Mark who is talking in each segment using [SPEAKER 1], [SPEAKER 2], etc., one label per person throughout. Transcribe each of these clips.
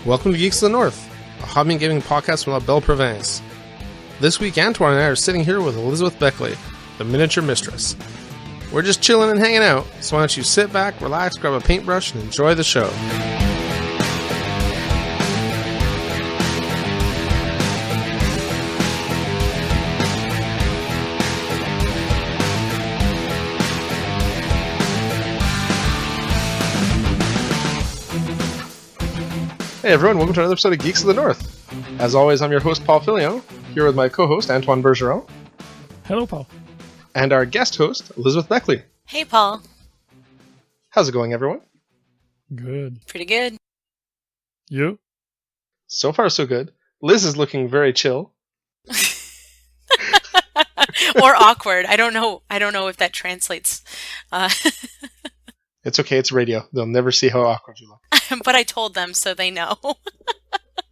[SPEAKER 1] Welcome to Geeks of the North, a hobby and gaming podcast from La Belle Province. This week, Antoine and I are sitting here with Elizabeth Beckley, the miniature mistress. We're just chilling and hanging out, so why don't you sit back, relax, grab a paintbrush, and enjoy the show. Hey everyone, welcome to another episode of Geeks of the North. As always, I'm your host, Paul Fillion, here with my co-host, Antoine Bergeron.
[SPEAKER 2] Hello, Paul.
[SPEAKER 1] And our guest host, Elizabeth Beckley.
[SPEAKER 3] Hey, Paul.
[SPEAKER 1] How's it going, everyone?
[SPEAKER 2] Good.
[SPEAKER 3] Pretty good.
[SPEAKER 2] You?
[SPEAKER 1] So far, so good. Liz is looking very chill.
[SPEAKER 3] Or awkward. I don't know if that translates.
[SPEAKER 1] It's okay, it's radio. They'll never see how awkward you look.
[SPEAKER 3] But I told them, so they know.
[SPEAKER 1] Well,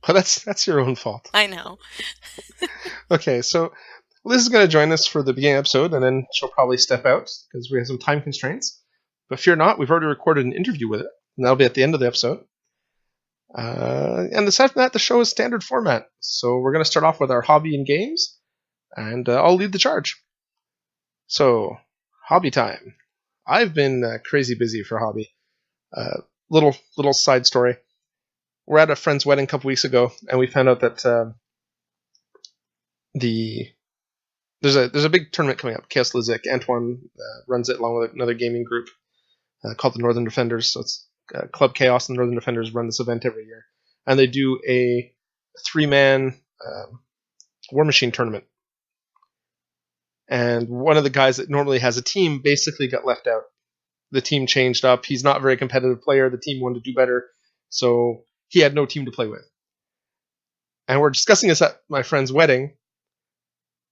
[SPEAKER 1] that's your own fault.
[SPEAKER 3] I know.
[SPEAKER 1] Okay, so Liz is going to join us for the beginning episode, and then she'll probably step out because we have some time constraints. But fear not, we've already recorded an interview with it, and that'll be at the end of the episode. And aside from that, the show is standard format. So we're going to start off with our hobby and games, and I'll lead the charge. So, hobby time. I've been crazy busy for hobby. Little side story. We're at a friend's wedding a couple weeks ago, and we found out that there's a big tournament coming up. Chaos Lizic. Antoine runs it along with another gaming group called the Northern Defenders. So it's Club Chaos and the Northern Defenders run this event every year, and they do a 3-man War Machine tournament. And one of the guys that normally has a team basically got left out. The team changed up. He's not a very competitive player. The team wanted to do better, so he had no team to play with. And we're discussing this at my friend's wedding,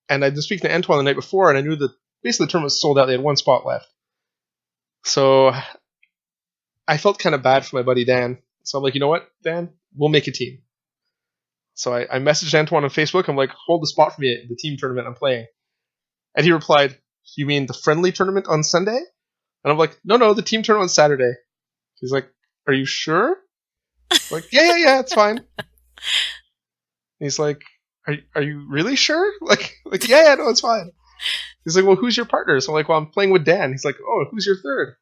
[SPEAKER 1] and I'd been speaking to Antoine the night before, and I knew that basically the tournament was sold out. They had one spot left. So I felt kind of bad for my buddy Dan. So I'm like, you know what, Dan? We'll make a team. So I messaged Antoine on Facebook. I'm like, hold the spot for me at the team tournament I'm playing. And he replied, you mean the friendly tournament on Sunday? And I'm like, no, the team tournament on Saturday. He's like, are you sure? I'm like, yeah, it's fine. He's like, are you really sure? Like, yeah, no, it's fine. He's like, well, who's your partner? So I'm like, well, I'm playing with Dan. He's like, oh, who's your third?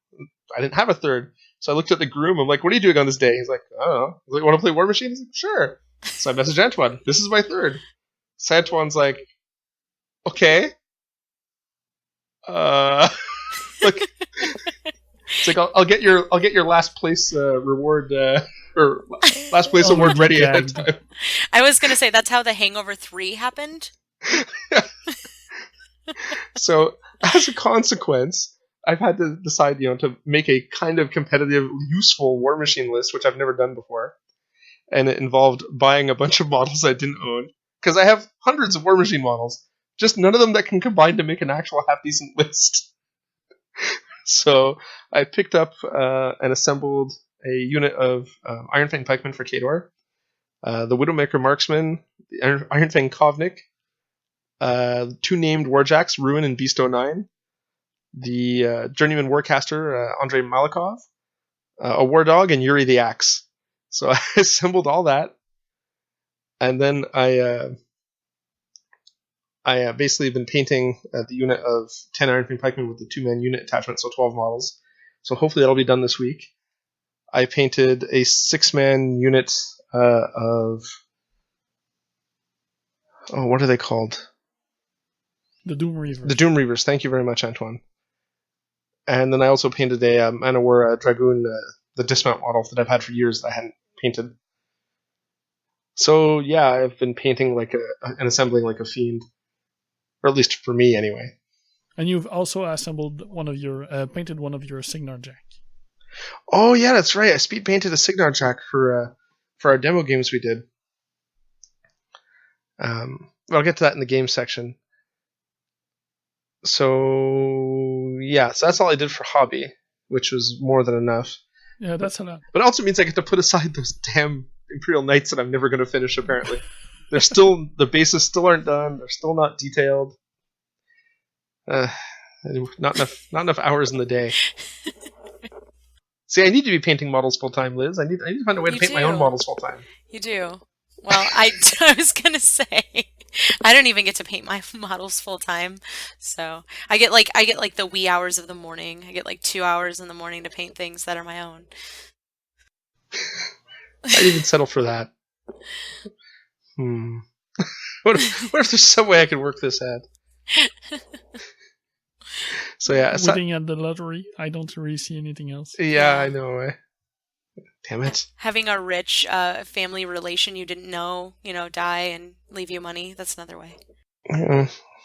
[SPEAKER 1] I didn't have a third. So I looked at the groom. I'm like, what are you doing on this day? He's like, I don't know. I was like, want to play War Machine? He's like, sure. So I messaged Antoine. This is my third. So Antoine's like, okay. Like, it's like I'll get your last place reward or last place award ready at that time.
[SPEAKER 3] I was going to say that's how the Hangover 3 happened.
[SPEAKER 1] So as a consequence, I've had to decide, to make a kind of competitive, useful War Machine list, which I've never done before, and it involved buying a bunch of models I didn't own because I have hundreds of War Machine models. Just none of them that can combine to make an actual half-decent list. So I picked up and assembled a unit of Iron Fang Pikemen for Khador, the Widowmaker Marksman, the Iron Fang Kovnik, 2 named Warjacks, Ruin and Beast 09, the Journeyman Warcaster, Andrei Malikov, a War Dog, and Yuri the Axe. So I assembled all that, and then I basically been painting the unit of 10 Iron Fang Pikemen with the 2-man unit attachment, so 12 models. So hopefully that'll be done this week. I painted a 6-man unit of... Oh, what are they called?
[SPEAKER 2] The Doom Reavers.
[SPEAKER 1] The Doom Reavers. Thank you very much, Antoine. And then I also painted a Manowar Dragoon, the dismount model that I've had for years that I hadn't painted. So yeah, I've been painting and assembling like a fiend. Or at least for me, anyway.
[SPEAKER 2] And you've also assembled painted one of your Signar Jack.
[SPEAKER 1] Oh yeah, that's right. I speed painted a Signar Jack for our demo games we did. I'll get to that in the game section. So yeah, so that's all I did for hobby, which was more than enough.
[SPEAKER 2] Yeah, that's enough.
[SPEAKER 1] But it also means I get to put aside those damn Imperial Knights that I'm never going to finish. Apparently. The bases still aren't done. They're still not detailed. Not enough hours in the day. See, I need to be painting models full time, Liz. I need to find a way to paint my own models full time.
[SPEAKER 3] You do. Well, I was gonna say, I don't even get to paint my models full time, so I get like the wee hours of the morning. I get like 2 hours in the morning to paint things that are my own.
[SPEAKER 1] I'd even settle for that. What if there's some way I could work this out? So yeah,
[SPEAKER 2] winning at the lottery. I don't really see anything else.
[SPEAKER 1] Yeah, I know. Damn it.
[SPEAKER 3] Having a rich family relation you didn't know, die and leave you money. That's another way.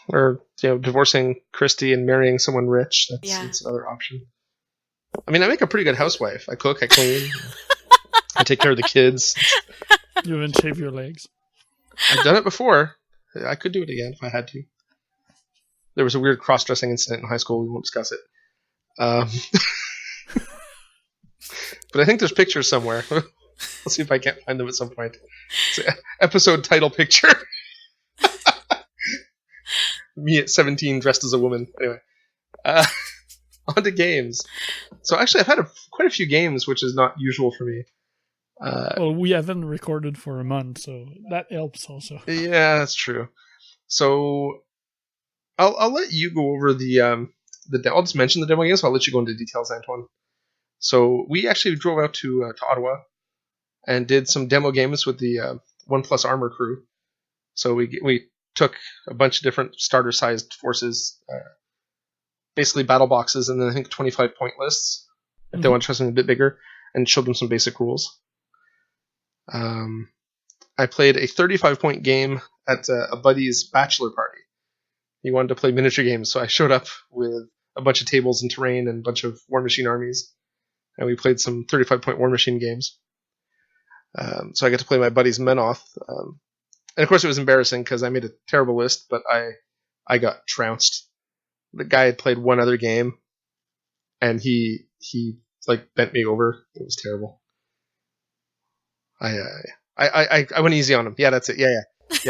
[SPEAKER 1] Or divorcing Christy and marrying someone rich. That's another option. I mean, I make a pretty good housewife. I cook, I clean, I take care of the kids.
[SPEAKER 2] You haven't shaved your legs.
[SPEAKER 1] I've done it before. I could do it again if I had to. There was a weird cross-dressing incident in high school. We won't discuss it. But I think there's pictures somewhere. I'll see if I can't find them at some point. It's an episode title picture. Me at 17 dressed as a woman. Anyway. On to games. So actually I've had quite a few games, which is not usual for me.
[SPEAKER 2] Well, we haven't recorded for a month, so that helps also.
[SPEAKER 1] Yeah, that's true. So I'll let you go over I'll just mention the demo games, so I'll let you go into details, Antoine. So we actually drove out to Ottawa and did some demo games with the OnePlus Armor crew. So we took a bunch of different starter-sized forces, basically battle boxes, and then I think 25-point lists. If they want to try something a bit bigger, and showed them some basic rules. I played a 35-point game at a buddy's bachelor party. He wanted to play miniature games, so I showed up with a bunch of tables and terrain and a bunch of War Machine armies, and we played some 35-point War Machine games. So I got to play my buddy's Menoth. And of course it was embarrassing because I made a terrible list, but I got trounced. The guy had played one other game, and he like bent me over. It was terrible. I went easy on him. Yeah, that's it. Yeah.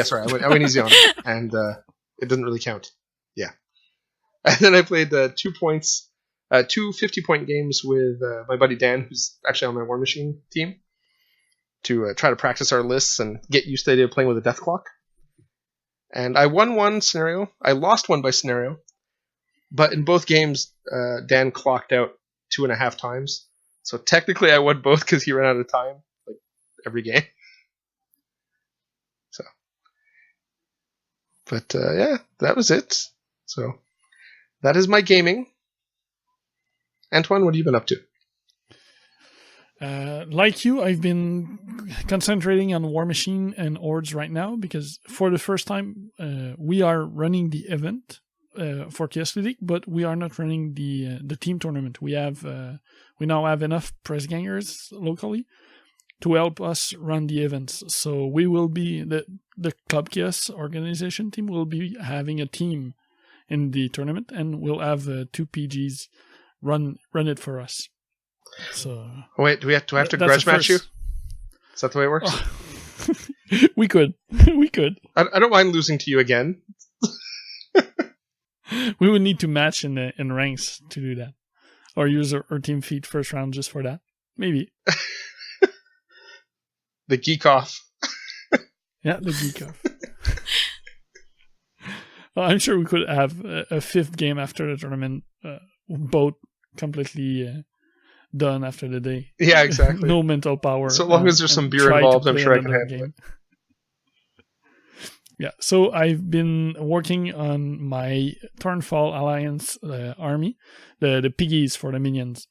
[SPEAKER 1] Sorry, I went easy on him, and it doesn't really count. Yeah. And then I played 2 points, 2 50-point games with my buddy Dan, who's actually on my War Machine team, to try to practice our lists and get used to the idea of playing with a death clock. And I won one scenario. I lost one by scenario. But in both games, Dan clocked out 2.5 times. So technically I won both because he ran out of time, like every game. So, but yeah, that was it. So that is my gaming. Antoine, what have you been up to?
[SPEAKER 2] Like you, I've been concentrating on War Machine and Hordes right now because for the first time we are running the event for Chaos League, but we are not running the team tournament. We now have enough press gangers locally to help us run the events. So we will be the Club Chaos organization team will be having a team in the tournament, and we'll have 2 PGs run it for us. So
[SPEAKER 1] wait, do I have to grudge match you? Is that the way it works?
[SPEAKER 2] Oh. We could.
[SPEAKER 1] I don't mind losing to you again.
[SPEAKER 2] We would need to match in ranks to do that, or use our team feat first round just for that. Maybe.
[SPEAKER 1] The geek off.
[SPEAKER 2] Yeah, the geek off. Well, I'm sure we could have a 5th game after the tournament, both completely done after the day.
[SPEAKER 1] Yeah, exactly.
[SPEAKER 2] No mental power.
[SPEAKER 1] So long as there's some beer involved, I'm sure I can handle it.
[SPEAKER 2] Yeah, so I've been working on my Turnfall Alliance army, the piggies for the minions.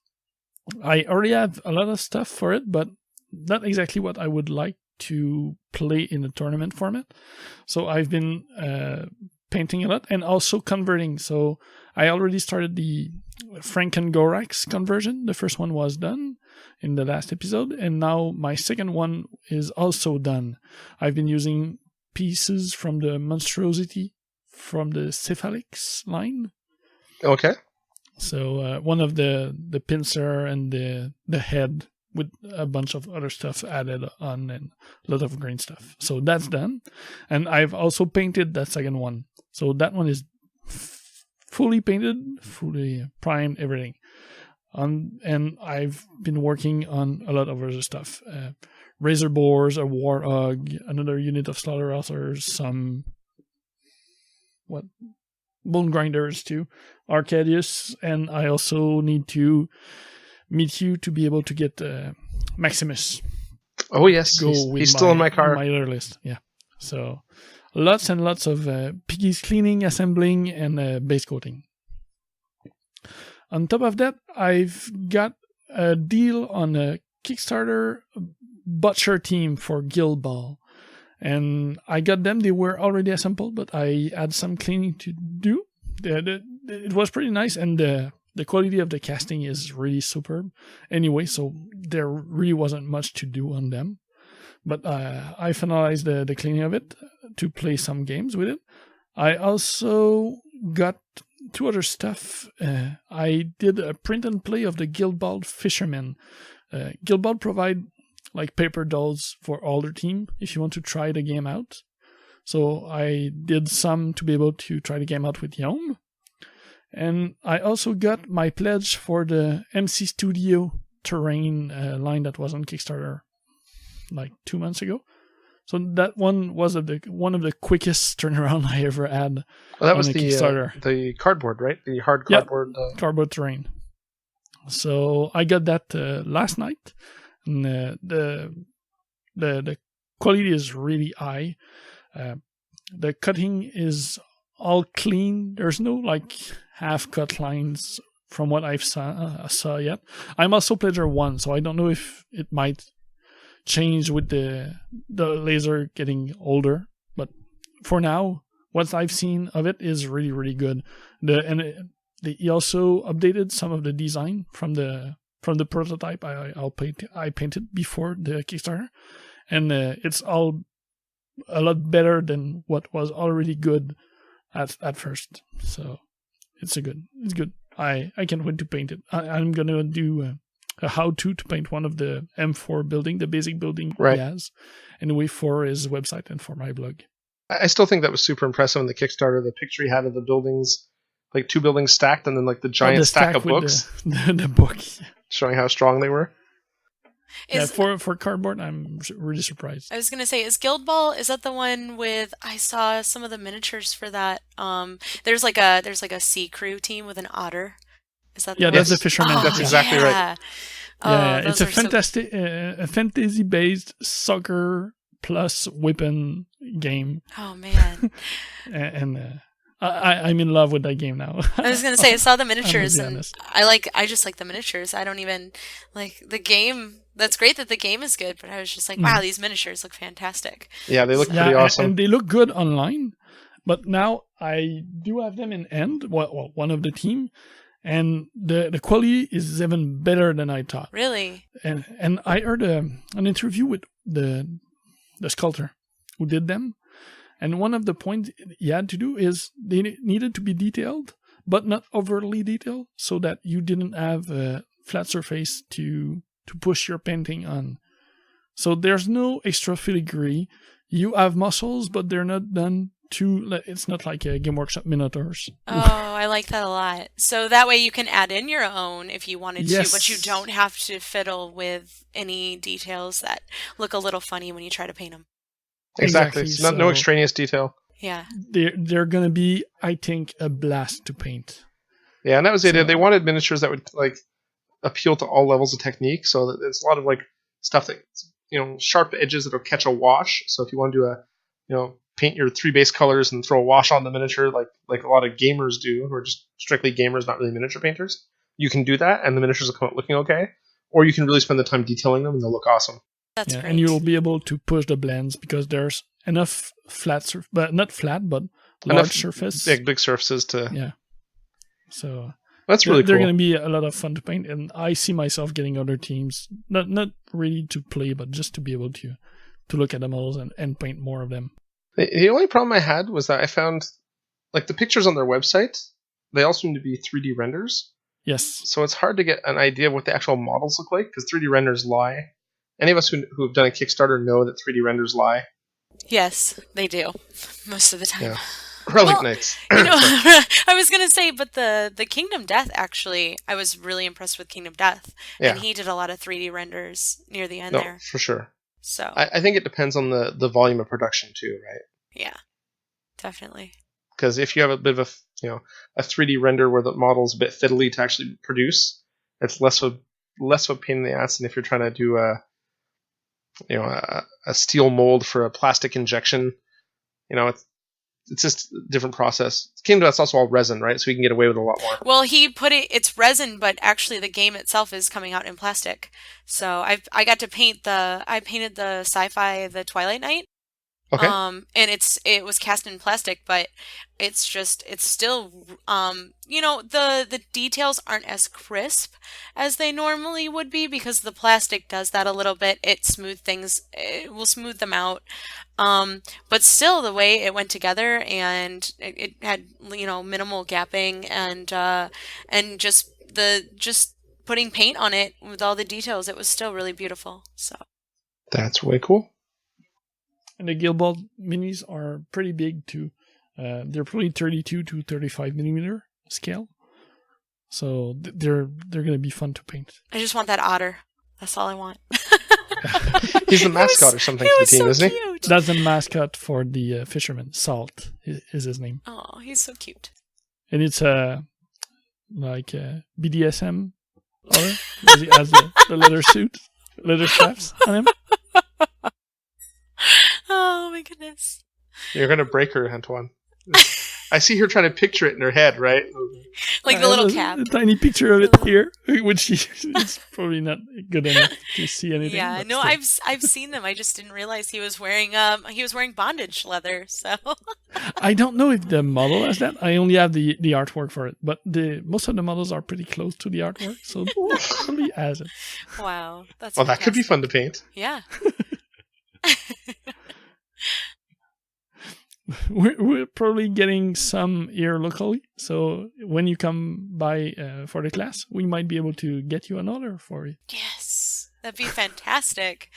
[SPEAKER 2] I already have a lot of stuff for it, but not exactly what I would like to play in a tournament format. So I've been painting a lot and also converting. So I already started the Franken-Gorax conversion. The first one was done in the last episode, and now my second one is also done. I've been using pieces from the Monstrosity from the Cephalix line.
[SPEAKER 1] Okay.
[SPEAKER 2] So one of the pincer and the head with a bunch of other stuff added on and a lot of green stuff. So that's done. And I've also painted that second one. So that one is fully painted, fully primed, everything. And I've been working on a lot of other stuff. Razor boars, a warthog, another unit of slaughterhousers, some bone grinders too, Arcadius, and I also need to meet you to be able to get Maximus.
[SPEAKER 1] Oh yes, he's still in my car.
[SPEAKER 2] My other list, yeah. So lots and lots of piggies cleaning, assembling, and base coating. On top of that, I've got a deal on a Kickstarter butcher team for Guild Ball. And I got them. They were already assembled, but I had some cleaning to do. It was pretty nice, and the quality of the casting is really superb. Anyway, so there really wasn't much to do on them. But I finalized the cleaning of it to play some games with it. I also got 2 other stuff. I did a print and play of the Guild Ball Fisherman. Guild Ball provide like paper dolls for all their team if you want to try the game out. So I did some to be able to try the game out with Yom. And I also got my pledge for the MC Studio terrain line that was on Kickstarter like 2 months ago. So that one was one of the quickest turnaround I ever had.
[SPEAKER 1] Well, that was
[SPEAKER 2] Kickstarter.
[SPEAKER 1] The cardboard, right? The hard cardboard.
[SPEAKER 2] Cardboard terrain. So I got that last night, and the quality is really high. The cutting is all clean. There's no like half cut lines from what I've saw yet. I'm also Pledger 1, so I don't know if it might change with the laser getting older, but for now what I've seen of it is really, really good. He also updated some of the design from the prototype I painted before the Kickstarter, and it's all a lot better than what was already good at first. So it's good. I can't wait to paint it. I'm gonna do a how-to to paint one of the M4 building, the basic building he has, anyway, for his website and for my blog.
[SPEAKER 1] I still think that was super impressive in the Kickstarter. The picture he had of the buildings, like 2 buildings stacked, and then like the giant stack of books.
[SPEAKER 2] The book.
[SPEAKER 1] Showing how strong they were.
[SPEAKER 2] For cardboard, I'm really surprised.
[SPEAKER 3] I was gonna say, is Guild Ball, is that the one with? I saw some of the miniatures for that. There's like a sea crew team with an otter. Is that?
[SPEAKER 2] That's a fisherman.
[SPEAKER 1] That's exactly right.
[SPEAKER 2] It's a fantastic, fantasy-based soccer plus whipping game.
[SPEAKER 3] Oh man!
[SPEAKER 2] And I'm in love with that game now.
[SPEAKER 3] I was gonna say, I saw the miniatures, and I just like the miniatures. I don't even like the game. That's great that the game is good, but I was just like, wow, these miniatures look fantastic.
[SPEAKER 1] Yeah, they look pretty awesome.
[SPEAKER 2] And they look good online, but now I do have them in end, one of the team, and the quality is even better than I thought.
[SPEAKER 3] Really?
[SPEAKER 2] And I heard an interview with the sculptor who did them, and one of the points he had to do is they needed to be detailed, but not overly detailed, so that you didn't have a flat surface to push your painting on. So there's no extra filigree. You have muscles, but they're not done it's not like a Game Workshop Minotaurs.
[SPEAKER 3] Oh, I like that a lot. So that way you can add in your own if you wanted to, but you don't have to fiddle with any details that look a little funny when you try to paint them.
[SPEAKER 1] Exactly. It's no extraneous detail.
[SPEAKER 3] Yeah.
[SPEAKER 2] They're going to be, I think, a blast to paint.
[SPEAKER 1] Yeah, and that was the idea. They wanted miniatures that would like appeal to all levels of technique. So there's a lot of like stuff that, sharp edges that'll catch a wash. So if you want to do paint your 3 base colors and throw a wash on the miniature, like a lot of gamers do, who are just strictly gamers, not really miniature painters, you can do that, and the miniatures will come out looking okay. Or you can really spend the time detailing them, and they'll look awesome.
[SPEAKER 3] That's great.
[SPEAKER 2] And you'll be able to push the blends because there's enough but not flat, but large surface.
[SPEAKER 1] Big surfaces to.
[SPEAKER 2] Yeah. So
[SPEAKER 1] that's really cool.
[SPEAKER 2] They're going to be a lot of fun to paint, and I see myself getting other teams, not really to play, but just to be able to look at the models and paint more of them.
[SPEAKER 1] The only problem I had was that I found, like, the pictures on their website, they all seem to be 3D renders.
[SPEAKER 2] Yes.
[SPEAKER 1] So it's hard to get an idea of what the actual models look like, because 3D renders lie. Any of us who have done a Kickstarter know that 3D renders lie.
[SPEAKER 3] Yes, they do. Most of the time.
[SPEAKER 1] Yeah. Relic
[SPEAKER 3] Well,
[SPEAKER 1] Knights.
[SPEAKER 3] you know,
[SPEAKER 1] Sorry.
[SPEAKER 3] I was gonna say, but the Kingdom Death actually, I was really impressed with Kingdom Death, and
[SPEAKER 1] Yeah,
[SPEAKER 3] he did a lot of 3D renders near the end
[SPEAKER 1] no,
[SPEAKER 3] there.
[SPEAKER 1] for sure.
[SPEAKER 3] So
[SPEAKER 1] I think it depends on the volume of production too, right?
[SPEAKER 3] yeah, definitely.
[SPEAKER 1] Because if you have a bit of a 3D render where the model's a bit fiddly to actually produce, it's less of a pain in the ass than if you're trying to do a steel mold for a plastic injection. It's just a different process. Kingdom Death's also all resin, right? So we can get away with a lot more.
[SPEAKER 3] Well, he put it's resin, but actually the game itself is coming out in plastic. So I got to painted the sci-fi the Twilight Knight.
[SPEAKER 1] Okay.
[SPEAKER 3] And it was cast in plastic, but it's still the details aren't as crisp as they normally would be because the plastic does that a little bit. It will smooth them out. But still the way it went together and it had minimal gapping and just putting paint on it with all the details, it was still really beautiful. So
[SPEAKER 1] That's way cool.
[SPEAKER 2] And the Guild Ball minis are pretty big too. They're probably 32 to 35 millimeter scale. So they're going to be fun to paint.
[SPEAKER 3] I just want that otter. That's all I want.
[SPEAKER 1] He's the mascot or something for the team,
[SPEAKER 3] so
[SPEAKER 1] isn't he?
[SPEAKER 3] cute.
[SPEAKER 2] That's the mascot for the fisherman. Salt is his name.
[SPEAKER 3] Oh, he's so cute.
[SPEAKER 2] And it's like a BDSM otter. Because he has the leather straps on him.
[SPEAKER 3] Oh my goodness.
[SPEAKER 1] You're gonna break her, Antoine. I see her trying to picture it in her head, right?
[SPEAKER 3] Like the little cap.
[SPEAKER 2] A tiny picture of it here, which is probably not good enough to see anything.
[SPEAKER 3] Yeah,
[SPEAKER 2] but
[SPEAKER 3] no,
[SPEAKER 2] still.
[SPEAKER 3] I've seen them. I just didn't realize he was wearing bondage leather. So
[SPEAKER 2] I don't know if the model has that. I only have the artwork for it, but most of the models are pretty close to the artwork, so probably has it.
[SPEAKER 3] wow, that's
[SPEAKER 1] Well, that could be
[SPEAKER 3] fantastic.
[SPEAKER 1] fun to paint.
[SPEAKER 3] Yeah.
[SPEAKER 2] We're probably getting some here locally, so when you come by for the class, we might be able to get you an order for it.
[SPEAKER 3] Yes, that'd be fantastic.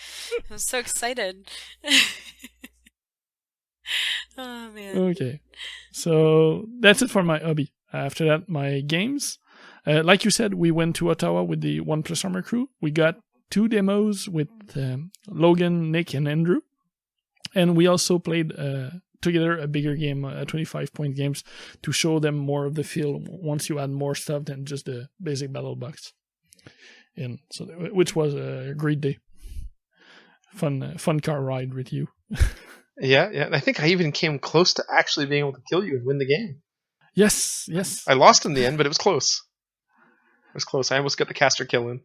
[SPEAKER 3] I'm so excited. Oh man.
[SPEAKER 2] Okay, so that's it for my hobby. After that, my games. Like you said, we went to Ottawa with the One Plus Armor crew. We got 2 demos with Logan, Nick, and Andrew, and we also played together a bigger game, 25-point games, to show them more of the feel once you add more stuff than just the basic battle box. And so, which was a great day. Fun car ride with you.
[SPEAKER 1] Yeah. And I think I even came close to actually being able to kill you and win the game.
[SPEAKER 2] Yes.
[SPEAKER 1] I lost in the end, but it was close. I almost got the caster kill in.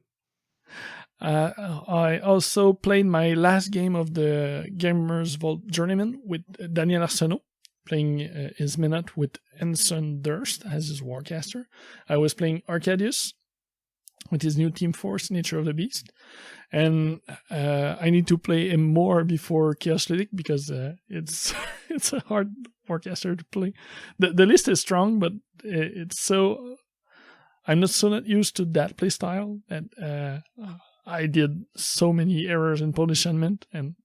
[SPEAKER 2] I also played my last game of the Gamers Vault Journeyman with Daniel Arsenault, playing his minute with Ensign Durst as his warcaster. I was playing Arcadius with his new Team Force, Nature of the Beast. And I need to play him more before Chaos Lytic because it's a hard warcaster to play. The list is strong, but it's so... I'm not used to that playstyle that... I did so many errors in positionment, and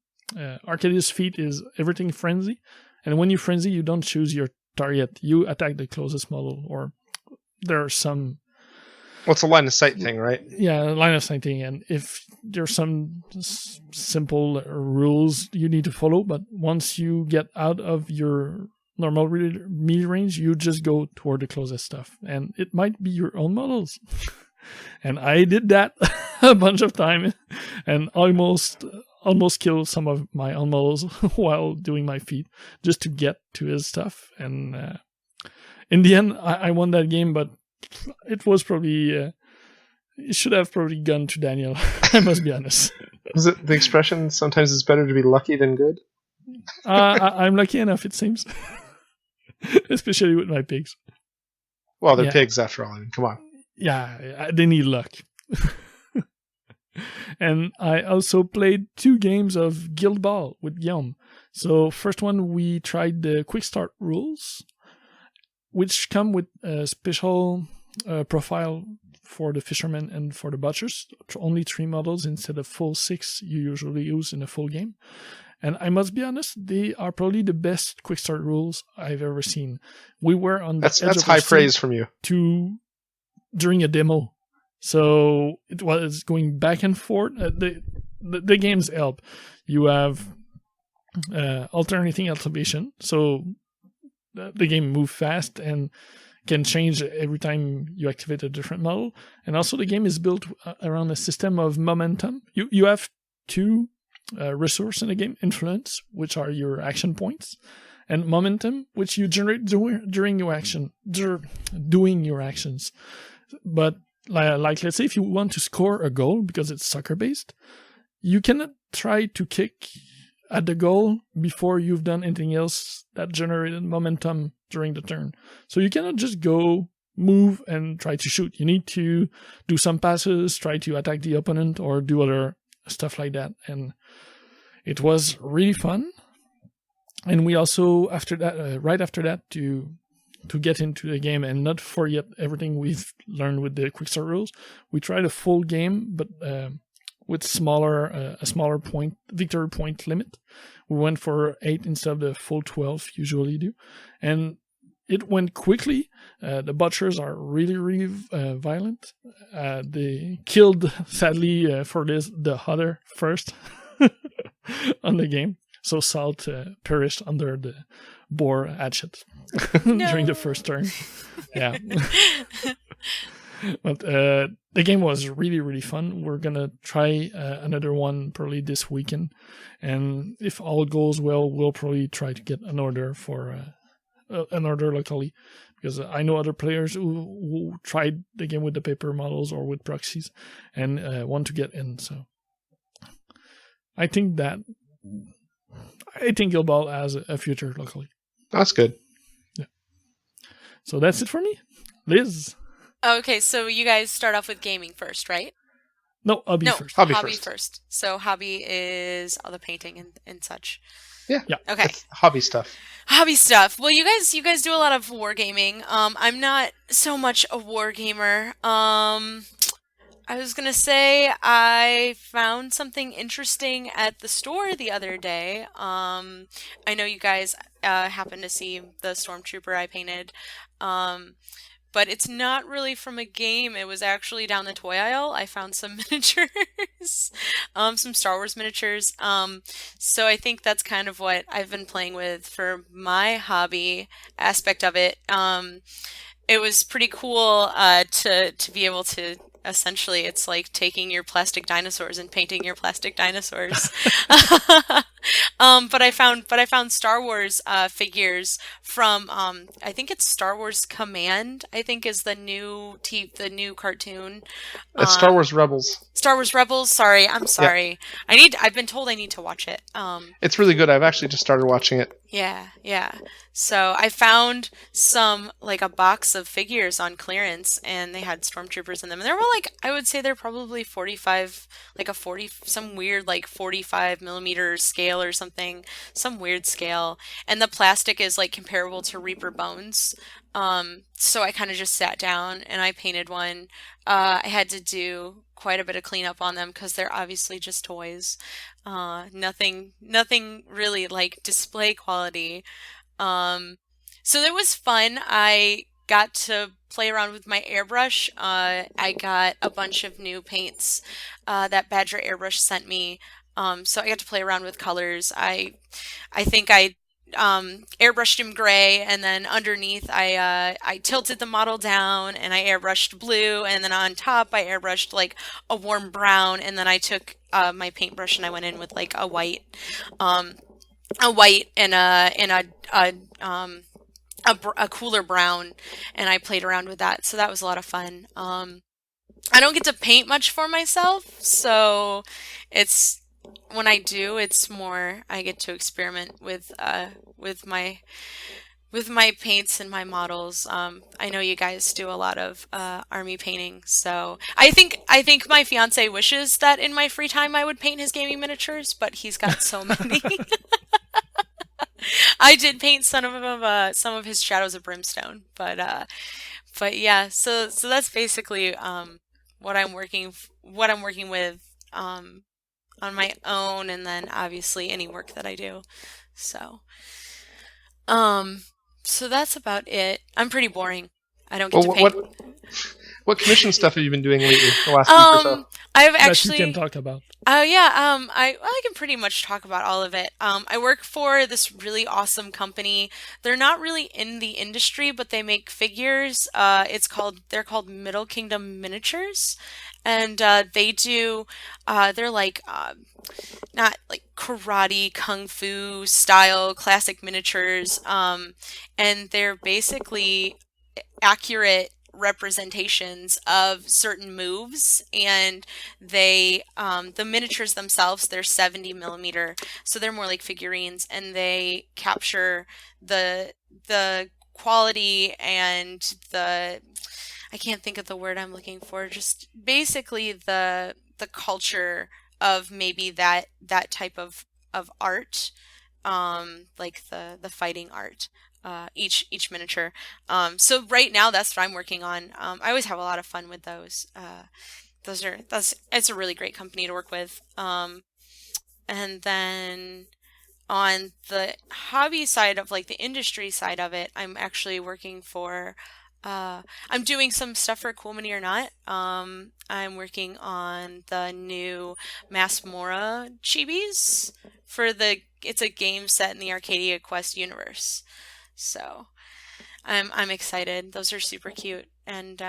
[SPEAKER 2] Arcadius' feat is everything frenzy. And when you frenzy, you don't choose your target. You attack the closest model, or there are some...
[SPEAKER 1] Well, it's a line of sight thing, right?
[SPEAKER 2] Yeah, line of sight thing. And if there's some simple rules you need to follow, but once you get out of your normal melee range, you just go toward the closest stuff. And it might be your own models. And I did that a bunch of times and almost killed some of my own models while doing my feat just to get to his stuff. And in the end, I won that game, but it was probably... it should have probably gone to Daniel, I must be honest.
[SPEAKER 1] Was it the expression, sometimes it's better to be lucky than good?
[SPEAKER 2] I'm lucky enough, it seems. Especially with my pigs.
[SPEAKER 1] Well, they're pigs after all. I mean, come on.
[SPEAKER 2] Yeah, they need luck. And I also played 2 games of Guild Ball with Guillaume. So first one, we tried the quick start rules, which come with a special profile for the fishermen and for the butchers. Only 3 models instead of full 6 you usually use in a full game. And I must be honest, they are probably the best quick start rules I've ever seen. We were on the edge
[SPEAKER 1] That's
[SPEAKER 2] of
[SPEAKER 1] high
[SPEAKER 2] our seat
[SPEAKER 1] praise from you.
[SPEAKER 2] during a demo. So it was going back and forth. The games help. You have alternating elevation, so the game moves fast and can change every time you activate a different model. And also the game is built around a system of momentum. You have two resources in the game: influence, which are your action points, and momentum, which you generate during your action, doing your actions. But like let's say if you want to score a goal, because it's soccer based, you cannot try to kick at the goal before you've done anything else that generated momentum during the turn. So you cannot just go move and try to shoot. You need to do some passes, try to attack the opponent, or do other stuff like that. And it was really fun. And we also, after that, right after that, to get into the game and not forget everything we've learned with the quick start rules, we tried a full game, but with a smaller victory point limit. We went for 8 instead of the full 12 usually do, and it went quickly. The butchers are really, really violent. They killed, sadly, for this, the hunter first on the game. So Salt perished under the boar hatchet during the first turn. Yeah. But the game was really, really fun. We're going to try another one probably this weekend. And if all goes well, we'll probably try to get an order for an order locally. Because I know other players who tried the game with the paper models or with proxies and want to get in. So I think Guild Ball has a future locally.
[SPEAKER 1] That's good.
[SPEAKER 2] Yeah. So that's it for me. Liz?
[SPEAKER 3] Okay, so you guys start off with gaming first, right?
[SPEAKER 2] No, hobby first.
[SPEAKER 1] Hobby
[SPEAKER 3] first. So hobby is all the painting and such.
[SPEAKER 1] Yeah.
[SPEAKER 3] Okay.
[SPEAKER 1] It's hobby stuff.
[SPEAKER 3] Hobby stuff. Well, you guys do a lot of wargaming. I'm not so much a wargamer. I was gonna say I found something interesting at the store the other day. I know you guys happened to see the Stormtrooper I painted. But it's not really from a game. It was actually down the toy aisle. I found some miniatures, some Star Wars miniatures. So I think that's kind of what I've been playing with for my hobby aspect of it. It was pretty cool to be able to. Essentially, it's like taking your plastic dinosaurs and painting your plastic dinosaurs. But I found Star Wars figures from I think it's Star Wars Command. I think is the new cartoon.
[SPEAKER 1] It's Star Wars Rebels.
[SPEAKER 3] Star Wars Rebels. Sorry, I'm sorry. Yeah. I've been told I need to watch it.
[SPEAKER 1] It's really good. I've actually just started watching it.
[SPEAKER 3] Yeah. So I found like a box of figures on clearance, and they had stormtroopers in them. And they were I would say they're probably 45, some weird 45 millimeter scale or something, some weird scale. And the plastic is comparable to Reaper bones. So I kind of just sat down and I painted one. I had to do quite a bit of cleanup on them because they're obviously just toys. Nothing really display quality. So it was fun. I got to play around with my airbrush. I got a bunch of new paints that Badger Airbrush sent me. So I got to play around with colors. I think I airbrushed him gray, and then underneath I tilted the model down and I airbrushed blue, and then on top I airbrushed a warm brown, and then I took my paintbrush and I went in with a white and a cooler brown, and I played around with that. So that was a lot of fun. I don't get to paint much for myself, so when I do, it's more I get to experiment with my paints and my models. I know you guys do a lot of army painting, so I think my fiance wishes that in my free time I would paint his gaming miniatures, but he's got so many. I did paint some of his Shadows of Brimstone, but yeah. So that's basically what I'm working with. on my own, and then obviously any work that I do. So, um, so that's about it. I'm pretty boring. I don't get
[SPEAKER 1] Well,
[SPEAKER 3] to
[SPEAKER 1] what
[SPEAKER 3] paint.
[SPEAKER 1] what commission stuff have you been doing lately? The last week or so?
[SPEAKER 3] I've
[SPEAKER 2] That you can
[SPEAKER 3] actually.
[SPEAKER 2] talk about.
[SPEAKER 3] Oh yeah, I can pretty much talk about all of it. I work for this really awesome company. They're not really in the industry, but they make figures. They're called Middle Kingdom Miniatures, and they're like not like karate, kung fu style classic miniatures, and they're basically accurate representations of certain moves, and the miniatures themselves, they're 70 millimeter, so they're more like figurines, and they capture the quality and the, I can't think of the word I'm looking for, just basically the culture of maybe that type of art, like the fighting art, each miniature. So right now that's what I'm working on. I always have a lot of fun with those. That's it's a really great company to work with. And then on the hobby side of, like, the industry side of it, I'm actually working for I'm doing some stuff for Cool Mini or Not. I'm working on the new Masmora chibis for it's a game set in the Arcadia Quest universe. So I'm excited. Those are super cute, and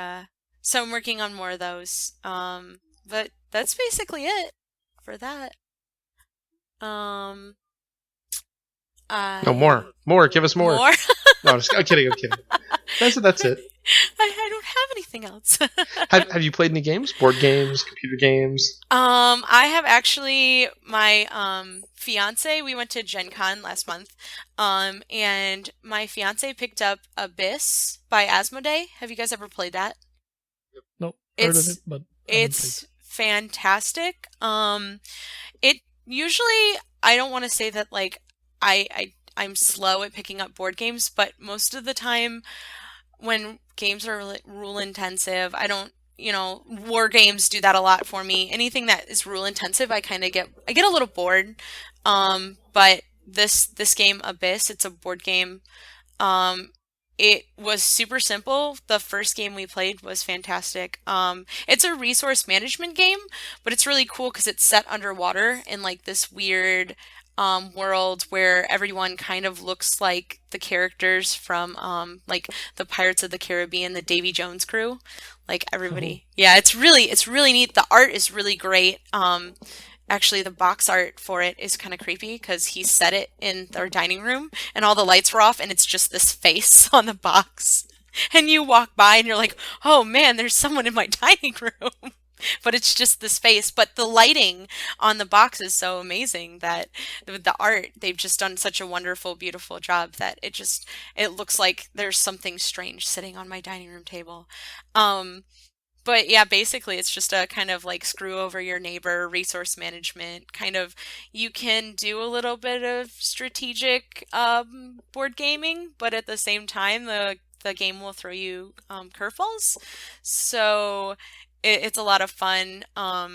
[SPEAKER 3] so I'm working on more of those. But that's basically it for that. Um,
[SPEAKER 1] No,
[SPEAKER 3] I
[SPEAKER 1] more. Give us more.
[SPEAKER 3] more.
[SPEAKER 1] No, I'm kidding. That's it.
[SPEAKER 3] I don't have anything else.
[SPEAKER 1] Have you played any games? Board games, computer games?
[SPEAKER 3] I have actually, my fiance, we went to Gen Con last month. And my fiance picked up Abyss by Asmodee. Have you guys ever played that?
[SPEAKER 2] No, heard of it,
[SPEAKER 3] It's
[SPEAKER 2] but haven't played.
[SPEAKER 3] it's fantastic. It usually, I don't want to say that, like, I'm slow at picking up board games, but most of the time when games are rule intensive, I don't, war games do that a lot for me. Anything that is rule intensive, I get a little bored. But this game Abyss, it's a board game. Um, it was super simple. The first game we played was fantastic. It's a resource management game, but it's really cool because it's set underwater in, like, this weird world where everyone kind of looks like the characters from, like, the Pirates of the Caribbean, the Davy Jones crew. Like,
[SPEAKER 2] Oh,
[SPEAKER 3] everybody. Yeah, it's really neat. The art is really great. Actually, the box art for it is kind of creepy because he set it in our dining room and all the lights were off and it's just this face on the box. And you walk by and you're like, oh man, there's someone in my dining room. But it's just this face. But the lighting on the box is so amazing that with the art, they've just done such a wonderful, beautiful job that it looks like there's something strange sitting on my dining room table. Um, but yeah, basically it's just a kind of like screw over your neighbor resource management kind of. You can do a little bit of strategic board gaming, but at the same time the game will throw you curveballs. So it's a lot of fun. I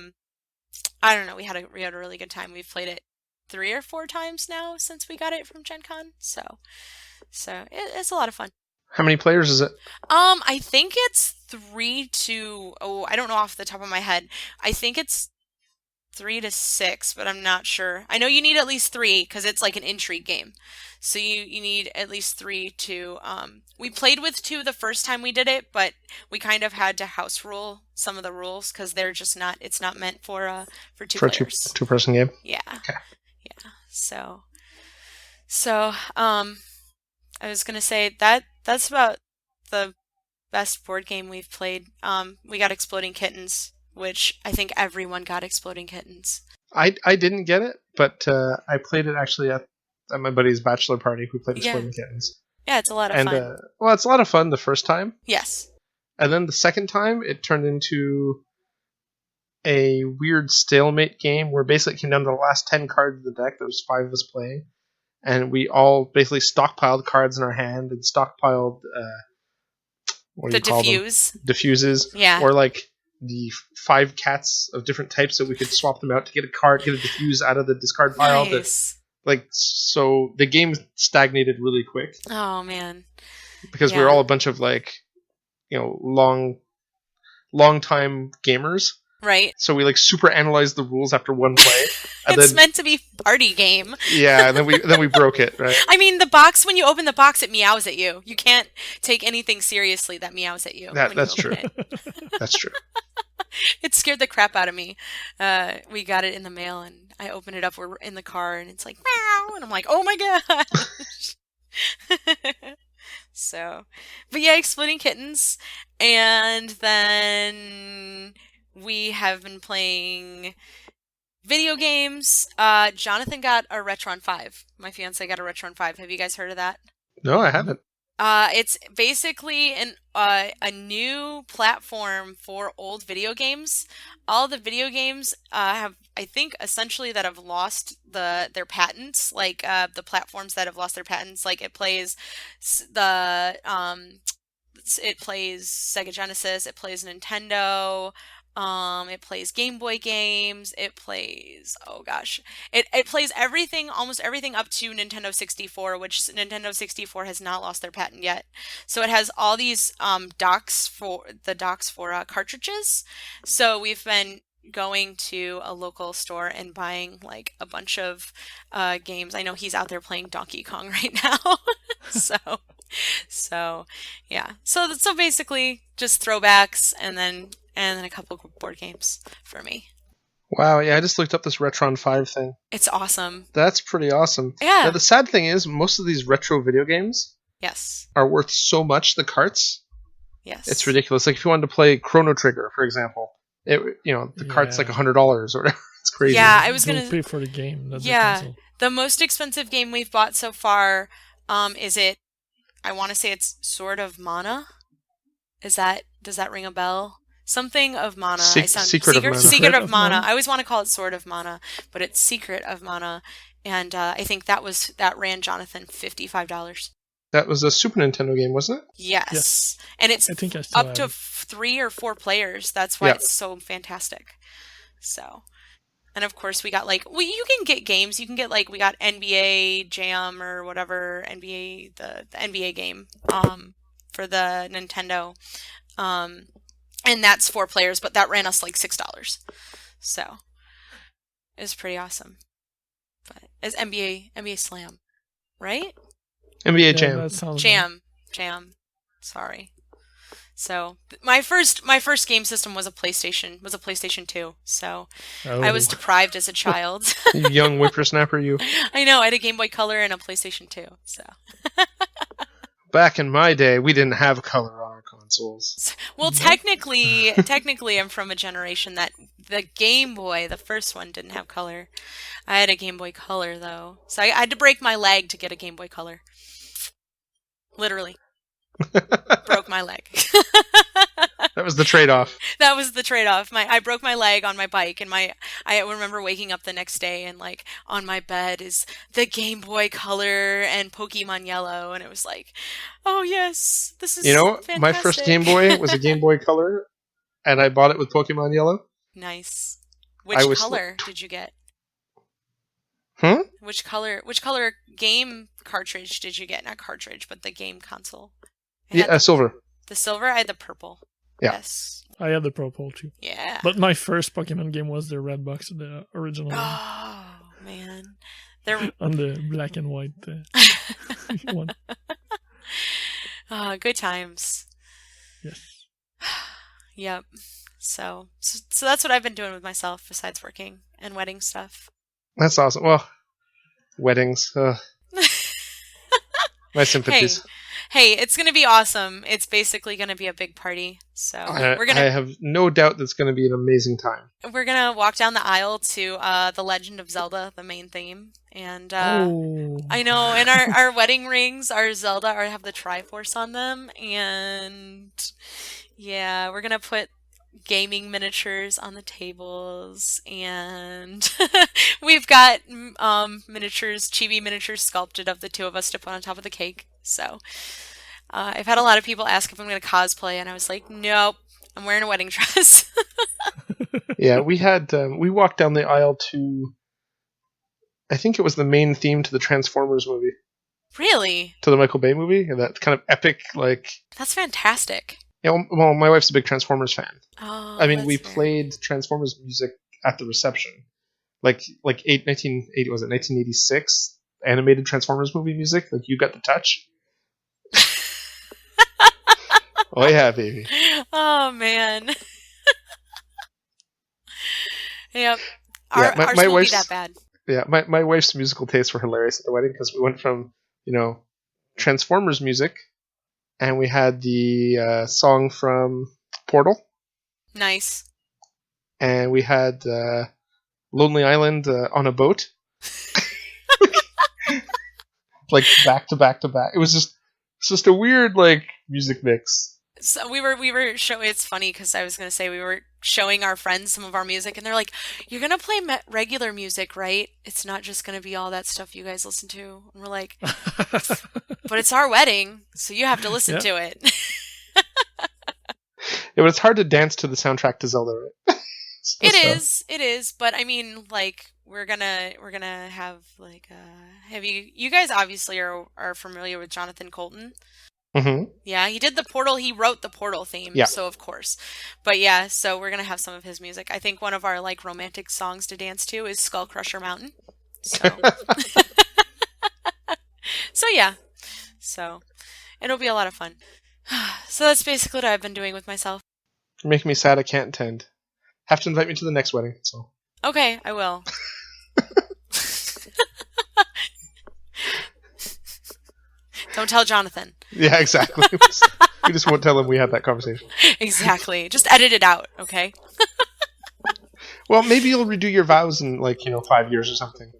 [SPEAKER 3] don't know, we had a really good time. We've played it 3 or 4 times now since we got it from Gen Con. It's a lot of fun.
[SPEAKER 1] How many players is it?
[SPEAKER 3] I think it's I don't know off the top of my head. I think it's 3 to 6, but I'm not sure. I know you need at least three because it's like an intrigue game. So you need at least three to, we played with two the first time we did it, but we kind of had to house rule some of the rules because they're just not, it's not meant for two
[SPEAKER 1] For a
[SPEAKER 3] players.
[SPEAKER 1] two-person game?
[SPEAKER 3] Yeah.
[SPEAKER 1] Okay.
[SPEAKER 3] Yeah. So I was gonna say that's about the best board game we've played. We got Exploding Kittens, which I think everyone got Exploding Kittens.
[SPEAKER 1] I didn't get it, but I played it actually at my buddy's bachelor party. We played
[SPEAKER 3] Yeah.
[SPEAKER 1] Exploding Kittens.
[SPEAKER 3] Yeah, it's a lot of
[SPEAKER 1] And,
[SPEAKER 3] fun.
[SPEAKER 1] well, it's a lot of fun the first time.
[SPEAKER 3] Yes.
[SPEAKER 1] And then the second time, it turned into a weird stalemate game where basically it came down to the last 10 cards of the deck. There was 5 of us playing. And we all basically stockpiled cards in our hand and stockpiled, what do
[SPEAKER 3] The
[SPEAKER 1] you call them?
[SPEAKER 3] diffuse.
[SPEAKER 1] Diffuses.
[SPEAKER 3] Yeah.
[SPEAKER 1] Or like the 5 cats of different types that we could swap them out to get a card, get a diffuse out of the discard pile.
[SPEAKER 3] Nice.
[SPEAKER 1] So the game stagnated really quick.
[SPEAKER 3] Oh man.
[SPEAKER 1] Because we were all a bunch of long time gamers.
[SPEAKER 3] Right.
[SPEAKER 1] So we super analyzed the rules after one play. And
[SPEAKER 3] It's meant to be party game.
[SPEAKER 1] Yeah, and then we broke it, right?
[SPEAKER 3] I mean, the box, when you open the box, it meows at you. You can't take anything seriously that meows at you.
[SPEAKER 1] That's true. That's true.
[SPEAKER 3] It scared the crap out of me. We got it in the mail, and I open it up. We're in the car, and it's like, meow. And I'm like, oh my gosh. So, but yeah, Exploding Kittens. And then we have been playing video games. Jonathan got a Retron 5. My fiance got a Retron 5. Have you guys heard of that?
[SPEAKER 1] No, I haven't.
[SPEAKER 3] It's basically a new platform for old video games. All the video games have, I think, essentially that have lost their patents. The platforms that have lost their patents, it plays it plays Sega Genesis, it plays Nintendo. It plays Game Boy games. It plays, it plays everything, almost everything up to Nintendo 64, which Nintendo 64 has not lost their patent yet. So it has all these docks for cartridges. So we've been going to a local store and buying a bunch of games. I know he's out there playing Donkey Kong right now. So yeah. So basically just throwbacks and then a couple of board games for me.
[SPEAKER 1] Wow, yeah, I just looked up this Retron 5 thing.
[SPEAKER 3] It's awesome.
[SPEAKER 1] That's pretty awesome.
[SPEAKER 3] Yeah.
[SPEAKER 1] Now, the sad thing is, most of these retro video games are worth so much, the carts.
[SPEAKER 3] Yes.
[SPEAKER 1] It's ridiculous. If you wanted to play Chrono Trigger, for example, the cart's $100 or whatever. It's crazy.
[SPEAKER 3] Yeah, I was going to
[SPEAKER 2] pay for the game.
[SPEAKER 3] The most expensive game we've bought so far, I want to say it's Sword of Mana. Does that ring a bell? Something of Mana.
[SPEAKER 1] Secret of Mana.
[SPEAKER 3] Secret of Mana. I always want to call it Sword of Mana, but it's Secret of Mana. And I think that ran Jonathan $55.
[SPEAKER 1] That was a Super Nintendo game, wasn't it?
[SPEAKER 3] Yes. And it's up to 3 or 4 players. That's why it's so fantastic. So, and of course we got you can get games. You can get we got NBA Jam or whatever, NBA, the NBA game for the Nintendo. And that's 4 players, but that ran us $6. So it was pretty awesome. But it's NBA Slam, right?
[SPEAKER 1] NBA Jam.
[SPEAKER 3] Jam. Sorry. So my first game system was a PlayStation 2. So I was deprived as a child.
[SPEAKER 1] You young whippersnapper, you.
[SPEAKER 3] I know. I had a Game Boy Color and a PlayStation 2. So.
[SPEAKER 1] Back in my day, we didn't have color on our consoles.
[SPEAKER 3] Well, technically, I'm from a generation that the Game Boy, the first one, didn't have color. I had a Game Boy Color, though. So I had to break my leg to get a Game Boy Color. Literally. Broke my leg.
[SPEAKER 1] That was the trade-off.
[SPEAKER 3] That was the trade-off. I broke my leg on my bike, and I remember waking up the next day, and on my bed is the Game Boy Color and Pokemon Yellow, and it was oh yes, this is fantastic.
[SPEAKER 1] My first Game Boy was a Game Boy Color, and I bought it with Pokemon Yellow.
[SPEAKER 3] Nice. Which color did you get? Which color game cartridge did you get? Not cartridge, but the game console.
[SPEAKER 1] Silver.
[SPEAKER 3] The silver? I had the purple.
[SPEAKER 1] Yeah.
[SPEAKER 3] Yes.
[SPEAKER 2] I had the purple too.
[SPEAKER 3] Yeah.
[SPEAKER 2] But my first Pokemon game was the red box, the original one.
[SPEAKER 3] Oh, man.
[SPEAKER 2] On the black and white one.
[SPEAKER 3] Good times.
[SPEAKER 2] Yes.
[SPEAKER 3] Yep. So that's what I've been doing with myself besides working and wedding stuff.
[SPEAKER 1] That's awesome. Well, weddings. My sympathies.
[SPEAKER 3] Hey, it's going to be awesome. It's basically going to be a big party. So
[SPEAKER 1] I have no doubt that's going to be an amazing time.
[SPEAKER 3] We're going to walk down the aisle to The Legend of Zelda, the main theme. And I know, in our wedding rings, our Zelda have the Triforce on them. And yeah, we're going to put gaming miniatures on the tables, and we've got chibi miniatures sculpted of the two of us to put on top of the cake. So I've had a lot of people ask if I'm going to cosplay, and I was like, nope, I'm wearing a wedding dress.
[SPEAKER 1] Yeah, we had we walked down the aisle to, I think it was the main theme to the Transformers movie,
[SPEAKER 3] Really?
[SPEAKER 1] to the Michael Bay movie, and that kind of epic, like.
[SPEAKER 3] That's fantastic.
[SPEAKER 1] Yeah, well, my wife's a big Transformers fan.
[SPEAKER 3] Oh,
[SPEAKER 1] I mean, we
[SPEAKER 3] that's
[SPEAKER 1] played Transformers music at the reception, like 1980, was it 1986 animated Transformers movie music? Like You Got the Touch. Oh yeah, baby.
[SPEAKER 3] Oh man. Yep.
[SPEAKER 1] Yeah,
[SPEAKER 3] Ours
[SPEAKER 1] my
[SPEAKER 3] won't be
[SPEAKER 1] wife's
[SPEAKER 3] that bad.
[SPEAKER 1] yeah, my wife's musical tastes were hilarious at the wedding because we went from Transformers music, and we had the song from Portal,
[SPEAKER 3] Nice.
[SPEAKER 1] and we had Lonely Island on a boat, like back to back to back. It was just a weird like music mix.
[SPEAKER 3] So we were showing. It's funny because I was gonna say we were showing our friends some of our music, and they're like, "You're gonna play regular music, right? It's not just gonna be all that stuff you guys listen to." And we're like, "But it's our wedding, so you have to listen to it."
[SPEAKER 1] Yeah, but it's hard to dance to the soundtrack to Zelda, right?
[SPEAKER 3] It is. But I mean, like, we're gonna have like, have you guys obviously are familiar with Jonathan Colton?
[SPEAKER 1] Mm-hmm.
[SPEAKER 3] Yeah, he did the Portal. He wrote the Portal theme,
[SPEAKER 1] Yeah.
[SPEAKER 3] so of course. But yeah, so we're gonna have some of his music. I think one of our like romantic songs to dance to is Skull Crusher Mountain. So, so yeah, so it'll be a lot of fun. So that's basically what I've been doing with myself.
[SPEAKER 1] You're making me sad I can't attend. Have to invite me to the next wedding. So.
[SPEAKER 3] Okay, I will. Don't tell Jonathan.
[SPEAKER 1] Yeah, exactly. We just won't tell him we had that conversation.
[SPEAKER 3] Exactly. Just edit it out, okay?
[SPEAKER 1] Well, maybe you'll redo your vows in 5 years or something.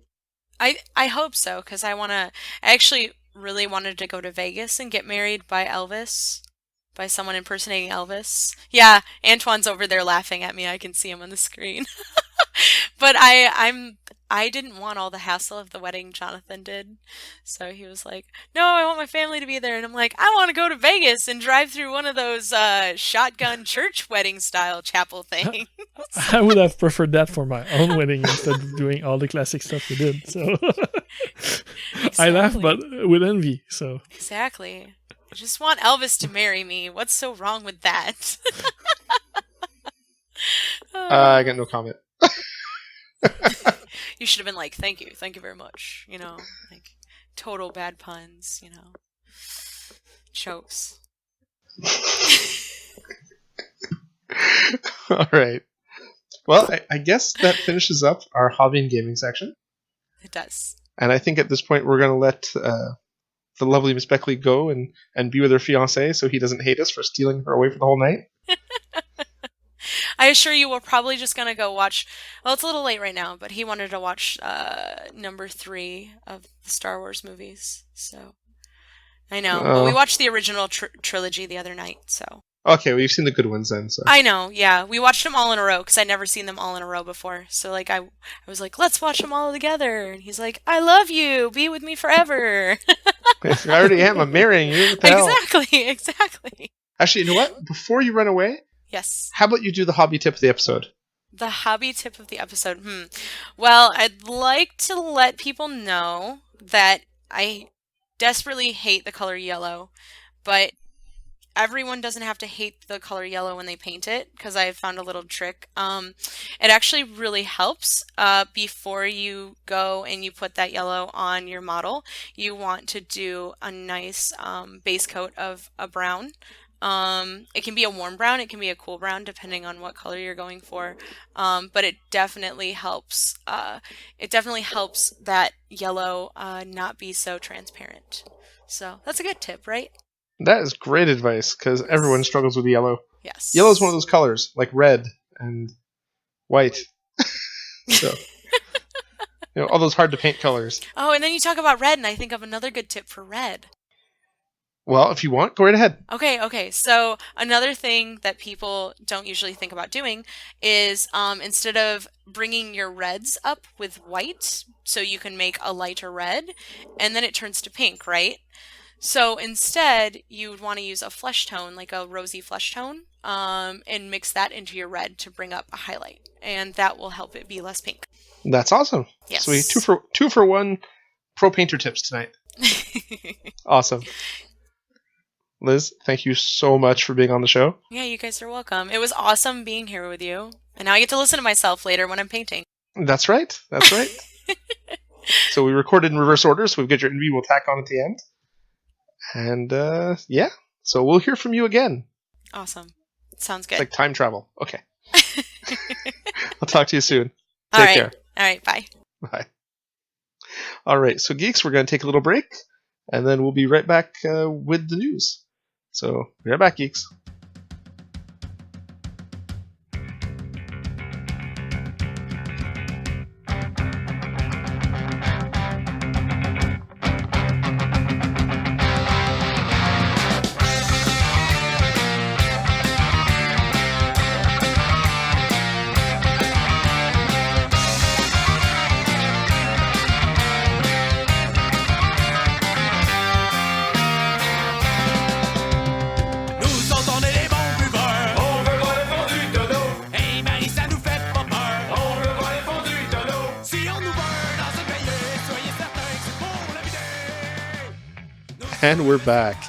[SPEAKER 3] I hope so, because I actually really wanted to go to Vegas and get married by Elvis, by someone impersonating Elvis. Yeah, Antoine's over there laughing at me. I can see him on the screen. But I didn't want all the hassle of the wedding Jonathan did. So he was like, "No, I want my family to be there." And I'm like, "I want to go to Vegas and drive through one of those shotgun church wedding style chapel things."
[SPEAKER 2] I would have preferred that for my own wedding instead of doing all the classic stuff we did. So I laugh, but with envy. So
[SPEAKER 3] exactly. I just want Elvis to marry me. What's so wrong with that?
[SPEAKER 1] I got no comment.
[SPEAKER 3] You should have been like, thank you very much. Like total bad puns, Chokes.
[SPEAKER 1] All right. Well, I guess that finishes up our hobby and gaming section.
[SPEAKER 3] It does.
[SPEAKER 1] And I think at this point we're going to let the lovely Miss Beckley go and be with her fiancé so he doesn't hate us for stealing her away for the whole night.
[SPEAKER 3] I assure you we're probably just going to go watch... Well, it's a little late right now, but he wanted to watch number 3 of the Star Wars movies. So, I know. But we watched the original trilogy the other night, so...
[SPEAKER 1] Okay, well, you've seen the good ones then, so...
[SPEAKER 3] I know, yeah. We watched them all in a row, because I'd never seen them all in a row before. So, like, I was like, let's watch them all together. And he's like, I love you. Be with me forever.
[SPEAKER 1] I already am. I'm marrying you. What the hell?
[SPEAKER 3] Exactly.
[SPEAKER 1] Actually, you know what? Before you run away...
[SPEAKER 3] Yes.
[SPEAKER 1] How about you do the hobby tip of the episode?
[SPEAKER 3] The hobby tip of the episode. Well, I'd like to let people know that I desperately hate the color yellow, but everyone doesn't have to hate the color yellow when they paint it, because I found a little trick. It actually really helps. Before you go and you put that yellow on your model, you want to do a nice base coat of a brown. It can be a warm brown, it can be a cool brown, depending on what color you're going for. But it definitely helps. It definitely helps that yellow not be so transparent. So that's a good tip, right?
[SPEAKER 1] That is great advice, because everyone struggles with yellow.
[SPEAKER 3] Yes.
[SPEAKER 1] Yellow is one of those colors, like red and white. So, all those hard to paint colors.
[SPEAKER 3] Oh, and then you talk about red, and I think of another good tip for red.
[SPEAKER 1] Well, if you want, go right ahead.
[SPEAKER 3] Okay. So another thing that people don't usually think about doing is instead of bringing your reds up with white, so you can make a lighter red, and then it turns to pink, right? So instead, you would want to use a flesh tone, like a rosy flesh tone, and mix that into your red to bring up a highlight, and that will help it be less pink.
[SPEAKER 1] That's awesome.
[SPEAKER 3] Yes.
[SPEAKER 1] Sweet. Two for one pro painter tips tonight. Awesome. Liz, thank you so much for being on the show.
[SPEAKER 3] Yeah, you guys are welcome. It was awesome being here with you. And now I get to listen to myself later when I'm painting.
[SPEAKER 1] That's right. So we recorded in reverse order, so we've got your interview we'll tack on at the end. And yeah, so we'll hear from you again.
[SPEAKER 3] Awesome. Sounds good.
[SPEAKER 1] It's like time travel. Okay. I'll talk to you soon.
[SPEAKER 3] Take
[SPEAKER 1] care.
[SPEAKER 3] All right, bye.
[SPEAKER 1] Bye. All right, so Geeks, we're going to take a little break, and then we'll be right back with the news. So, be right back, Geeks. And we're back.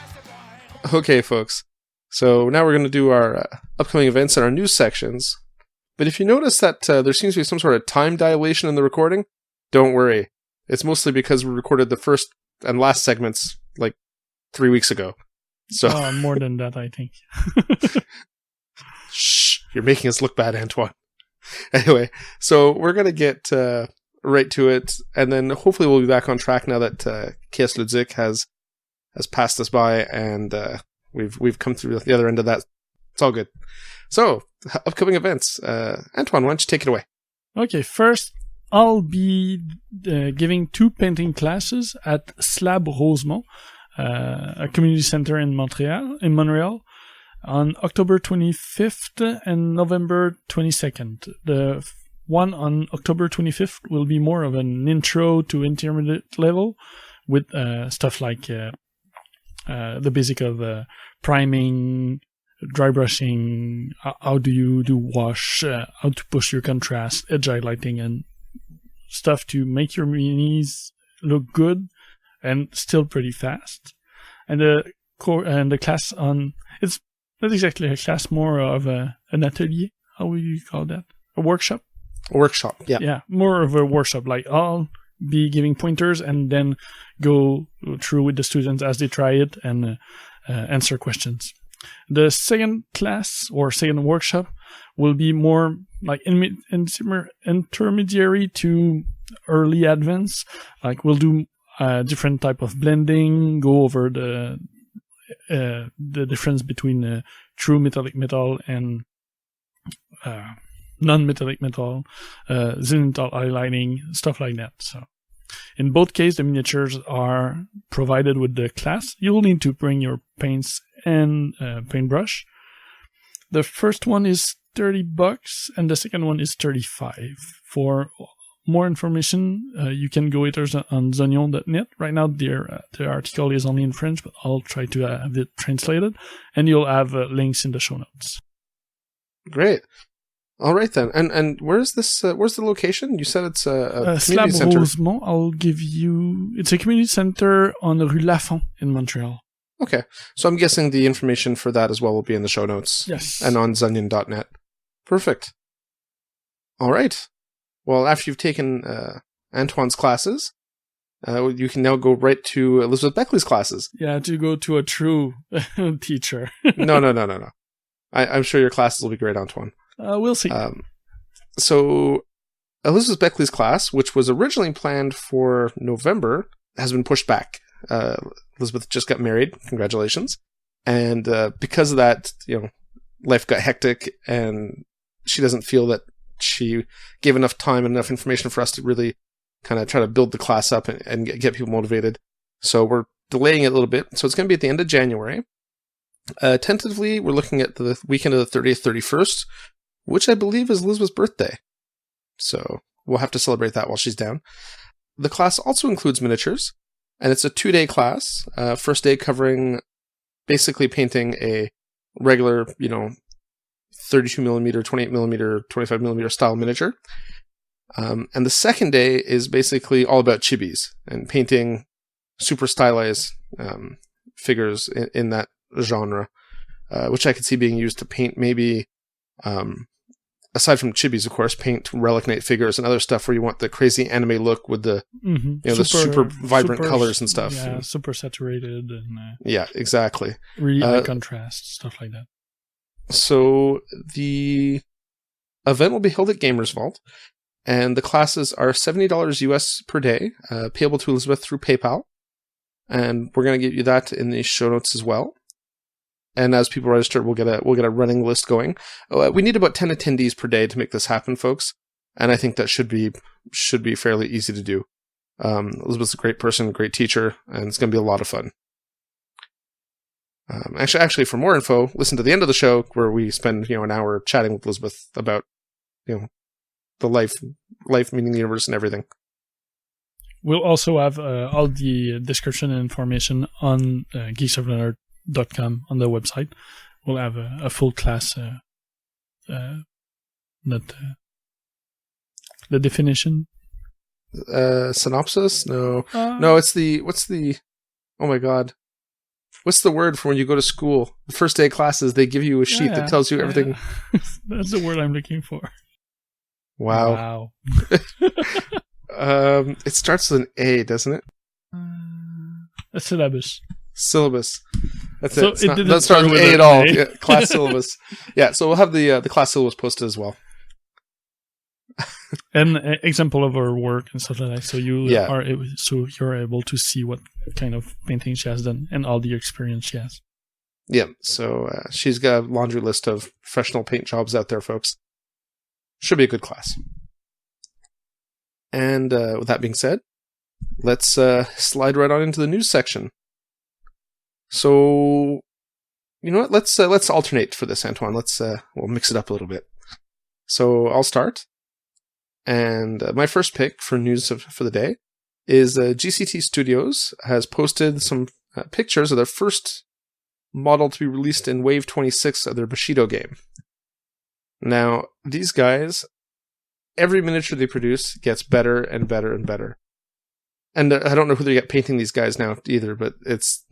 [SPEAKER 1] Okay, folks. So now we're going to do our upcoming events and our news sections. But if you notice that there seems to be some sort of time dilation in the recording, don't worry. It's mostly because we recorded the first and last segments like 3 weeks ago. So
[SPEAKER 2] more than that, I think.
[SPEAKER 1] Shh, you're making us look bad, Antoine. Anyway, so we're going to get right to it, and then hopefully we'll be back on track now that KS Ludzik has passed us by, and we've come through the other end of that. It's all good. So, upcoming events. Antoine, why don't you take it away?
[SPEAKER 2] Okay, first, I'll be giving 2 painting classes at Slab Rosemont, a community center in Montreal, on October 25th and November 22nd. The one on October 25th will be more of an intro to intermediate level with stuff like the basic of priming, dry brushing, how do you do wash, how to push your contrast, edge highlighting, and stuff to make your minis look good and still pretty fast. And the class on, it's not exactly a class, more of an atelier. How would you call that? A workshop?
[SPEAKER 1] A workshop, yeah.
[SPEAKER 2] Yeah, more of a workshop. Like, I'll be giving pointers and then go through with the students as they try it and answer questions. The second class or second workshop will be more like intermediary to early advanced. Like, we'll do different type of blending, go over the difference between true metallic metal and non-metallic metal, zenithal highlighting, stuff like that. So, in both cases, the miniatures are provided with the class. You'll need to bring your paints and paintbrush. The first one is $30, and the second one is $35. For more information, you can go either on zonion.net. Right now, their article is only in French, but I'll try to have it translated, and you'll have links in the show notes.
[SPEAKER 1] Great. All right then, and where's this? Where's the location? You said it's a community center.
[SPEAKER 2] Slab Rosemont. I'll give you. It's a community center on Rue Lafont in Montreal.
[SPEAKER 1] Okay, so I'm guessing the information for that as well will be in the show notes.
[SPEAKER 2] Yes,
[SPEAKER 1] and on zonion.net. Perfect. All right. Well, after you've taken Antoine's classes, you can now go right to Elizabeth Beckley's classes.
[SPEAKER 2] Yeah, to go to a true teacher.
[SPEAKER 1] No. I'm sure your classes will be great, Antoine.
[SPEAKER 2] We'll see.
[SPEAKER 1] So, Elizabeth Beckley's class, which was originally planned for November, has been pushed back. Elizabeth just got married. Congratulations. And because of that, life got hectic, and she doesn't feel that she gave enough time and enough information for us to really kind of try to build the class up and get people motivated. So we're delaying it a little bit. So it's going to be at the end of January. Tentatively, we're looking at the weekend of the 30th, 31st, which I believe is Elizabeth's birthday. So we'll have to celebrate that while she's down. The class also includes miniatures, and it's a 2-day class. First day covering basically painting a regular, 32mm, 28mm, 25mm style miniature. And the second day is basically all about chibis and painting super stylized figures in that genre, which I could see being used to paint maybe, aside from chibis, of course, paint Relic Knight figures and other stuff where you want the crazy anime look with the the super vibrant colors and stuff.
[SPEAKER 2] Yeah, super saturated and
[SPEAKER 1] yeah, exactly.
[SPEAKER 2] Really high contrast, stuff like that.
[SPEAKER 1] So the event will be held at Gamers Vault, and the classes are $70 US per day, payable to Elizabeth through PayPal. And we're going to get you that in the show notes as well. And as people register, we'll get a running list going. We need about 10 attendees per day to make this happen, folks. And I think that should be fairly easy to do. Elizabeth's a great person, great teacher, and it's going to be a lot of fun. Actually, for more info, listen to the end of the show where we spend an hour chatting with Elizabeth about the life, meaning the universe, and everything.
[SPEAKER 2] We'll also have all the description and information on geeksofleonard.com on the website. We'll have a full class, the definition.
[SPEAKER 1] Synopsis? No, it's oh my god. What's the word for when you go to school? The first day of classes, they give you a sheet that tells you everything.
[SPEAKER 2] That's the word I'm looking for.
[SPEAKER 1] Wow. It starts with an A, doesn't it?
[SPEAKER 2] A syllabus.
[SPEAKER 1] Syllabus. That's
[SPEAKER 2] so
[SPEAKER 1] it. Doesn't start with A at all. Yeah, class syllabus. Yeah, so we'll have the class syllabus posted as well.
[SPEAKER 2] An example of her work and stuff like that. So you're able to see what kind of painting she has done and all the experience she has.
[SPEAKER 1] Yeah. So she's got a laundry list of professional paint jobs out there, folks. Should be a good class. And with that being said, let's slide right on into the news section. So, you know what? Let's alternate for this, Antoine. We'll mix it up a little bit. So I'll start. And my first pick for news for the day is GCT Studios has posted some pictures of their first model to be released in Wave 26 of their Bushido game. Now, these guys, every miniature they produce gets better and better and better. And I don't know who they get painting these guys now either, but it's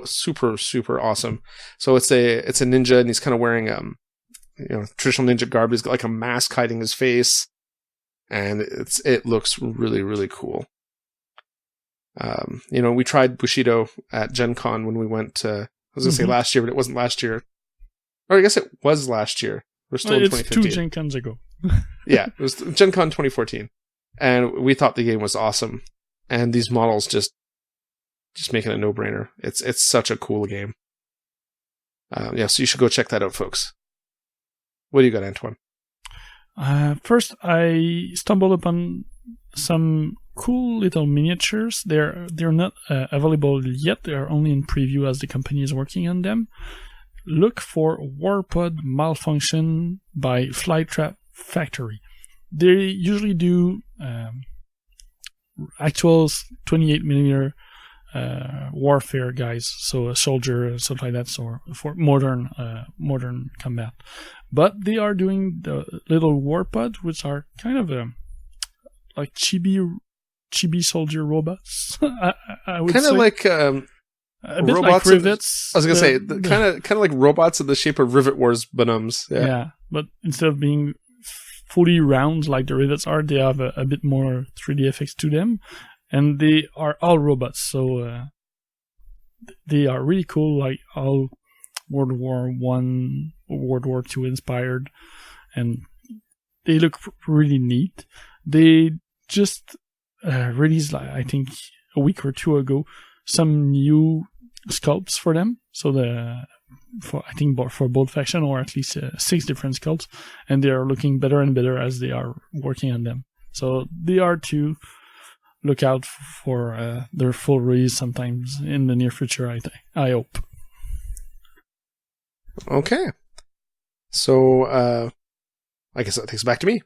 [SPEAKER 1] super, super awesome. So it's a ninja, and he's kind of wearing traditional ninja garb. He's got like a mask hiding his face. And it looks really, really cool. We tried Bushido at Gen Con when we went, I was going to say last year, but it wasn't last year. Or I guess it was last year. We're still in 2015.
[SPEAKER 2] 2 Gen Cons ago.
[SPEAKER 1] Yeah, it was Gen Con 2014. And we thought the game was awesome. And these models just make it a no-brainer. It's such a cool game. So you should go check that out, folks. What do you got, Antoine?
[SPEAKER 2] First, I stumbled upon some cool little miniatures. They're not available yet. They are only in preview as the company is working on them. Look for Warpod Malfunction by Flytrap Factory. They usually do actual 28mm warfare guys, so a soldier, stuff like that, so for modern combat. But they are doing the little warpod, which are kind of like chibi soldier robots. I would
[SPEAKER 1] kind
[SPEAKER 2] say.
[SPEAKER 1] Of like
[SPEAKER 2] a bit
[SPEAKER 1] robots.
[SPEAKER 2] Like rivets.
[SPEAKER 1] I was gonna say kind of like robots in the shape of Rivet Wars Bonhams.
[SPEAKER 2] Yeah, but instead of being fully round like the rivets are, they have a bit more 3D effects to them, and they are all robots. So they are really cool, like all World War I, World War II inspired, and they look really neat. They just released, I think, a week or two ago, some new sculpts for them. So for both faction, or at least 6 different sculpts, and they are looking better and better as they are working on them. So they are to look out for their full release sometimes in the near future, I hope.
[SPEAKER 1] Okay. So, I guess that takes it back to me.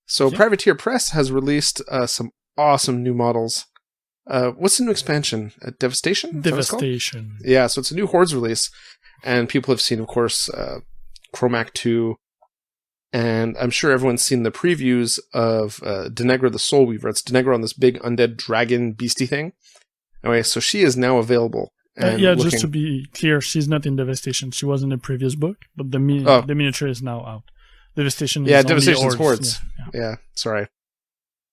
[SPEAKER 1] So, Privateer Press has released some awesome new models. What's the new expansion? Devastation?
[SPEAKER 2] Devastation.
[SPEAKER 1] Yeah, so it's a new Hordes release. And people have seen, of course, Chromac 2, and I'm sure everyone's seen the previews of Denegra the Soul Weaver. It's Denegra on this big undead dragon beastie thing. Anyway, so she is now available. And
[SPEAKER 2] just to be clear, she's not in Devastation. She was in the previous book, but the miniature is now out. Devastation is
[SPEAKER 1] Devastation's Hordes.
[SPEAKER 2] Yeah.
[SPEAKER 1] Sorry.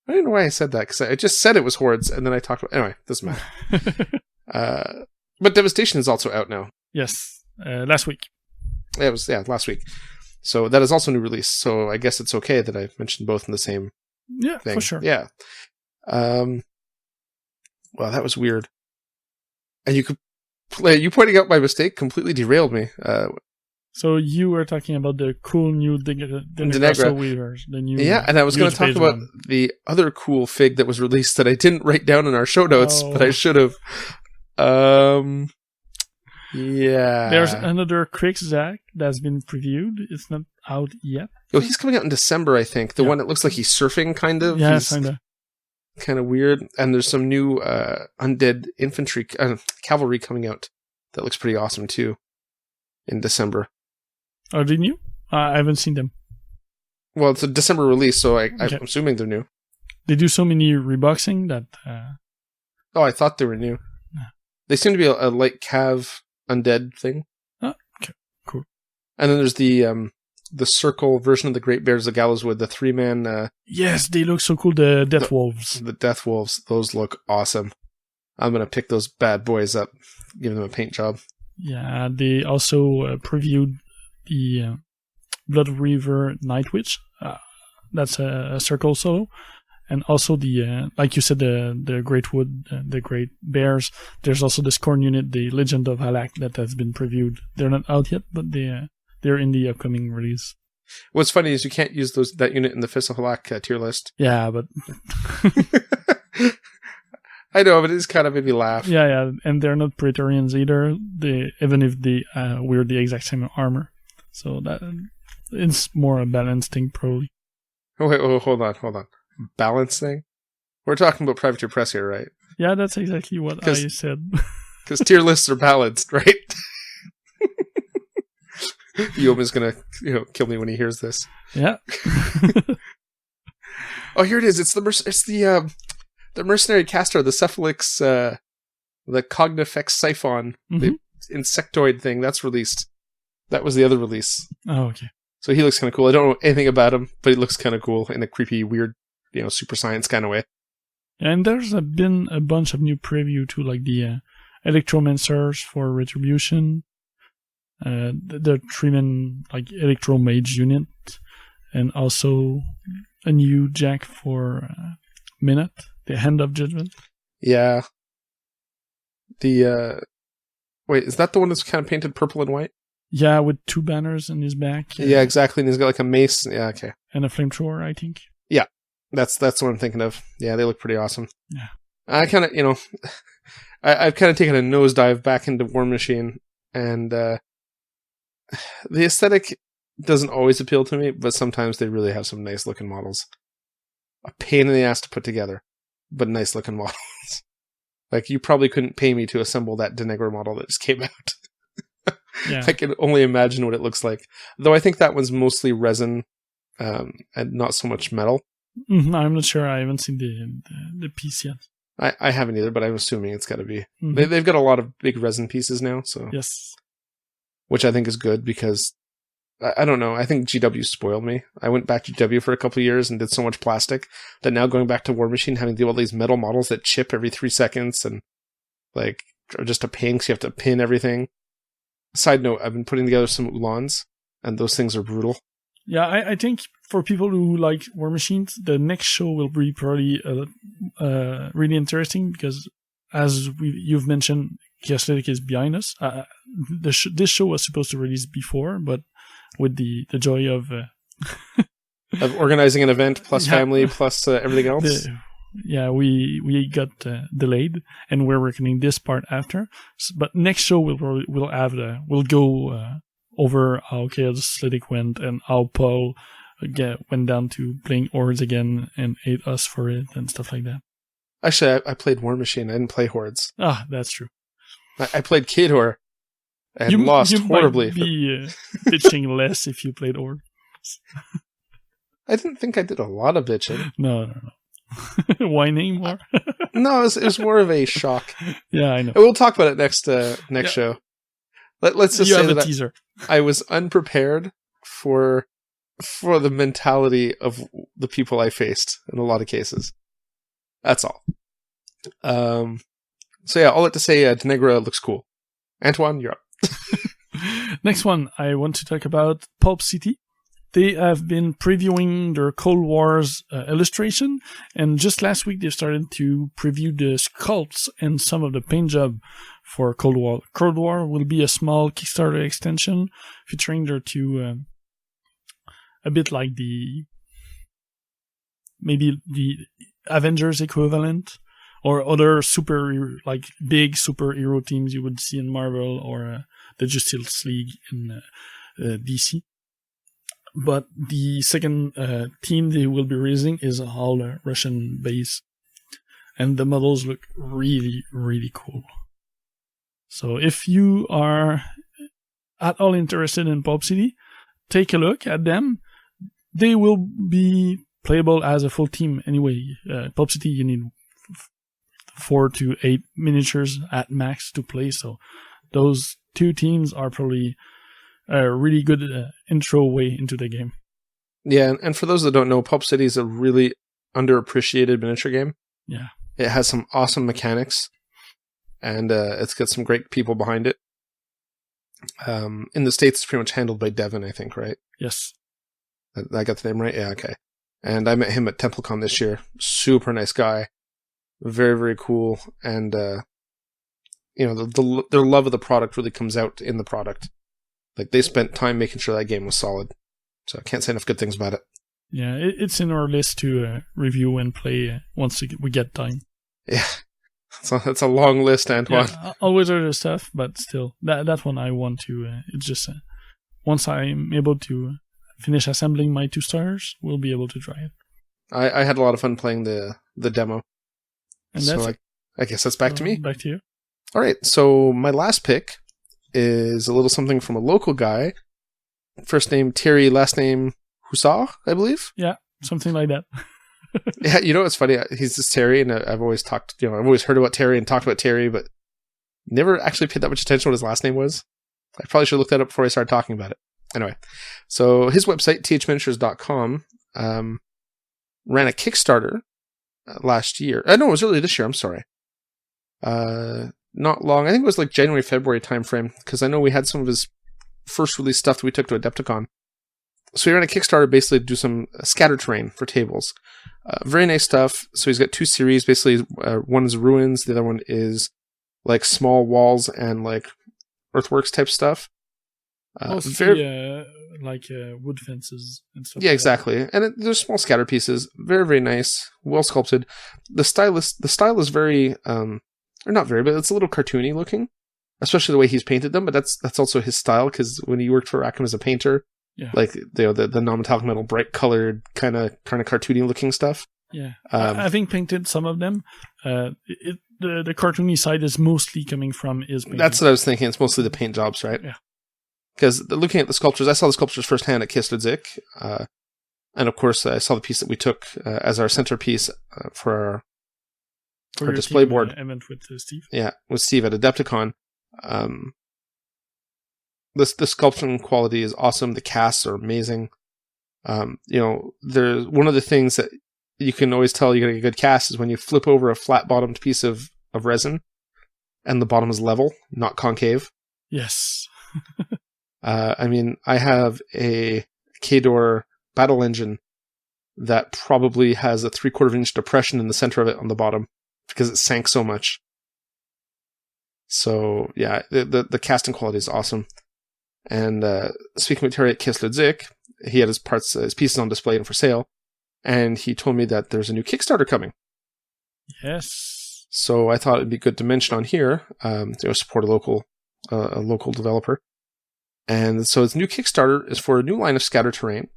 [SPEAKER 1] I don't know why I said that, because I just said it was Hordes, and then I talked about... Anyway, doesn't matter. But Devastation is also out now.
[SPEAKER 2] Yes, last week.
[SPEAKER 1] It was, last week. So that is also a new release, so I guess it's okay that I mentioned both in the same thing.
[SPEAKER 2] For sure.
[SPEAKER 1] Yeah. Well, that was weird. And you pointing out my mistake completely derailed me.
[SPEAKER 2] So you were talking about the cool new Denegra Weavers. The new
[SPEAKER 1] and I was going to talk about the other cool fig that was released that I didn't write down in our show notes, but I should have. Yeah.
[SPEAKER 2] There's another Crickzak that's been previewed. It's not out yet.
[SPEAKER 1] Oh, he's coming out in December, I think. The one that looks like he's surfing, kind of.
[SPEAKER 2] Yeah, kind
[SPEAKER 1] of weird. And there's some new undead infantry, cavalry coming out that looks pretty awesome, too, in December.
[SPEAKER 2] Are they new? I haven't seen them.
[SPEAKER 1] Well, it's a December release, so I'm assuming they're new.
[SPEAKER 2] They do so many reboxing that...
[SPEAKER 1] Oh, I thought they were new.
[SPEAKER 2] Yeah.
[SPEAKER 1] They seem to be a light cav undead thing.
[SPEAKER 2] Oh, okay. Cool.
[SPEAKER 1] And then there's the circle version of the Great Bears of Gallowswood, the 3-man...
[SPEAKER 2] yes, they look so cool, the Death Wolves.
[SPEAKER 1] The Death Wolves, those look awesome. I'm going to pick those bad boys up, give them a paint job.
[SPEAKER 2] Yeah, they also previewed the Blood Reaver Night Witch. That's a circle solo. And also the, like you said, the Great Wood, the Great Bears. There's also the Scorn unit, the Legend of Halak, that has been previewed. They're not out yet, but they're in the upcoming release.
[SPEAKER 1] What's funny is you can't use that unit in the Fist of Halak tier list.
[SPEAKER 2] Yeah, but...
[SPEAKER 1] I know, but it's kind of made me laugh.
[SPEAKER 2] Yeah, and they're not Praetorians either. Even if they wear the exact same armor. So that it's more a balanced thing, probably.
[SPEAKER 1] Oh, wait, hold on. Balance thing? We're talking about Privateer Press here, right?
[SPEAKER 2] Yeah, that's exactly what I said.
[SPEAKER 1] Because tier lists are balanced, right? Yoma's gonna, kill me when he hears this.
[SPEAKER 2] Yeah.
[SPEAKER 1] Oh, here it is. It's the mercenary caster, the Cephalix, the Cognifex Siphon, the insectoid thing. That's released. That was the other release.
[SPEAKER 2] Oh, okay.
[SPEAKER 1] So he looks kind of cool. I don't know anything about him, but he looks kind of cool in a creepy, weird, super science kind of way.
[SPEAKER 2] And there's been a bunch of new preview too, like the Electromancers for Retribution, the 3-man like Electromage unit, and also a new Jack for Minute, the Hand of Judgment.
[SPEAKER 1] Yeah. Wait, is that the one that's kind of painted purple and white?
[SPEAKER 2] Yeah, with 2 banners in his back.
[SPEAKER 1] Yeah, exactly. And he's got like a mace. Yeah, okay.
[SPEAKER 2] And a flamethrower, I think.
[SPEAKER 1] Yeah, that's what I'm thinking of. Yeah, they look pretty awesome.
[SPEAKER 2] Yeah.
[SPEAKER 1] I kind of, I've kind of taken a nosedive back into War Machine, and the aesthetic doesn't always appeal to me, but sometimes they really have some nice looking models. A pain in the ass to put together, but nice looking models. Like, you probably couldn't pay me to assemble that Denegra model that just came out.
[SPEAKER 2] Yeah.
[SPEAKER 1] I can only imagine what it looks like. Though I think that one's mostly resin and not so much metal.
[SPEAKER 2] I'm not sure. I haven't seen the piece yet.
[SPEAKER 1] I haven't either, but I'm assuming it's got to be.
[SPEAKER 2] Mm-hmm.
[SPEAKER 1] They've got a lot of big resin pieces now, so
[SPEAKER 2] yes,
[SPEAKER 1] which I think is good because I don't know. I think GW spoiled me. I went back to GW for a couple of years and did so much plastic that now going back to War Machine, having to do all these metal models that chip every 3 seconds and like are just a pain because you have to pin everything. Side note, I've been putting together some Ulans, and those things are brutal.
[SPEAKER 2] Yeah, I think for people who like War Machines, the next show will be probably really interesting because, as you've mentioned, Chaotic is behind us. This show was supposed to release before, but with the joy of
[SPEAKER 1] of organizing an event plus family plus everything else.
[SPEAKER 2] We got delayed, and we're working this part after. But next show we'll go over how Chaotic went and how Paul went down to playing Hordes again and ate us for it and stuff like that. Actually,
[SPEAKER 1] I played War Machine. I didn't play Hordes.
[SPEAKER 2] Ah, that's true.
[SPEAKER 1] I played Khador, and lost horribly.
[SPEAKER 2] Might be bitching less if you played Horde.
[SPEAKER 1] I didn't think I did a lot of bitching.
[SPEAKER 2] No. Whining more?
[SPEAKER 1] No, it was more of a shock.
[SPEAKER 2] Yeah, I know.
[SPEAKER 1] We'll talk about it next show. Let's just say that
[SPEAKER 2] teaser.
[SPEAKER 1] I was unprepared for the mentality of the people I faced in a lot of cases. That's all. So yeah, all that to say, Tenegra looks cool. Antoine, you're up.
[SPEAKER 2] Next one, I want to talk about Pulp City. They have been previewing their Cold War's illustration, and just last week they started to preview the sculpts and some of the paint job for Cold War. Cold War will be a small Kickstarter extension featuring their two, a bit like maybe the Avengers equivalent, or other big superhero teams you would see in Marvel or the Justice League in DC. But the second team they will be releasing is all Russian base. And the models look really, really cool. So if you are at all interested in Pulp City, take a look at them. They will be playable as a full team anyway. Pulp City, you need 4 to 8 miniatures at max to play. So those two teams are probably a really good intro way into the game.
[SPEAKER 1] Yeah, and for those that don't know, Pulp City is a really underappreciated miniature game.
[SPEAKER 2] Yeah.
[SPEAKER 1] It has some awesome mechanics, and it's got some great people behind it. In the States, it's pretty much handled by Devin, I think, right?
[SPEAKER 2] Yes.
[SPEAKER 1] I got the name right? Yeah, okay. And I met him at TempleCon this year. Super nice guy. Very, very cool. And, their love of the product really comes out in the product. Like, they spent time making sure that game was solid. So I can't say enough good things about it.
[SPEAKER 2] Yeah, it's in our list to review and play once we get time.
[SPEAKER 1] Yeah. That's a long list, Antoine.
[SPEAKER 2] Yeah, always other stuff, but still, that one I want to. It's just once I'm able to finish assembling my 2 stars, we'll be able to try it.
[SPEAKER 1] I had a lot of fun playing the demo.
[SPEAKER 2] And
[SPEAKER 1] so
[SPEAKER 2] that's
[SPEAKER 1] I guess that's back to me.
[SPEAKER 2] Back to you.
[SPEAKER 1] All right, so my last pick is a little something from a local guy. First name Terry, last name Hussar, I believe.
[SPEAKER 2] Yeah, something like that.
[SPEAKER 1] Yeah, it's funny. He's just Terry, and I've always I've always heard about Terry and talked about Terry, but never actually paid that much attention to what his last name was. I probably should look that up before I started talking about it. Anyway, so his website, thminiatures.com, ran a Kickstarter last year. No, it was early this year. I'm sorry. Not long. I think it was like January, February timeframe, because I know we had some of his first release stuff that we took to Adepticon. So he ran a Kickstarter basically to do some scatter terrain for tables. Very nice stuff. So he's got 2 series. Basically, one is ruins. The other one is like small walls and like earthworks type stuff.
[SPEAKER 2] Wood fences and stuff.
[SPEAKER 1] Yeah, exactly. And there's small scatter pieces. Very, very nice. Well sculpted. The style is very, or not very, but it's a little cartoony looking, especially the way he's painted them. But that's also his style, because when he worked for Rackham as a painter,
[SPEAKER 2] yeah,
[SPEAKER 1] like the non-metallic metal, bright colored, kind of cartoony looking stuff.
[SPEAKER 2] Yeah, having painted some of them, the cartoony side is mostly coming from his painting.
[SPEAKER 1] That's what I was thinking. It's mostly the paint jobs, right?
[SPEAKER 2] Yeah.
[SPEAKER 1] Because looking at the sculptures, I saw the sculptures firsthand at Kislezik, and of course I saw the piece that we took as our centerpiece for our display board
[SPEAKER 2] event with Steve.
[SPEAKER 1] Yeah, with Steve at Adepticon. The sculpting quality is awesome. The casts are amazing. There's one of the things that you can always tell you're getting a good cast is when you flip over a flat-bottomed piece of resin, and the bottom is level, not concave.
[SPEAKER 2] Yes.
[SPEAKER 1] I have a K-Door battle engine that probably has a 3/4 inch depression in the center of it on the bottom because it sank so much. So yeah, the casting quality is awesome. And speaking with Terry at Kislezik, he had his pieces on display and for sale, and he told me that there's a new Kickstarter coming.
[SPEAKER 2] Yes.
[SPEAKER 1] So I thought it'd be good to mention on here, support a local developer. And so its new Kickstarter is for a new line of scatter terrain.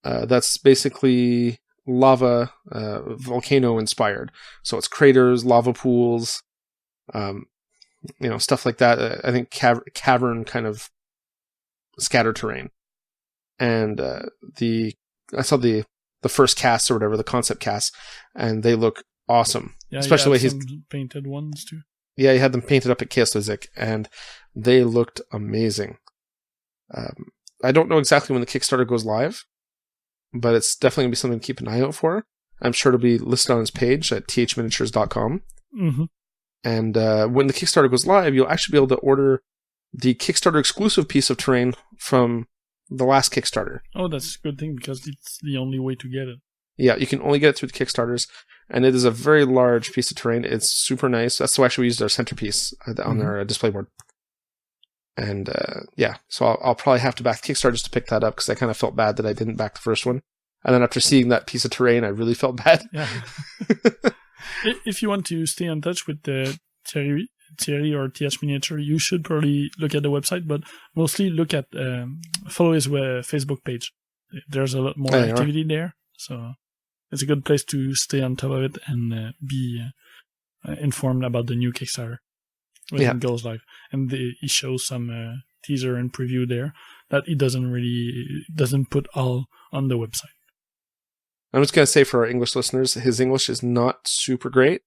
[SPEAKER 1] That's basically lava, volcano inspired. So it's craters, lava pools, stuff like that. I think cavern kind of scatter terrain. And I saw the first casts or whatever, the concept casts, and they look awesome.
[SPEAKER 2] Yeah,
[SPEAKER 1] especially the way he's
[SPEAKER 2] painted ones too.
[SPEAKER 1] Yeah, he had them painted up at Chaos and they looked amazing. I don't know exactly when the Kickstarter goes live, but it's definitely going to be something to keep an eye out for. I'm sure it'll be listed on his page at thminiatures.com.
[SPEAKER 2] Mm-hmm.
[SPEAKER 1] And when the Kickstarter goes live, you'll actually be able to order the Kickstarter exclusive piece of terrain from the last Kickstarter.
[SPEAKER 2] Oh, that's a good thing because it's the only way to get it.
[SPEAKER 1] Yeah, you can only get it through the Kickstarters, and it is a very large piece of terrain. It's super nice. That's why we used our centerpiece on our display board. And so I'll probably have to back the Kickstarter just to pick that up because I kind of felt bad that I didn't back the first one. And then after seeing that piece of terrain, I really felt bad.
[SPEAKER 2] Yeah. If you want to stay in touch with Thierry or TH Miniature, you should probably look at the website, but mostly look at follow his Facebook page. There's a lot more activity there, so it's a good place to stay on top of it and be informed about the new Kickstarter when it goes live. And he shows some teaser and preview there that he doesn't put all on the website.
[SPEAKER 1] I'm just going to say for our English listeners, his English is not super great,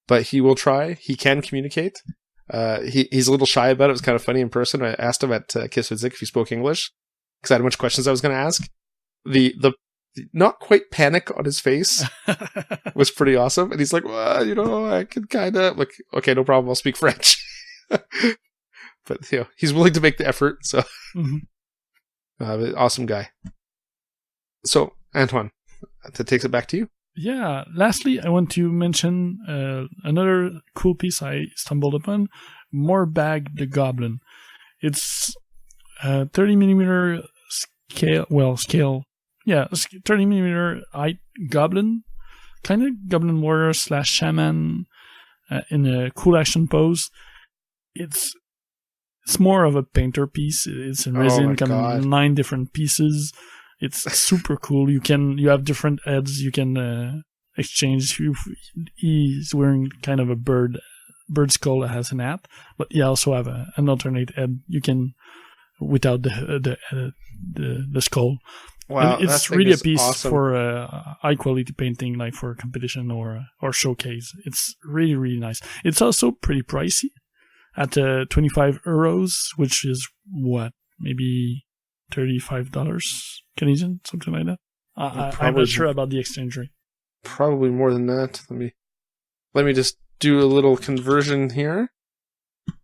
[SPEAKER 1] but he will try. He can communicate. He's a little shy about it. It was kind of funny in person. I asked him at Kiss with Zik if he spoke English because I had a bunch of questions I was going to ask. The not quite panic on his face was pretty awesome. And he's like, well, I can kind of like, okay, no problem. I'll speak French. But he's willing to make the effort. So awesome guy. So Antoine, that takes it back to you.
[SPEAKER 2] Yeah. Lastly, I want to mention another cool piece I stumbled upon. Moorbag the Goblin. It's 30mm scale. Yeah, 30mm height goblin. Kind of goblin warrior / shaman in a cool action pose. It's more of a painter piece. It's in resin, 9 different pieces. It's super cool. You have different heads you can exchange. He's wearing kind of a bird skull that has an hat, but you also have an alternate head. You can without the skull.
[SPEAKER 1] Wow,
[SPEAKER 2] and it's really a piece for high quality painting, like for competition or showcase. It's really, really nice. It's also pretty pricey at 25 euros, which is maybe $35 Canadian, something like that. I'm not sure about the exchange rate.
[SPEAKER 1] Probably more than that. Let me just do a little conversion here.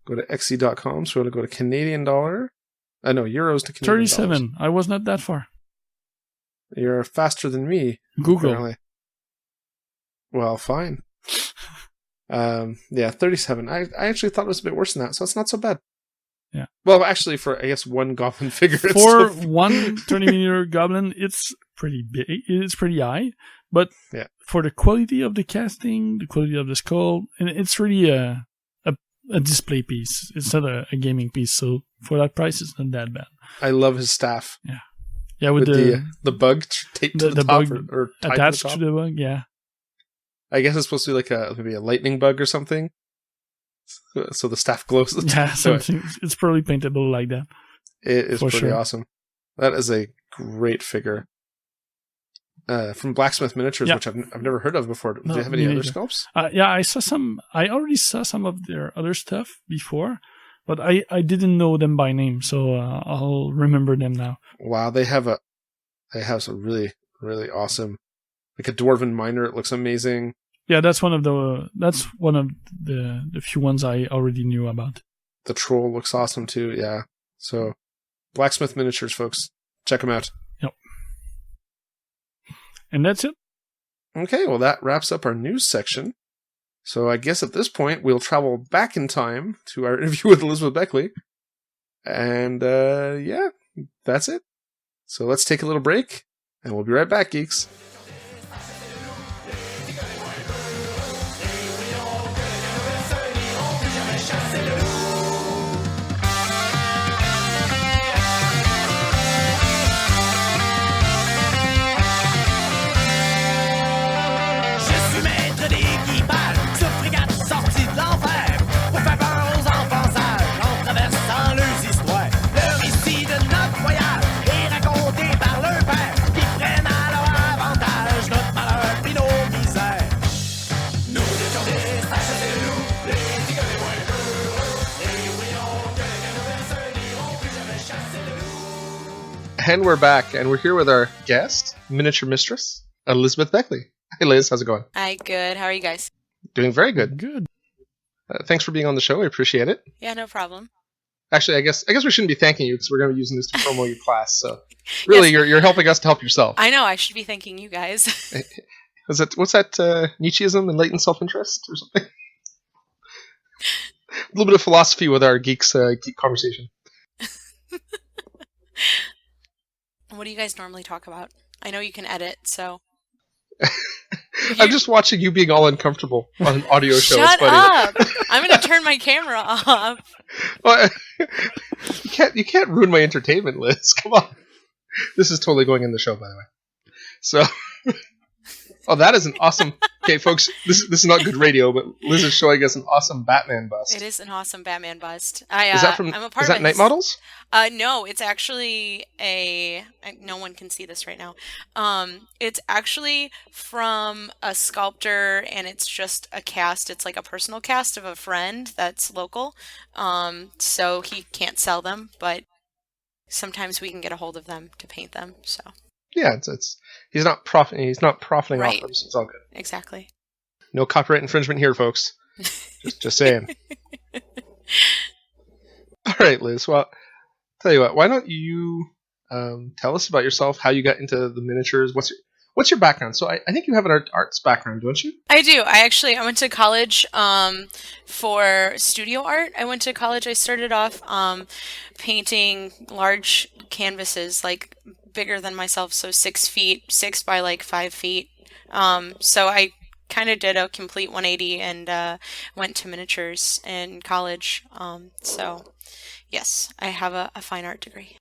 [SPEAKER 1] Go to xe.com. So we're going to go to Canadian dollar. No, euros to Canadian
[SPEAKER 2] 37.
[SPEAKER 1] dollars.
[SPEAKER 2] I was not that far.
[SPEAKER 1] You're faster than me.
[SPEAKER 2] Google.
[SPEAKER 1] Apparently. Well, fine. 37. I actually thought it was a bit worse than that, so it's not so bad.
[SPEAKER 2] Yeah.
[SPEAKER 1] Well, actually, for, I guess, one goblin figure.
[SPEAKER 2] For one 30mm goblin, it's pretty big. It's pretty high. But for the quality of the casting, the quality of the skull, and it's really a display piece. It's not a gaming piece. So for that price, it's not that bad.
[SPEAKER 1] I love his staff.
[SPEAKER 2] Yeah. Yeah, with
[SPEAKER 1] the bug taped to the top
[SPEAKER 2] bug
[SPEAKER 1] or
[SPEAKER 2] attached to the bug. Yeah.
[SPEAKER 1] I guess it's supposed to be like maybe a lightning bug or something. So the staff glows.
[SPEAKER 2] Yeah, something. It's probably paintable like that.
[SPEAKER 1] It is pretty awesome. That is a great figure. From Blacksmith Miniatures, which I've never heard of before. Do you have any other sculpts?
[SPEAKER 2] I saw some. I already saw some of their other stuff before, but I didn't know them by name, so I'll remember them now. Wow,
[SPEAKER 1] they have some really, really awesome, like a dwarven miner. It looks amazing.
[SPEAKER 2] Yeah, that's one of the few ones I already knew about.
[SPEAKER 1] The troll looks awesome too. Yeah, so Blacksmith Miniatures, folks, check them out.
[SPEAKER 2] Yep. And that's it.
[SPEAKER 1] Okay, well, that wraps up our news section. So I guess at this point, we'll travel back in time to our interview with Elizabeth Beckley. And, that's it. So let's take a little break, and we'll be right back, geeks.
[SPEAKER 4] Je suis maître d'équipage, ce frégate sortie de l'enfer, pour faire peur aux
[SPEAKER 1] And we're back, and we're here with our guest, miniature mistress, Elizabeth Beckley. Hey Liz, how's it going?
[SPEAKER 3] Hi, good. How are you guys?
[SPEAKER 1] Doing very good.
[SPEAKER 2] Good.
[SPEAKER 1] Thanks for being on the show. I appreciate it.
[SPEAKER 3] Yeah, no problem.
[SPEAKER 1] Actually, I guess we shouldn't be thanking you because we're going to be using this to promo your class. So really,
[SPEAKER 3] Yes.
[SPEAKER 1] you're helping us to help yourself.
[SPEAKER 3] I know, I should be thanking you guys.
[SPEAKER 1] Is it what's that Nietzscheism and latent self-interest or something? A little bit of philosophy with our geek conversation.
[SPEAKER 3] What do you guys normally talk about? I know you can edit, so.
[SPEAKER 1] I'm just watching you being all uncomfortable on an audio show.
[SPEAKER 3] Shut
[SPEAKER 1] It's funny.
[SPEAKER 3] up! I'm gonna turn my camera off.
[SPEAKER 1] Well, you can't ruin my entertainment, Liz. Come on. This is totally going in the show, by the way. So, oh, that is an awesome. Okay, folks, this is not good radio, but Liz is showing us an awesome Batman bust.
[SPEAKER 3] It is an awesome Batman bust.
[SPEAKER 1] Is that from?
[SPEAKER 3] I'm a part
[SPEAKER 1] Is that
[SPEAKER 3] of
[SPEAKER 1] Night Models?
[SPEAKER 3] No, it's actually no one can see this right now. It's actually from a sculptor, and it's just a cast. It's like a personal cast of a friend that's local. So he can't sell them, but sometimes we can get a hold of them to paint them. So
[SPEAKER 1] Yeah, he's not profiting
[SPEAKER 3] Right.
[SPEAKER 1] off them, so it's all good.
[SPEAKER 3] exactly.
[SPEAKER 1] No copyright infringement here, folks. Just saying. All right, Liz. Well, tell you what. Why don't you tell us about yourself? How you got into the miniatures? What's your background? So I think you have an arts background, don't you?
[SPEAKER 3] I do. I went to college for studio art. I started off painting large canvases, like bigger than myself, so 6 feet, 6 by like 5 feet. So I kind of did a complete 180 and went to miniatures in college. So yes, I have a fine art degree.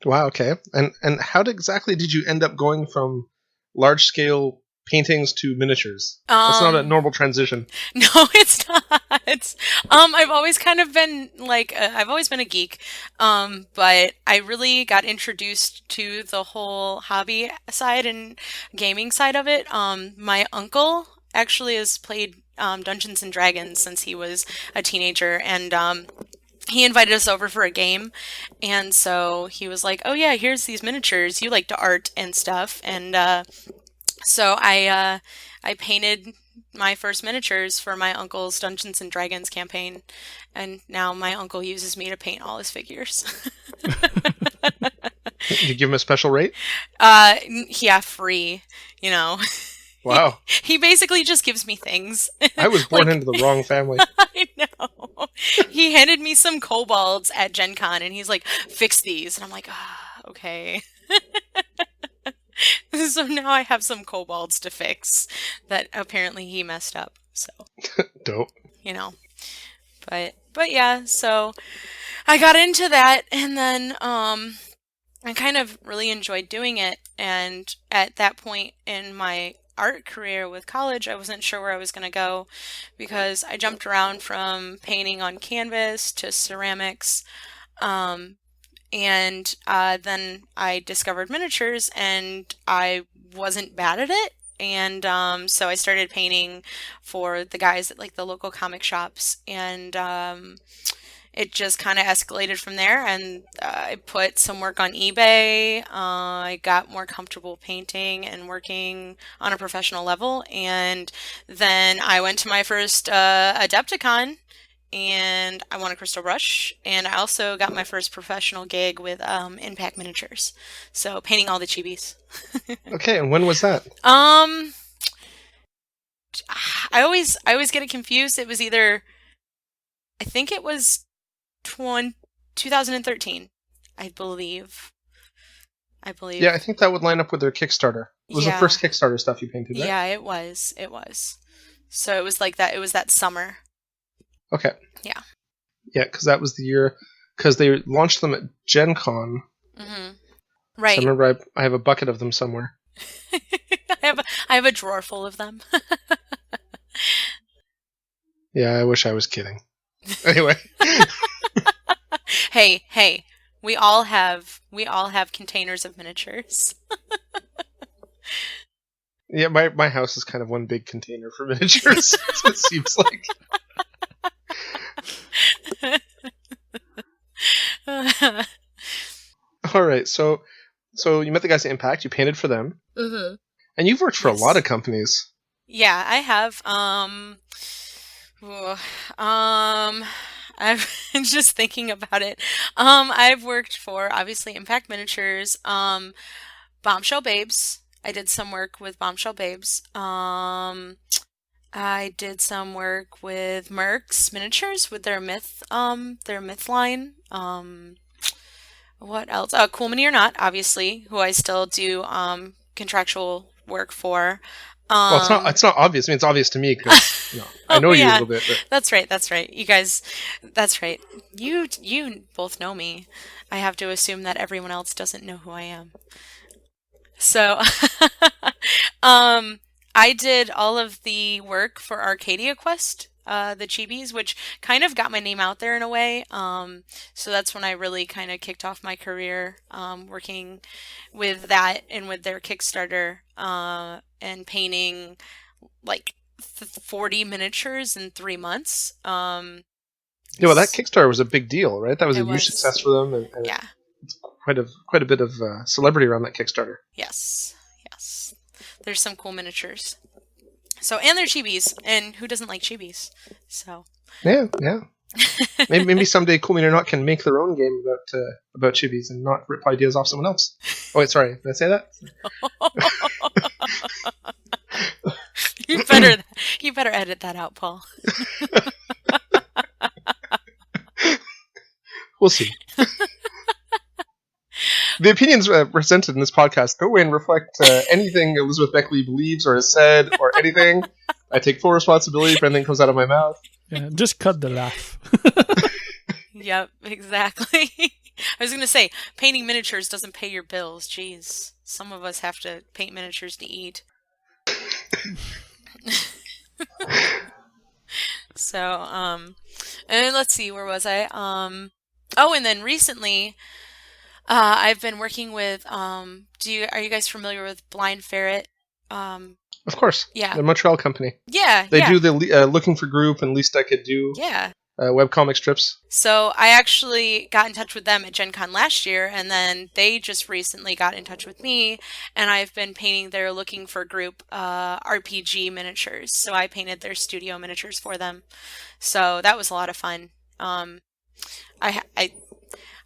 [SPEAKER 1] Wow. Okay. And how exactly did you end up going from large scale paintings to miniatures? That's not a normal transition.
[SPEAKER 3] No, it's not. I've always kind of been like, I've always been a geek. But I really got introduced to the whole hobby side and gaming side of it. My uncle actually has played Dungeons and Dragons since he was a teenager, and he invited us over for a game, and so he was like, "Oh yeah, here's these miniatures. You like to art and stuff," and so I painted my first miniatures for my uncle's Dungeons and Dragons campaign, and now my uncle uses me to paint all his figures.
[SPEAKER 1] Did you give him a special rate?
[SPEAKER 3] Yeah, free, you know.
[SPEAKER 1] Wow.
[SPEAKER 3] He basically just gives me things.
[SPEAKER 1] I was born into the wrong family.
[SPEAKER 3] I know. He handed me some kobolds at Gen Con, and he's like, "Fix these." And I'm like, okay. So now I have some kobolds to fix that apparently he messed up. So,
[SPEAKER 1] Dope.
[SPEAKER 3] you know. But yeah, so I got into that, and then I kind of really enjoyed doing it. And at that point in my art career with college, I wasn't sure where I was going to go because I jumped around from painting on canvas to ceramics. And then I discovered miniatures, and I wasn't bad at it. And so I started painting for the guys at like the local comic shops, and it just kind of escalated from there. And I put some work on eBay. I got more comfortable painting and working on a professional level. And then I went to my first Adepticon, and I won a crystal brush, and I also got my first professional gig with Impact Miniatures, so painting all the chibis.
[SPEAKER 1] Okay, and when was that?
[SPEAKER 3] I always get it confused. It was either, I think it was 2013, I believe.
[SPEAKER 1] Yeah, I think that would line up with their Kickstarter. It was the
[SPEAKER 3] Yeah.
[SPEAKER 1] first Kickstarter stuff you painted, right?
[SPEAKER 3] Yeah, it was. So it was like that. It was that summer.
[SPEAKER 1] Okay.
[SPEAKER 3] Yeah.
[SPEAKER 1] Yeah, because that was the year, because they launched them at Gen Con.
[SPEAKER 3] Mm-hmm. Right.
[SPEAKER 1] So I remember I have a bucket of them somewhere.
[SPEAKER 3] I have a drawer full of them.
[SPEAKER 1] Yeah, I wish I was kidding. Anyway.
[SPEAKER 3] Hey, we all have containers of miniatures.
[SPEAKER 1] Yeah, my house is kind of one big container for miniatures, so it seems like. All right, so So you met the guys at Impact. You painted for them,
[SPEAKER 3] Mm-hmm.
[SPEAKER 1] and you've worked for
[SPEAKER 3] Yes.
[SPEAKER 1] a lot of companies.
[SPEAKER 3] Yeah, I have. I've just thinking about it. I've worked for obviously Impact Miniatures, Bombshell Babes. I did some work with Bombshell Babes. I did some work with Mercs Miniatures with their myth line. What else? Cool Mini or Not, obviously, who I still do contractual work for.
[SPEAKER 1] Well, it's not obvious. I mean, it's obvious to me because I know you a little bit. But...
[SPEAKER 3] That's right. That's right. You guys, that's right. You both know me. I have to assume that everyone else doesn't know who I am. So, I did all of the work for Arcadia Quest, the Chibis, which kind of got my name out there in a way. So that's when I really kind of kicked off my career, working with that and with their Kickstarter, and painting like 40 miniatures in 3 months.
[SPEAKER 1] Yeah, well, that Kickstarter was a big deal, right? That was a huge success for them, and
[SPEAKER 3] yeah,
[SPEAKER 1] it's quite a bit of celebrity around that Kickstarter.
[SPEAKER 3] yes. There's some cool miniatures. So, and they're chibis, and who doesn't like chibis? So
[SPEAKER 1] yeah. maybe someday Cool Mini or Not can make their own game about chibis and not rip ideas off someone else. Oh wait, sorry, did I say that?
[SPEAKER 3] You better edit that out, Paul.
[SPEAKER 1] We'll see. The opinions presented in this podcast no way and reflect anything Elizabeth Beckley believes or has said or anything. I take full responsibility for anything that comes out of my mouth.
[SPEAKER 2] Yeah, just cut the laugh.
[SPEAKER 3] Yep, exactly. I was going to say, painting miniatures doesn't pay your bills. Jeez. Some of us have to paint miniatures to eat. So, and let's see, where was I? And then recently, I've been working with, are you guys familiar with Blind Ferret?
[SPEAKER 1] Of course.
[SPEAKER 3] Yeah.
[SPEAKER 1] The Montreal company.
[SPEAKER 3] Yeah.
[SPEAKER 1] They do the Looking for Group and Least I Could Do.
[SPEAKER 3] Yeah.
[SPEAKER 1] Webcomic strips.
[SPEAKER 3] So I actually got in touch with them at Gen Con last year, and then they just recently got in touch with me, and I've been painting their Looking for Group RPG miniatures. So I painted their studio miniatures for them. So that was a lot of fun. It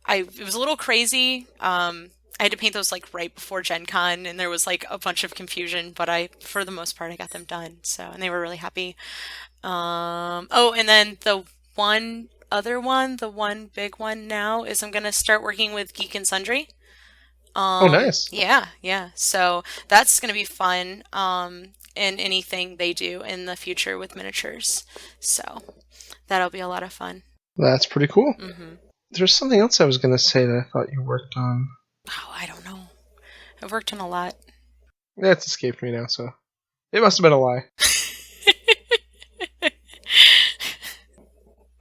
[SPEAKER 3] was a little crazy. I had to paint those like right before Gen Con, and there was like a bunch of confusion, but for the most part, I got them done. So, and they were really happy. And then the one big one now is I'm going to start working with Geek and Sundry.
[SPEAKER 1] Nice.
[SPEAKER 3] Yeah. So that's going to be fun. In anything they do in the future with miniatures. So that'll be a lot of fun.
[SPEAKER 1] That's pretty cool.
[SPEAKER 3] Mm-hmm.
[SPEAKER 1] There's something else I was going to say that I thought you worked on.
[SPEAKER 3] Oh, I don't know. I've worked on a lot.
[SPEAKER 1] Yeah, it's escaped me now, so it must have been a lie.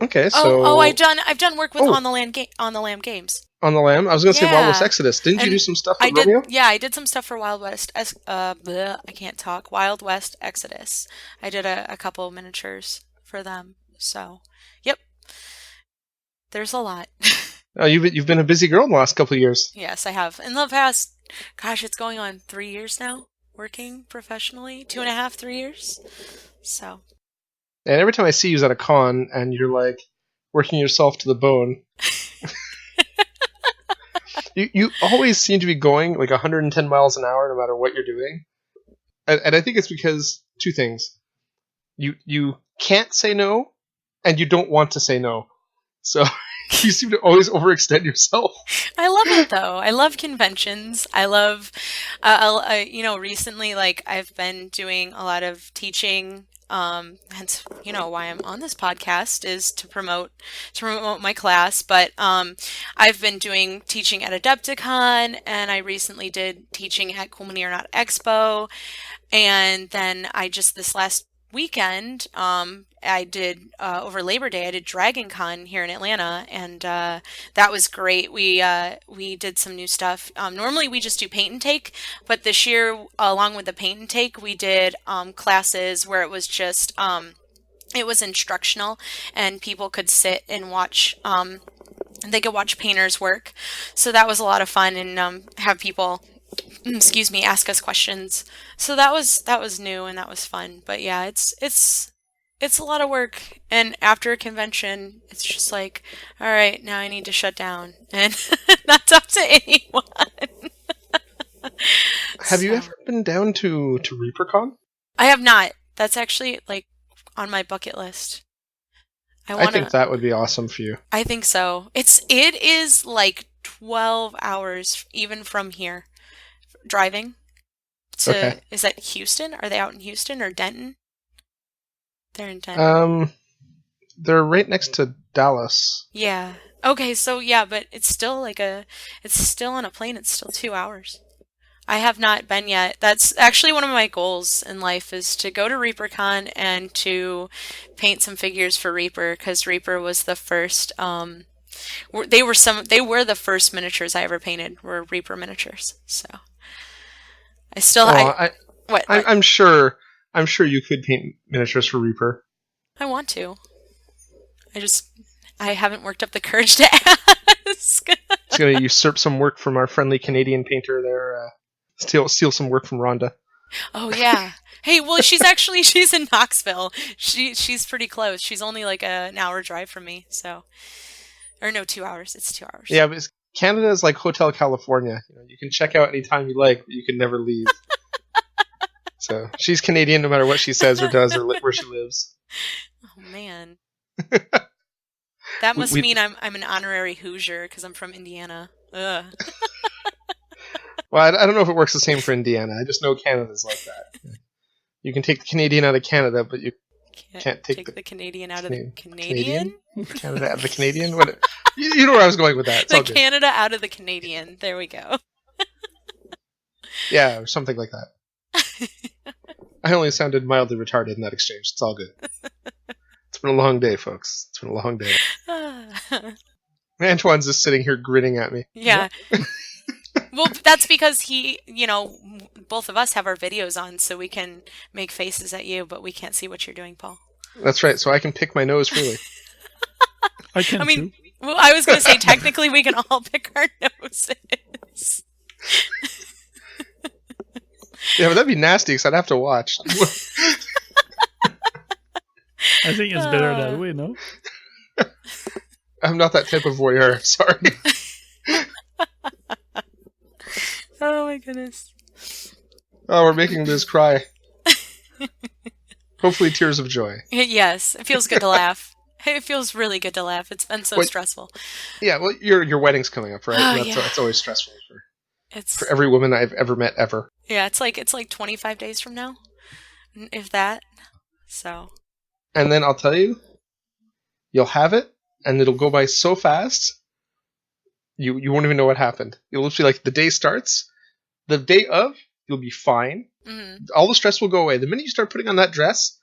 [SPEAKER 1] Okay, so
[SPEAKER 3] I've done work with On the Lam Games.
[SPEAKER 1] On the Lam. I was going to say Wild West Exodus. Didn't you do some stuff with Romeo?
[SPEAKER 3] Yeah, I did some stuff for Wild West. I can't talk. Wild West Exodus. I did a couple of miniatures for them. So, yep. There's a lot.
[SPEAKER 1] Oh, you've been a busy girl in the last couple of years.
[SPEAKER 3] Yes, I have. In the past, gosh, it's going on 3 years now. Working professionally, 2.5, 3 years. So.
[SPEAKER 1] And every time I see you at a con and you're like working yourself to the bone, you always seem to be going like 110 miles an hour no matter what you're doing. And I think it's because two things. You can't say no, and you don't want to say no. So you seem to always overextend yourself.
[SPEAKER 3] I love it though. I love conventions. I love, recently, like I've been doing a lot of teaching. Hence, why I'm on this podcast is to promote my class. But I've been doing teaching at Adepticon, and I recently did teaching at Cool Mini or Not Expo, and then this last weekend, I did over Labor Day. I did Dragon Con here in Atlanta, and that was great. We did some new stuff. Normally we just do paint and take, but this year, along with the paint and take, we did classes where it was just it was instructional, and people could sit and watch they could watch painters work. So that was a lot of fun, and have people, excuse me, ask us questions. So that was new and that was fun. But yeah, it's a lot of work. And after a convention, it's just like, all right, now I need to shut down and not talk to anyone.
[SPEAKER 1] Have you
[SPEAKER 3] So
[SPEAKER 1] ever been down to ReaperCon?
[SPEAKER 3] I have not. That's actually like on my bucket list. I
[SPEAKER 1] I
[SPEAKER 3] want
[SPEAKER 1] think
[SPEAKER 3] to.
[SPEAKER 1] that would be awesome for you.
[SPEAKER 3] I think so. It is like 12 hours even from here driving
[SPEAKER 1] Okay.
[SPEAKER 3] to, is that Houston? Are they out in Houston or Denton? They're in Denton.
[SPEAKER 1] They're right next to Dallas.
[SPEAKER 3] Yeah. Okay, so yeah, but it's still on a plane. It's still 2 hours. I have not been yet. That's actually one of my goals in life is to go to ReaperCon and to paint some figures for Reaper because Reaper was the first. They were the first miniatures I ever painted were Reaper miniatures. So I still
[SPEAKER 1] Oh,
[SPEAKER 3] I
[SPEAKER 1] I,
[SPEAKER 3] what
[SPEAKER 1] I I'm sure you could paint miniatures for Reaper.
[SPEAKER 3] I want to. I just I haven't worked up the courage to ask.
[SPEAKER 1] It's gonna usurp some work from our friendly Canadian painter there. Steal some work from Rhonda.
[SPEAKER 3] Oh yeah. Hey, well she's in Knoxville. She's pretty close. She's only like an hour drive from me. So or no, 2 hours. It's 2 hours.
[SPEAKER 1] Yeah, but Canada is like Hotel California. You can check out anytime you like, but you can never leave. So she's Canadian no matter what she says or does or where she lives.
[SPEAKER 3] Oh man. That must mean I'm an honorary Hoosier because I'm from Indiana. Ugh.
[SPEAKER 1] Well, I don't know if it works the same for Indiana. I just know Canada's like that. You can take the Canadian out of Canada, but you can't take
[SPEAKER 3] the Canadian out of the
[SPEAKER 1] Canadian?
[SPEAKER 3] Canadian?
[SPEAKER 1] Canada out of the Canadian? What? You know where I was going with that. It's
[SPEAKER 3] The
[SPEAKER 1] all good.
[SPEAKER 3] Canada out of the Canadian. There we go.
[SPEAKER 1] Yeah, or something like that. I only sounded mildly retarded in that exchange. It's all good. It's been a long day, folks. It's been a long day. Antoine's just sitting here grinning at me.
[SPEAKER 3] Yeah. Well, that's because both of us have our videos on, so we can make faces at you, but we can't see what you're doing, Paul.
[SPEAKER 1] That's right, so I can pick my nose freely.
[SPEAKER 2] I can too.
[SPEAKER 3] Well, I was going to say, technically, we can all pick our noses.
[SPEAKER 1] Yeah, but that'd be nasty, because I'd have to watch.
[SPEAKER 2] I think it's better that way, no?
[SPEAKER 1] I'm not that type of voyeur, sorry.
[SPEAKER 3] Oh my goodness.
[SPEAKER 1] Oh, we're making Liz cry. Hopefully tears of joy.
[SPEAKER 3] Yes, it feels good to laugh. It feels really good to laugh. It's been so stressful.
[SPEAKER 1] Yeah, well, your wedding's coming up, right?
[SPEAKER 3] Oh,
[SPEAKER 1] That's always stressful for
[SPEAKER 3] It's
[SPEAKER 1] every woman I've ever met ever.
[SPEAKER 3] yeah, it's like 25 days from now, if that. So.
[SPEAKER 1] And then I'll tell you, you'll have it, and it'll go by so fast, you won't even know what happened. You'll literally, like, the day starts, the day of, you'll be fine.
[SPEAKER 3] Mm-hmm.
[SPEAKER 1] All the stress will go away. The minute you start putting on that dress,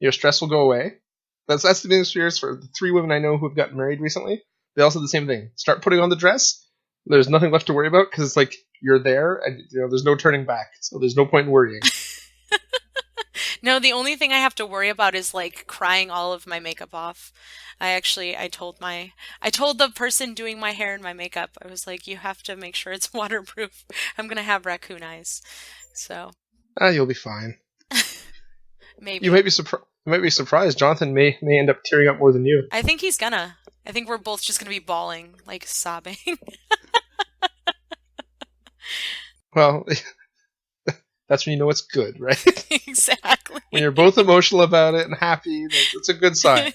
[SPEAKER 1] your stress will go away. That's the biggest experience for the 3 women I know who have gotten married recently. They all said the same thing. Start putting on the dress, there's nothing left to worry about, because it's like, you're there, and there's no turning back, so there's no point in worrying.
[SPEAKER 3] No, the only thing I have to worry about is like crying all of my makeup off. I told the person doing my hair and my makeup, I was like, you have to make sure it's waterproof. I'm gonna have raccoon eyes. So
[SPEAKER 1] You'll be fine.
[SPEAKER 3] maybe.
[SPEAKER 1] You might be surprised. Jonathan may end up tearing up more than you.
[SPEAKER 3] I think he's gonna. I think we're both just gonna be bawling, like sobbing.
[SPEAKER 1] Well, that's when you know it's good, right?
[SPEAKER 3] Exactly.
[SPEAKER 1] When you're both emotional about it and happy, it's a good sign.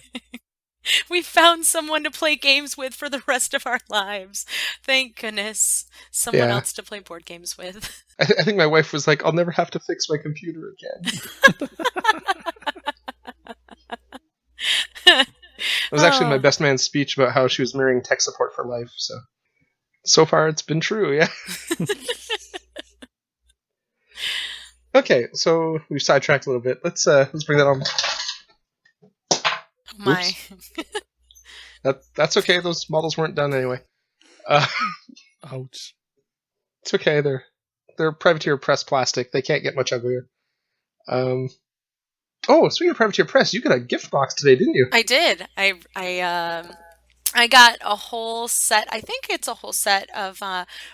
[SPEAKER 3] We found someone to play games with for the rest of our lives. Thank goodness. Someone else to play board games with.
[SPEAKER 1] I think my wife was like, I'll never have to fix my computer again. It was actually my best man's speech about how she was marrying tech support for life. So far it's been true, yeah. Okay, so we've sidetracked a little bit. Let's bring that on.
[SPEAKER 3] Oh my.
[SPEAKER 1] That's okay. Those models weren't done anyway.
[SPEAKER 2] Ouch.
[SPEAKER 1] It's okay. They're privateer press plastic. They can't get much uglier. Oh, speaking of privateer press, you got a gift box today, didn't you?
[SPEAKER 3] I did. I I got a whole set. I think it's a whole set of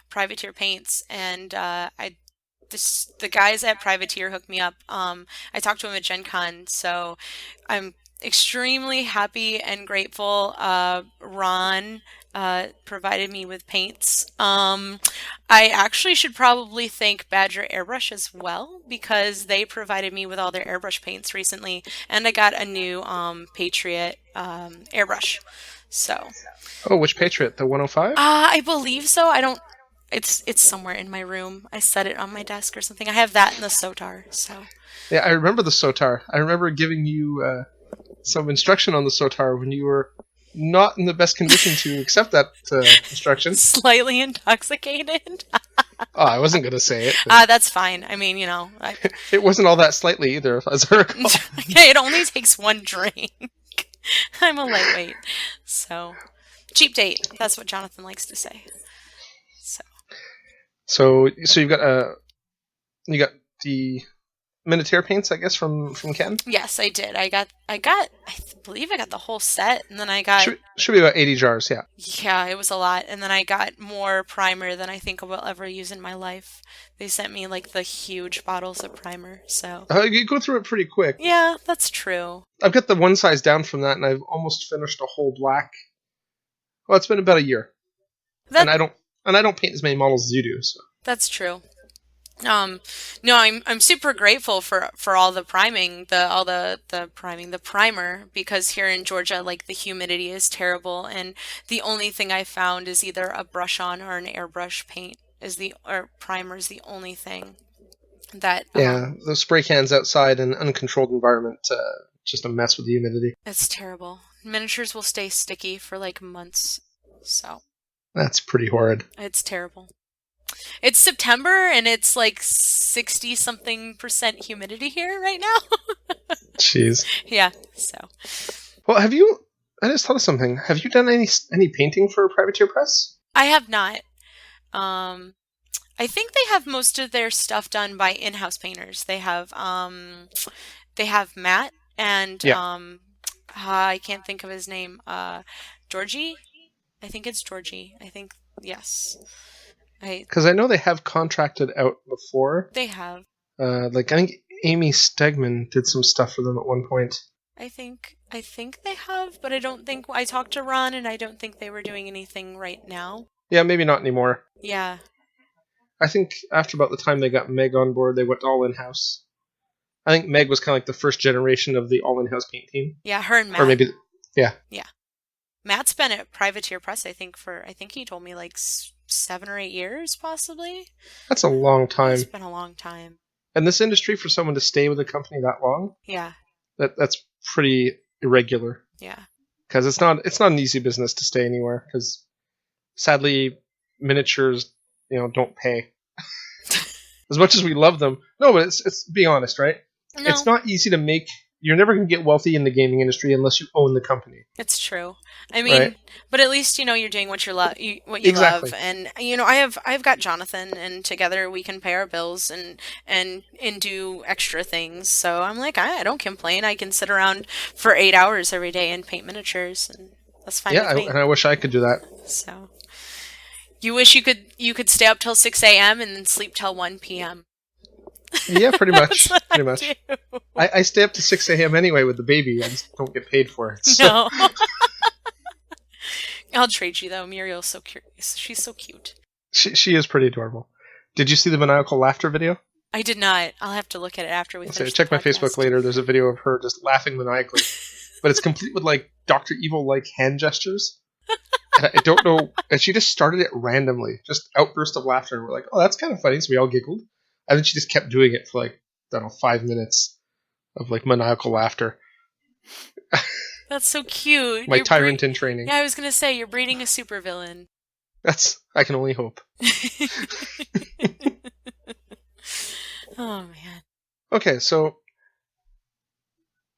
[SPEAKER 3] Privateer paints, and the guys at Privateer hooked me up. I talked to him at Gen Con, so I'm extremely happy and grateful. Ron provided me with paints. I actually should probably thank Badger Airbrush as well because they provided me with all their airbrush paints recently, and I got a new Patriot airbrush. So,
[SPEAKER 1] Oh, which Patriot? The 105?
[SPEAKER 3] I believe so. I don't. It's somewhere in my room. I set it on my desk or something. I have that in the Sotar. So.
[SPEAKER 1] Yeah, I remember the Sotar. I remember giving you some instruction on the Sotar when you were not in the best condition to accept that instruction.
[SPEAKER 3] Slightly intoxicated.
[SPEAKER 1] Oh, I wasn't going to say it.
[SPEAKER 3] That's fine. I mean,
[SPEAKER 1] it wasn't all that slightly either, as I recall.
[SPEAKER 3] It only takes one drink. I'm a lightweight. So, cheap date. That's what Jonathan likes to say.
[SPEAKER 1] So you got the Minotaur paints, I guess, from Ken?
[SPEAKER 3] Yes, I did. I believe I got the whole set, and then I got...
[SPEAKER 1] Should be about 80 jars, yeah.
[SPEAKER 3] Yeah, it was a lot. And then I got more primer than I think I will ever use in my life. They sent me, the huge bottles of primer, so...
[SPEAKER 1] You go through it pretty quick.
[SPEAKER 3] Yeah, that's true.
[SPEAKER 1] I've got the one size down from that, and I've almost finished a whole black. Well, it's been about a year. And I don't paint as many models as you do, so...
[SPEAKER 3] That's true. No, I'm super grateful for all the priming, the primer, because here in Georgia, the humidity is terrible, and the only thing I found is either a brush on or an airbrush paint or primer is the only thing that.
[SPEAKER 1] Yeah, the spray cans outside in an uncontrolled environment, just a mess with the humidity.
[SPEAKER 3] It's terrible. Miniatures will stay sticky for months, so.
[SPEAKER 1] That's pretty horrid.
[SPEAKER 3] It's terrible. It's September and it's 60-something% humidity here right now.
[SPEAKER 1] Jeez.
[SPEAKER 3] Yeah, so.
[SPEAKER 1] Well, I just thought of something. Have you done any painting for Privateer Press?
[SPEAKER 3] I have not. I think they have most of their stuff done by in-house painters. They have Matt and
[SPEAKER 1] yeah.
[SPEAKER 3] I can't think of his name. Georgie? I think it's Georgie. I think, yes.
[SPEAKER 1] Because I know they have contracted out before.
[SPEAKER 3] They have.
[SPEAKER 1] I think Amy Stegman did some stuff for them at one point.
[SPEAKER 3] I think they have, but I don't think I talked to Ron, and I don't think they were doing anything right now.
[SPEAKER 1] Yeah, maybe not anymore.
[SPEAKER 3] Yeah.
[SPEAKER 1] I think after about the time they got Meg on board, they went all in-house. I think Meg was kind of the first generation of the all in-house paint team.
[SPEAKER 3] Yeah, her and Matt.
[SPEAKER 1] Or maybe, yeah.
[SPEAKER 3] Yeah. Matt's been at Privateer Press, I think he told me 7 or 8 years, possibly.
[SPEAKER 1] That's a long time.
[SPEAKER 3] It's been a long time.
[SPEAKER 1] And this industry, for someone to stay with a company that long,
[SPEAKER 3] yeah,
[SPEAKER 1] that's pretty irregular.
[SPEAKER 3] Yeah,
[SPEAKER 1] because it's not an easy business to stay anywhere. Because sadly, miniatures, don't pay as much as we love them. No, but it's be honest, right? No. It's not easy to make. You're never going to get wealthy in the gaming industry unless you own the company.
[SPEAKER 3] It's true. I mean, right? But at least you're doing what you love,
[SPEAKER 1] exactly.
[SPEAKER 3] love, and I've got Jonathan, and together we can pay our bills and do extra things. So I'm I don't complain. I can sit around for 8 hours every day and paint miniatures, and that's fine.
[SPEAKER 1] Yeah,
[SPEAKER 3] with me.
[SPEAKER 1] And I wish I could do that.
[SPEAKER 3] So you wish you could stay up till 6 a.m. and then sleep till 1 p.m.
[SPEAKER 1] Yeah, pretty much. Pretty much. I stay up to 6 a.m. anyway with the baby. I just don't get paid for it. So.
[SPEAKER 3] No. I'll trade you though. Muriel's so cute. She's so cute.
[SPEAKER 1] She is pretty adorable. Did you see the maniacal laughter video?
[SPEAKER 3] I did not. I'll have to look at it after we finish.
[SPEAKER 1] Check my Facebook later. There's a video of her just laughing maniacally, but it's complete with Dr. Evil hand gestures. And I don't know. And she just started it randomly, just outburst of laughter. And we're like, oh, that's kind of funny. So we all giggled. And then she just kept doing it for 5 minutes of maniacal laughter.
[SPEAKER 3] That's so cute.
[SPEAKER 1] My tyrant in training.
[SPEAKER 3] Yeah, I was gonna say you're breeding a supervillain.
[SPEAKER 1] I can only hope.
[SPEAKER 3] Oh man.
[SPEAKER 1] Okay, so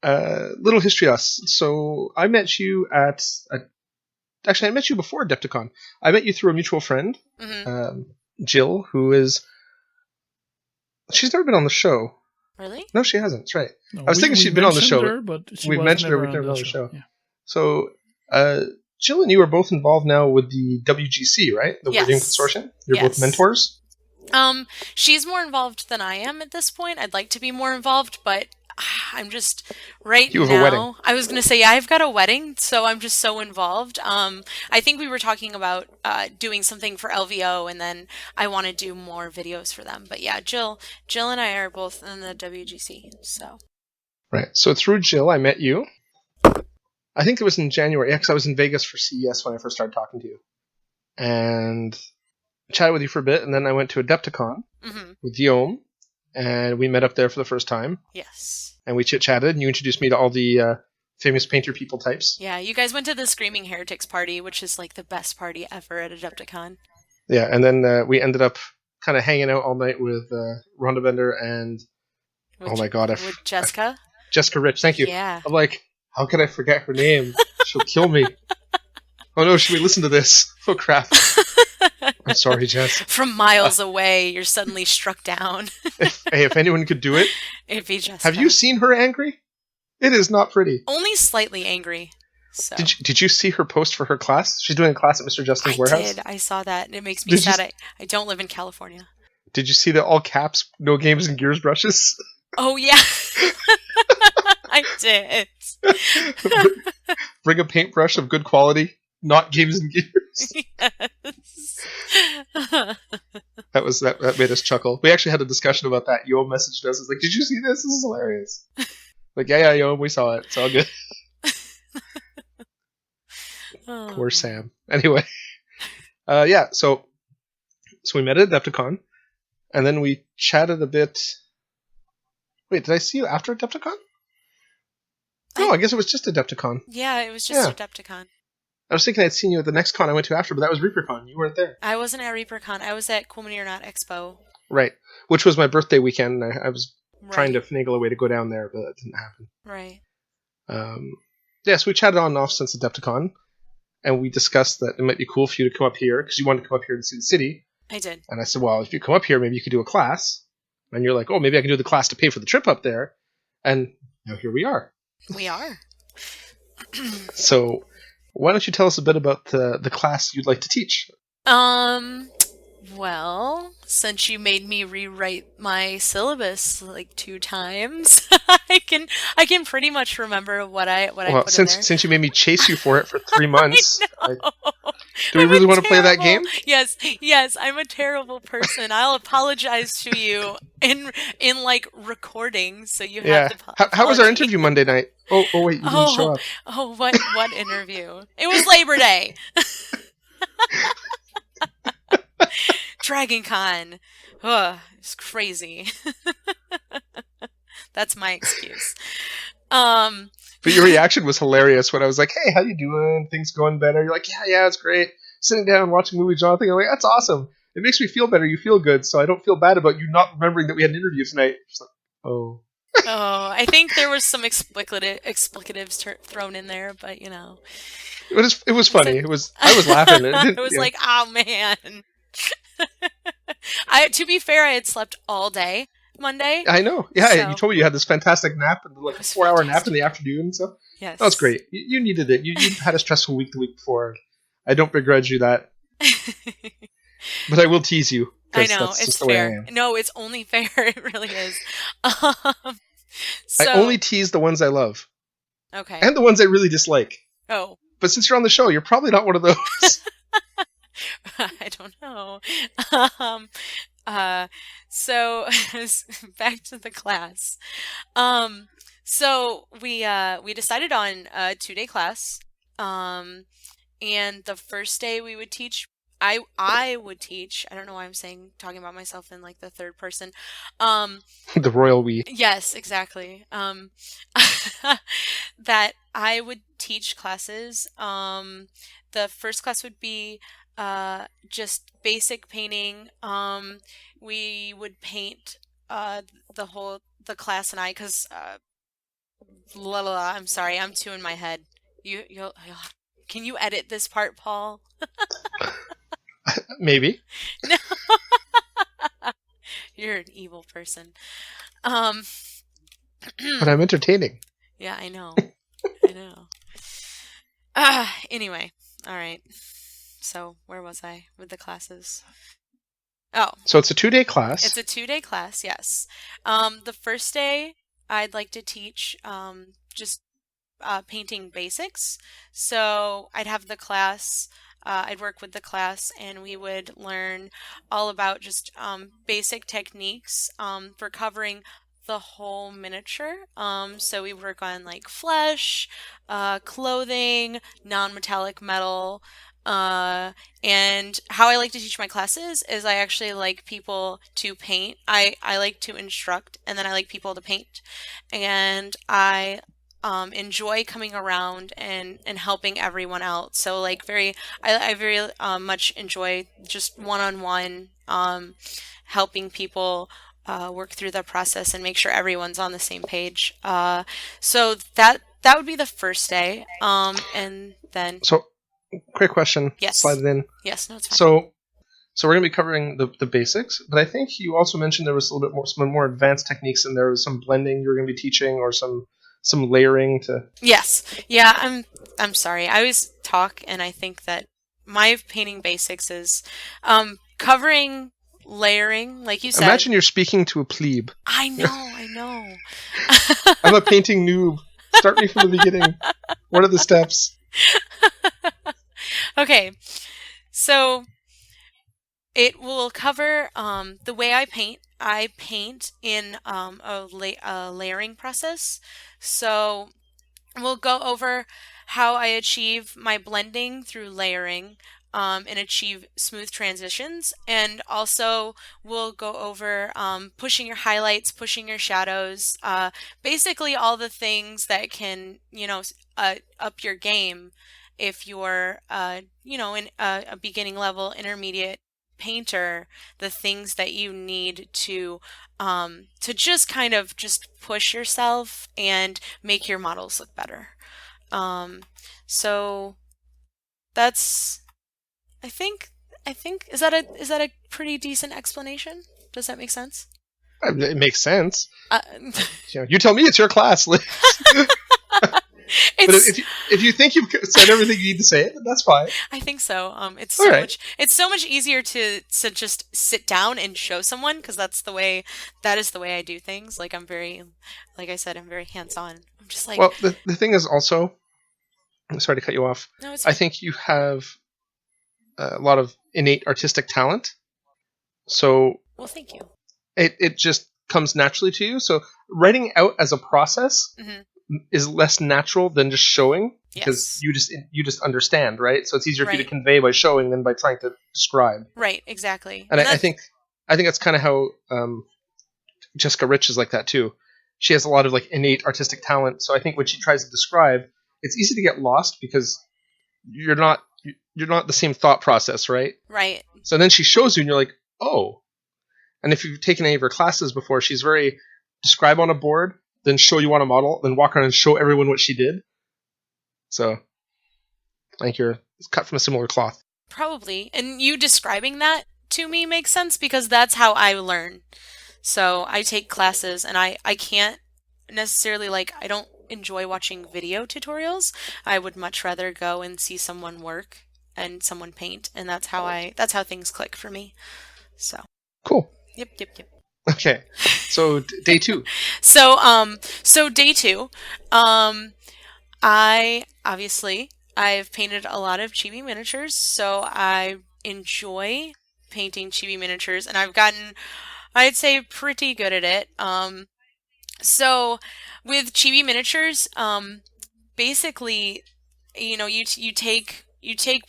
[SPEAKER 1] little history of us. So I met you actually, I met you before Adepticon. I met you through a mutual friend, Jill, who is. She's never been on the show.
[SPEAKER 3] Really?
[SPEAKER 1] No, she hasn't. That's right. I was thinking she'd been on the show.
[SPEAKER 2] Her, but
[SPEAKER 1] we've mentioned her. We've never been on the show.
[SPEAKER 2] Yeah.
[SPEAKER 1] So Jill and you are both involved now with the WGC, right? The
[SPEAKER 3] Yes.
[SPEAKER 1] Wording Consortium. You're
[SPEAKER 3] Yes.
[SPEAKER 1] both mentors.
[SPEAKER 3] She's more involved than I am at this point. I'd like to be more involved, but I'm just right
[SPEAKER 1] You have
[SPEAKER 3] now.
[SPEAKER 1] a wedding.
[SPEAKER 3] I was gonna say, yeah, I've got a wedding, so I'm just so involved. I think we were talking about doing something for LVO, and then I want to do more videos for them. But yeah, Jill and I are both in the WGC. So
[SPEAKER 1] Right. So through Jill, I met you. I think it was in January. Yeah, because I was in Vegas for CES when I first started talking to you. And chatted with you for a bit, and then I went to Adepticon with Guillaume, and we met up there for the first time.
[SPEAKER 3] yes,
[SPEAKER 1] And we chit-chatted, and you introduced me to all the famous painter people types.
[SPEAKER 3] yeah, you guys went to the Screaming Heretics party, which is like the best party ever at Adepticon.
[SPEAKER 1] Yeah, and then we ended up kind of hanging out all night with Rhonda Bender and,
[SPEAKER 3] With,
[SPEAKER 1] oh my god,
[SPEAKER 3] with Jessica.
[SPEAKER 1] Jessica Rich, thank you.
[SPEAKER 3] Yeah.
[SPEAKER 1] I'm like, how could I forget her name? She'll kill me. Oh no, should we listen to this? Oh crap. I'm sorry, Jess.
[SPEAKER 3] From miles away, you're suddenly struck down.
[SPEAKER 1] If anyone could do it.
[SPEAKER 3] It'd be Jessica.
[SPEAKER 1] Have you seen her angry? It is not pretty.
[SPEAKER 3] Only slightly angry. So.
[SPEAKER 1] Did you see her post for her class? She's doing a class at Mr. Justin's warehouse.
[SPEAKER 3] I saw that, and it makes me sad. I don't live in California.
[SPEAKER 1] Did you see the all caps, no games and gears brushes?
[SPEAKER 3] Oh, yeah. I did.
[SPEAKER 1] Bring a paintbrush of good quality, not games and gears.
[SPEAKER 3] Yes.
[SPEAKER 1] That made us chuckle. We actually had a discussion about that. Yo messaged us. It's like, did you see this? This is hilarious. Like, yeah, Yo, we saw it. It's all good.
[SPEAKER 3] Oh.
[SPEAKER 1] Poor Sam. Anyway, yeah. So we met at Adepticon, and then we chatted a bit. Wait, did I see you after Adepticon? No, I guess it was just Adepticon.
[SPEAKER 3] Yeah, it was just Adepticon.
[SPEAKER 1] I was thinking I'd seen you at the next con I went to after, but that was ReaperCon. You weren't there.
[SPEAKER 3] I wasn't at ReaperCon. I was at Cool Mini or Not Expo.
[SPEAKER 1] Right, which was my birthday weekend. And I was
[SPEAKER 3] Right.
[SPEAKER 1] trying to finagle a way to go down there, but that didn't happen.
[SPEAKER 3] Right.
[SPEAKER 1] Yeah, so we chatted on and off since Adepticon, and we discussed that it might be cool for you to come up here, because you wanted to come up here to see the city.
[SPEAKER 3] I did.
[SPEAKER 1] And I said, well, if you come up here, maybe you could do a class. And you're like, oh, maybe I can do the class to pay for the trip up there. And now here we are.
[SPEAKER 3] We are.
[SPEAKER 1] So why don't you tell us a bit about the class you'd like to teach?
[SPEAKER 3] Well, since you made me rewrite my syllabus like 2 times, I can pretty much remember what I put in there.
[SPEAKER 1] Since you made me chase you for it for 3 months,
[SPEAKER 3] I know.
[SPEAKER 1] do we really want to play that game?
[SPEAKER 3] Yes, I'm a terrible person. I'll apologize to you in like recording, so you have to.
[SPEAKER 1] How was our interview Monday night? Oh wait, you didn't show up.
[SPEAKER 3] Oh, what interview? It was Labor Day. Dragon Con. Ugh, it's crazy. That's my excuse.
[SPEAKER 1] But your reaction was hilarious when I was like, hey, how you doing? Things going better? You're like, yeah, it's great. Sitting down watching movie Jonathan. I'm like, that's awesome. It makes me feel better. You feel good, so I don't feel bad about you not remembering that we had an interview tonight. Just like, oh.
[SPEAKER 3] Oh, I think there was some explicatives thrown in there, but you know.
[SPEAKER 1] It was funny. I was laughing.
[SPEAKER 3] It was like, oh man. To be fair, I had slept all day Monday.
[SPEAKER 1] I know. Yeah,
[SPEAKER 3] so.
[SPEAKER 1] You told me you had this fantastic nap, and like a 4-hour nap in the afternoon. So
[SPEAKER 3] yes,
[SPEAKER 1] that was great. You needed it. You had a stressful week the week before. I don't begrudge you that. But I will tease you.
[SPEAKER 3] I know,
[SPEAKER 1] that's
[SPEAKER 3] it's
[SPEAKER 1] just the way
[SPEAKER 3] fair.
[SPEAKER 1] I am.
[SPEAKER 3] No, it's only fair. It really is.
[SPEAKER 1] I only tease the ones I love.
[SPEAKER 3] Okay.
[SPEAKER 1] And the ones I really dislike.
[SPEAKER 3] Oh.
[SPEAKER 1] But since you're on the show, you're probably not one of those.
[SPEAKER 3] I don't know. So back to the class. So we decided on a 2-day class. And the first day we would teach. I would teach. I don't know why I'm talking about myself in like the third person.
[SPEAKER 1] The royal we.
[SPEAKER 3] Yes, exactly. That I would teach classes. The first class would be just basic painting. We would paint the class and I, because I'm sorry, I'm too in my head. You'll can you edit this part, Paul?
[SPEAKER 1] Maybe.
[SPEAKER 3] No. You're an evil person.
[SPEAKER 1] But I'm entertaining.
[SPEAKER 3] Yeah, I know. Anyway, All right. So where was I with the classes? Oh,
[SPEAKER 1] So it's a 2-day class.
[SPEAKER 3] it's a 2-day class, yes. The first day, I'd like to teach just painting basics. So I'd have the class, I'd work with the class, and we would learn all about just basic techniques for covering the whole miniature. So we work on like flesh, clothing, non-metallic metal. And how I like to teach my classes is I actually like people to paint. I like to instruct, and then I like people to paint. And I enjoy coming around and helping everyone out. So like I very much enjoy just one-on-one helping people work through the process and make sure everyone's on the same page. So that would be the first day. And then
[SPEAKER 1] So, quick question.
[SPEAKER 3] yes,
[SPEAKER 1] Slide it in.
[SPEAKER 3] yes, no, it's fine.
[SPEAKER 1] So we're going to be covering the basics, but I think you also mentioned there was a little bit more, some more advanced techniques, and there was some blending you were going to be teaching, or some layering to.
[SPEAKER 3] Yes, yeah. I'm sorry. I always talk, and I think that my painting basics is covering layering, like you said.
[SPEAKER 1] Imagine you're speaking to a plebe.
[SPEAKER 3] I know.
[SPEAKER 1] I'm a painting noob. Start me from the beginning. What are the steps?
[SPEAKER 3] Okay, so it will cover the way I paint. I paint in a layering process. So we'll go over how I achieve my blending through layering and achieve smooth transitions. And also we'll go over pushing your highlights, pushing your shadows, basically all the things that can, up your game if you're, in a beginning level, intermediate painter, the things that you need to just kind of just push yourself and make your models look better. So that's I think is that a pretty decent explanation? Does that make sense?
[SPEAKER 1] It makes sense.
[SPEAKER 3] Uh,
[SPEAKER 1] You tell me, it's your class, Liz. But if you think you've said everything you need to say, then that's fine.
[SPEAKER 3] I think so. It's
[SPEAKER 1] All
[SPEAKER 3] so
[SPEAKER 1] right.
[SPEAKER 3] much. It's so much easier to just sit down and show someone because that is the way I do things. Like like I said, I'm very hands-on. I'm just like.
[SPEAKER 1] Well, the thing is also, I'm sorry to cut you off.
[SPEAKER 3] No, it's
[SPEAKER 1] I
[SPEAKER 3] fine.
[SPEAKER 1] think you have a lot of innate artistic talent, so
[SPEAKER 3] Well, thank you.
[SPEAKER 1] it just comes naturally to you. So writing out as a process
[SPEAKER 3] Mhm.
[SPEAKER 1] is less natural than just showing, because
[SPEAKER 3] Yes.
[SPEAKER 1] you just understand, right? So it's easier for you to
[SPEAKER 3] Right.
[SPEAKER 1] convey by showing than by trying to describe.
[SPEAKER 3] Right. Exactly.
[SPEAKER 1] And I think that's kind of how Jessica Rich is like that too. She has a lot of like innate artistic talent. So I think when she tries to describe, it's easy to get lost because you're not the same thought process, right?
[SPEAKER 3] Right.
[SPEAKER 1] So then she shows you, and you're like, oh. And if you've taken any of her classes before, she's very describe on a board, then show you on a model, then walk around and show everyone what she did. So I think it's cut from a similar cloth.
[SPEAKER 3] Probably. And you describing that to me makes sense because that's how I learn. So I take classes and I can't necessarily I don't enjoy watching video tutorials. I would much rather go and see someone work and someone paint, and that's how things click for me. So,
[SPEAKER 1] Cool.
[SPEAKER 3] yep.
[SPEAKER 1] Okay. So day 2.
[SPEAKER 3] So day 2, I've painted a lot of chibi miniatures, so I enjoy painting chibi miniatures, and I've gotten, I'd say, pretty good at it. So with chibi miniatures, basically, you take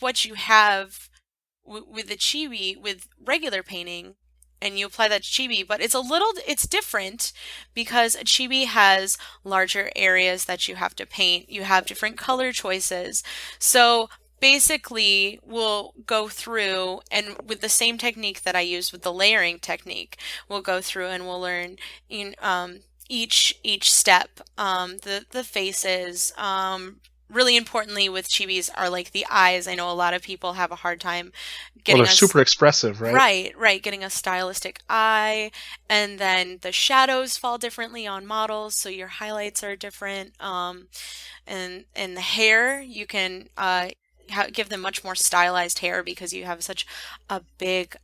[SPEAKER 3] what you have with the chibi with regular painting, and you apply that to chibi, but it's different because a chibi has larger areas that you have to paint. You have different color choices. So basically, we'll go through, and with the same technique that I use with the layering technique, we'll go through and we'll learn each step, the faces. Really importantly with chibis are like the eyes. I know a lot of people have a hard time getting
[SPEAKER 1] they're super expressive, right?
[SPEAKER 3] Right, getting a stylistic eye, and then the shadows fall differently on models, so your highlights are different. And the hair, you can give them much more stylized hair because you have such a big,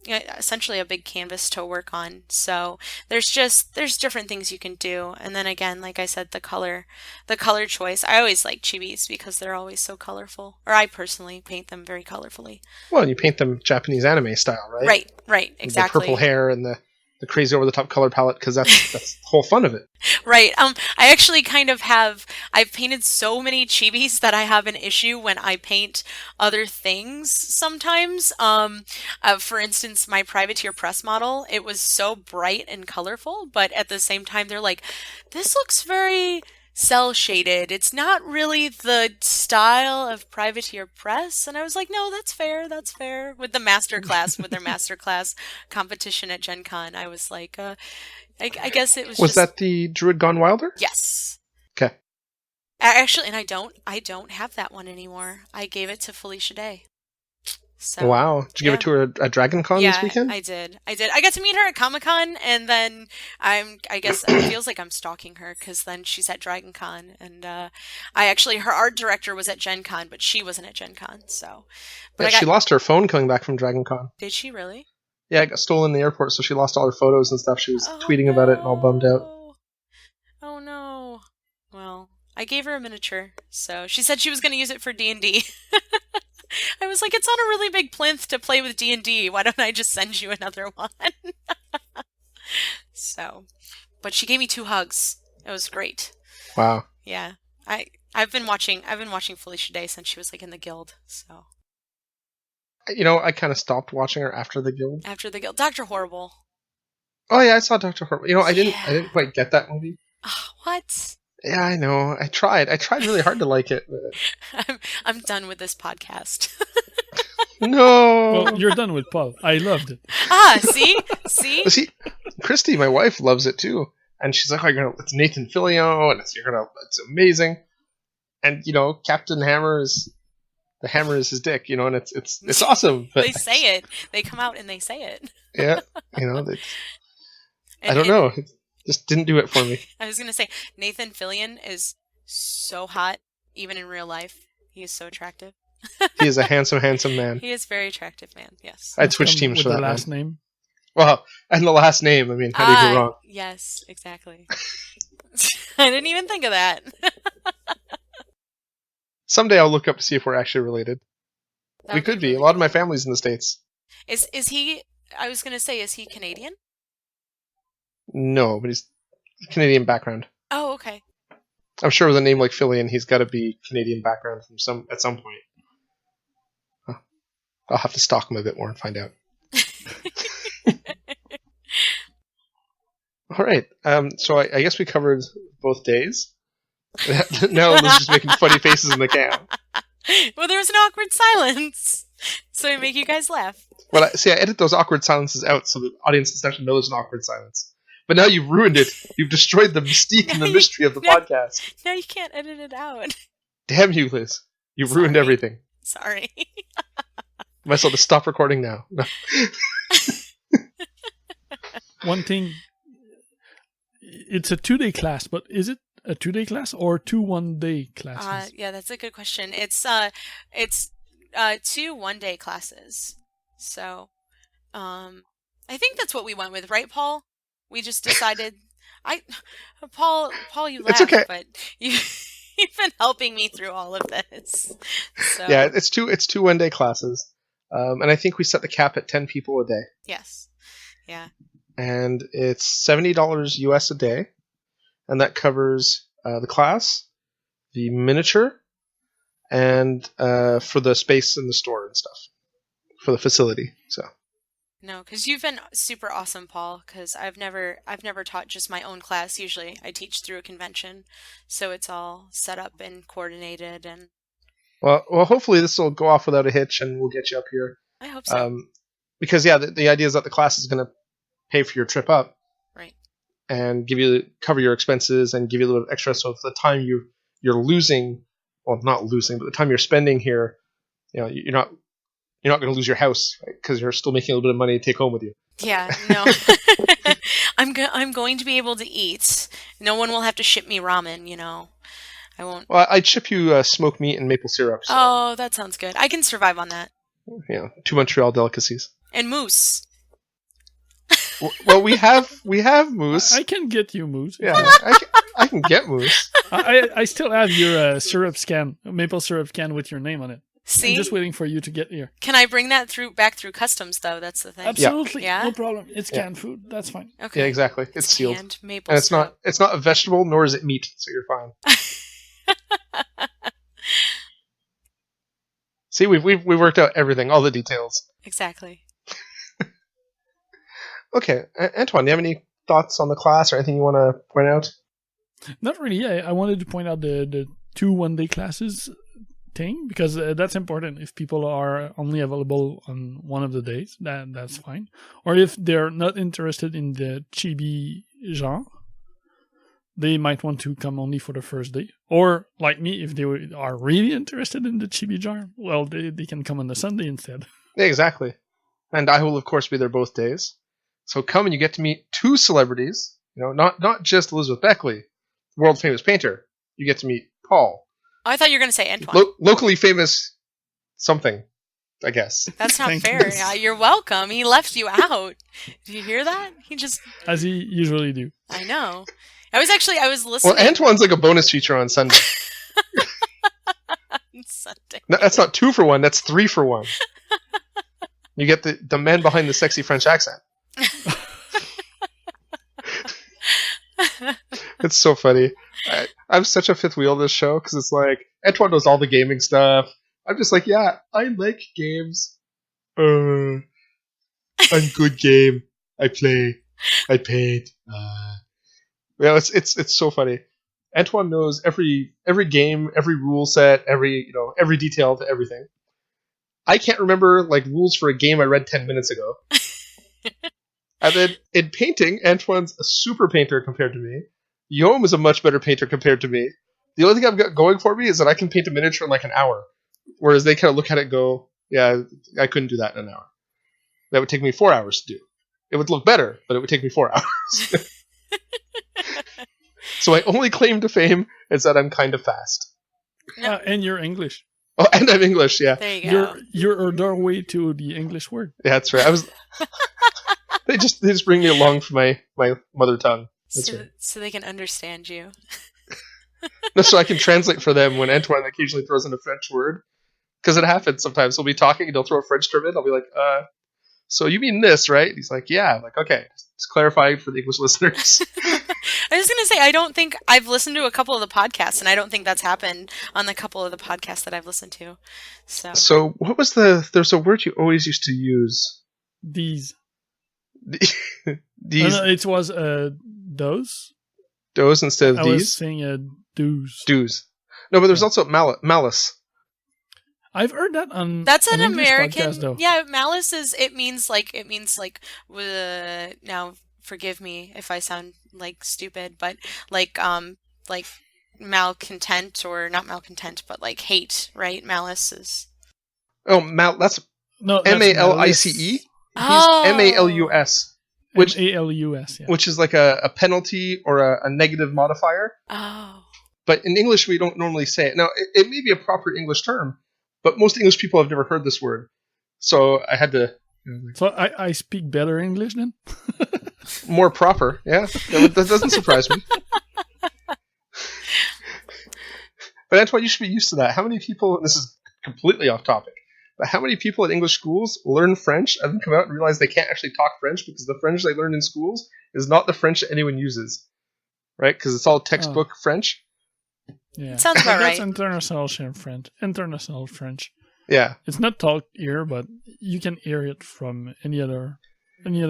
[SPEAKER 3] essentially a big canvas to work on. So there's different things you can do. And then again, like I said, the color choice. I always like chibis because they're always so colorful. Or I personally paint them very colorfully.
[SPEAKER 1] Well, you paint them Japanese anime style, right?
[SPEAKER 3] Right, exactly.
[SPEAKER 1] The purple hair and the crazy over the top color palette, because that's the whole fun of it.
[SPEAKER 3] Right. I actually kind of I've painted so many chibis that I have an issue when I paint other things sometimes. For instance, my privateer press model, it was so bright and colorful, but at the same time, they're like, this looks very cell shaded. It's not really the style of privateer press. And I was like, no, that's fair. That's fair. With their master class competition at Gen Con, I was like, I guess it was
[SPEAKER 1] Was that the Druid Gone Wilder?
[SPEAKER 3] Yes.
[SPEAKER 1] Okay.
[SPEAKER 3] Actually, and I don't have that one anymore. I gave it to Felicia Day. So,
[SPEAKER 1] wow. Did you give it to her at Dragon Con this weekend?
[SPEAKER 3] I did. I got to meet her at Comic-Con, and then I guess it feels like I'm stalking her because then she's at Dragon Con, and her art director was at Gen Con, but she wasn't at Gen Con, so. But
[SPEAKER 1] she lost her phone coming back from Dragon Con.
[SPEAKER 3] Did she really?
[SPEAKER 1] Yeah, it got stolen in the airport, so she lost all her photos and stuff. She was tweeting about it and all bummed out.
[SPEAKER 3] Oh no. Well, I gave her a miniature, so she said she was going to use it for D&D. I was like, it's on a really big plinth to play with D&D. Why don't I just send you another one? So, but she gave me 2 hugs. It was great.
[SPEAKER 1] Wow.
[SPEAKER 3] Yeah. I've been watching Felicia Day since she was like in the guild, so.
[SPEAKER 1] I kind of stopped watching her after the guild.
[SPEAKER 3] Dr. Horrible.
[SPEAKER 1] Oh yeah, I saw Dr. Horrible. I didn't quite get that movie.
[SPEAKER 3] What?
[SPEAKER 1] Yeah, I know. I tried really hard to like it.
[SPEAKER 3] I'm done with this podcast.
[SPEAKER 1] No.
[SPEAKER 2] Well, you're done with Paul. I loved it.
[SPEAKER 3] See?
[SPEAKER 1] See, Christy, my wife, loves it too, and she's like, it's Nathan Fillion, and it's amazing, and Captain Hammer is. The hammer is his dick, and it's awesome. But
[SPEAKER 3] they say it. They come out and they say it.
[SPEAKER 1] Yeah, I don't know. It just didn't do it for me.
[SPEAKER 3] I was gonna say Nathan Fillion is so hot, even in real life. He is so attractive.
[SPEAKER 1] He is a handsome man.
[SPEAKER 3] He is a very attractive man. Yes.
[SPEAKER 1] I'd switch teams
[SPEAKER 2] with
[SPEAKER 1] for
[SPEAKER 2] the
[SPEAKER 1] that
[SPEAKER 2] last
[SPEAKER 1] man.
[SPEAKER 2] name.
[SPEAKER 1] Well, and the last name. I mean, how do you go wrong?
[SPEAKER 3] Yes, exactly. I didn't even think of that.
[SPEAKER 1] Someday I'll look up to see if we're actually related. We could be.
[SPEAKER 3] Really
[SPEAKER 1] a lot of my family's in the States.
[SPEAKER 3] Is he? I was gonna say, is he Canadian?
[SPEAKER 1] No, but he's Canadian background.
[SPEAKER 3] Oh, okay.
[SPEAKER 1] I'm sure with a name like Fillion, he's got to be Canadian background at some point. Huh. I'll have to stalk him a bit more and find out. All right. So I guess we covered both days. Now Liz just making funny faces in the cam.
[SPEAKER 3] Well, there was an awkward silence, so I make you guys laugh.
[SPEAKER 1] Well, I edit those awkward silences out so the audience doesn't actually know there's an awkward silence. But now you've ruined it. You've destroyed the mystique and the mystery of the podcast.
[SPEAKER 3] No, you can't edit it out.
[SPEAKER 1] Damn you, Liz. You've ruined everything.
[SPEAKER 3] Sorry.
[SPEAKER 1] Might as well just stop recording now. No.
[SPEAKER 2] One thing, it's a 2-day class, but is it a 2-day class or 2 1-day classes?
[SPEAKER 3] Yeah, that's a good question. It's 2 1-day classes. So, I think that's what we went with, right, Paul? We just decided. Paul, you laugh,
[SPEAKER 1] It's okay.
[SPEAKER 3] But you've been helping me through all of this. So.
[SPEAKER 1] Yeah, it's two 1-day classes, and I think we set the cap at 10 people a day.
[SPEAKER 3] Yes. Yeah.
[SPEAKER 1] And it's $70 US a day, and that covers the class, the miniature, and for the space in the store and stuff for the facility. So.
[SPEAKER 3] No, because you've been super awesome, Paul. Because I've never taught just my own class. Usually, I teach through a convention, so it's all set up and coordinated. And
[SPEAKER 1] well, hopefully this will go off without a hitch, and we'll get you up here.
[SPEAKER 3] I hope so.
[SPEAKER 1] Because the idea is that the class is going to pay for your trip up,
[SPEAKER 3] right?
[SPEAKER 1] And cover your expenses and give you a little extra. So for the time you're losing, well, not losing, but the time you're spending here, you're not going to lose your house, because you're still making a little bit of money to take home with you.
[SPEAKER 3] Yeah, no. I'm going to be able to eat. No one will have to ship me ramen, I won't.
[SPEAKER 1] Well, I'd ship you smoked meat and maple syrup. So,
[SPEAKER 3] Oh, that sounds good. I can survive on that.
[SPEAKER 1] two Montreal delicacies.
[SPEAKER 3] And moose.
[SPEAKER 1] Well, we have moose.
[SPEAKER 2] I can get you moose.
[SPEAKER 1] Yeah, I can get moose.
[SPEAKER 2] I still have your maple syrup can with your name on it.
[SPEAKER 3] See?
[SPEAKER 2] I'm just waiting for you to get here.
[SPEAKER 3] Can I bring that back through customs, though? That's the thing.
[SPEAKER 2] Absolutely,
[SPEAKER 3] Yeah?
[SPEAKER 2] no problem. It's canned food. That's fine.
[SPEAKER 3] Okay.
[SPEAKER 1] Yeah, exactly. It's sealed.
[SPEAKER 3] Canned maple
[SPEAKER 1] And it's
[SPEAKER 3] syrup.
[SPEAKER 1] not a vegetable, nor is it meat, so you're fine. See, we worked out everything, all the details.
[SPEAKER 3] Exactly.
[SPEAKER 1] Okay, Antoine, do you have any thoughts on the class or anything you want to point out?
[SPEAKER 2] Not really. I wanted to point out the 2 one-day classes thing, because that's important. If people are only available on one of the days, that's fine. Or if they're not interested in the chibi genre, they might want to come only for the first day. Or, like me, if they are really interested in the chibi genre, well, they can come on the Sunday instead.
[SPEAKER 1] Yeah, exactly. And I will, of course, be there both days. So come and you get to meet 2 celebrities. Not just Elizabeth Beckley, world famous painter. You get to meet Paul.
[SPEAKER 3] Oh, I thought you were going to say Antoine.
[SPEAKER 1] Locally famous something, I guess.
[SPEAKER 3] That's not
[SPEAKER 2] Thank
[SPEAKER 3] fair.
[SPEAKER 2] you.
[SPEAKER 3] Yeah, you're welcome. He left you out. Did you hear that? He just...
[SPEAKER 2] As he usually do.
[SPEAKER 3] I know. I was listening.
[SPEAKER 1] Well, Antoine's like a bonus feature on Sunday.
[SPEAKER 3] on Sunday.
[SPEAKER 1] No, that's not 2 for 1. That's 3 for 1. You get the man behind the sexy French accent. It's so funny. I'm such a fifth wheel this show because it's like Antoine knows all the gaming stuff. I'm just like, yeah, I like games. I'm good game. I play. I paint. It's so funny. Antoine knows every game, every rule set, every detail to everything. I can't remember rules for a game I read 10 minutes ago. And then in painting, Antoine's a super painter compared to me. Yom is a much better painter compared to me. The only thing I've got going for me is that I can paint a miniature in an hour. Whereas they kind of look at it and go, yeah, I couldn't do that in an hour. That would take me 4 hours to do. It would look better, but it would take me 4 hours. So I only claim to fame is that I'm kind of fast.
[SPEAKER 2] And you're English.
[SPEAKER 1] Oh, and I'm English, yeah.
[SPEAKER 3] There you go.
[SPEAKER 2] You're a doorway to the English word.
[SPEAKER 1] Yeah, that's right. They just bring me along for my mother tongue. That's right.
[SPEAKER 3] So they can understand you.
[SPEAKER 1] No, so I can translate for them when Antoine occasionally throws in a French word. Because it happens sometimes. He'll be talking and he'll throw a French term in. I'll be like, so you mean this, right? He's like, yeah. I'm like, okay. Just clarifying for the English listeners.
[SPEAKER 3] I was going to say, I don't think I've listened to a couple of the podcasts, and I don't think that's happened on the couple of the podcasts that I've listened to. So
[SPEAKER 1] what was there's a word you always used to use.
[SPEAKER 2] These.
[SPEAKER 1] These.
[SPEAKER 2] No, it was those.
[SPEAKER 1] Those instead of
[SPEAKER 2] I
[SPEAKER 1] these?
[SPEAKER 2] was saying do's.
[SPEAKER 1] Do's. No, but there's also malice.
[SPEAKER 2] I've heard that on
[SPEAKER 3] that's an
[SPEAKER 2] English
[SPEAKER 3] American.
[SPEAKER 2] podcast, though.
[SPEAKER 3] Yeah, malice is. It means now forgive me if I sound stupid, but malcontent, or not malcontent, but hate, right? Malice is.
[SPEAKER 1] Oh, that's MALICE.
[SPEAKER 3] Oh.
[SPEAKER 1] He's MALUS. Which
[SPEAKER 2] MALUS, yeah.
[SPEAKER 1] Which is a penalty or a negative modifier.
[SPEAKER 3] Oh.
[SPEAKER 1] But in English, we don't normally say it. Now, it may be a proper English term, but most English people have never heard this word. So I had to...
[SPEAKER 2] So I speak better English then?
[SPEAKER 1] More proper, yeah. That doesn't surprise me. But Antoine, you should be used to that. How many people, and this is completely off topic, but how many people at English schools learn French and then come out and realize they can't actually talk French because the French they learn in schools is not the French that anyone uses, right? Because it's all textbook French.
[SPEAKER 2] Yeah,
[SPEAKER 3] sounds about right.
[SPEAKER 2] That's international French. International French.
[SPEAKER 1] Yeah,
[SPEAKER 2] it's not talked here, but you can hear it from any other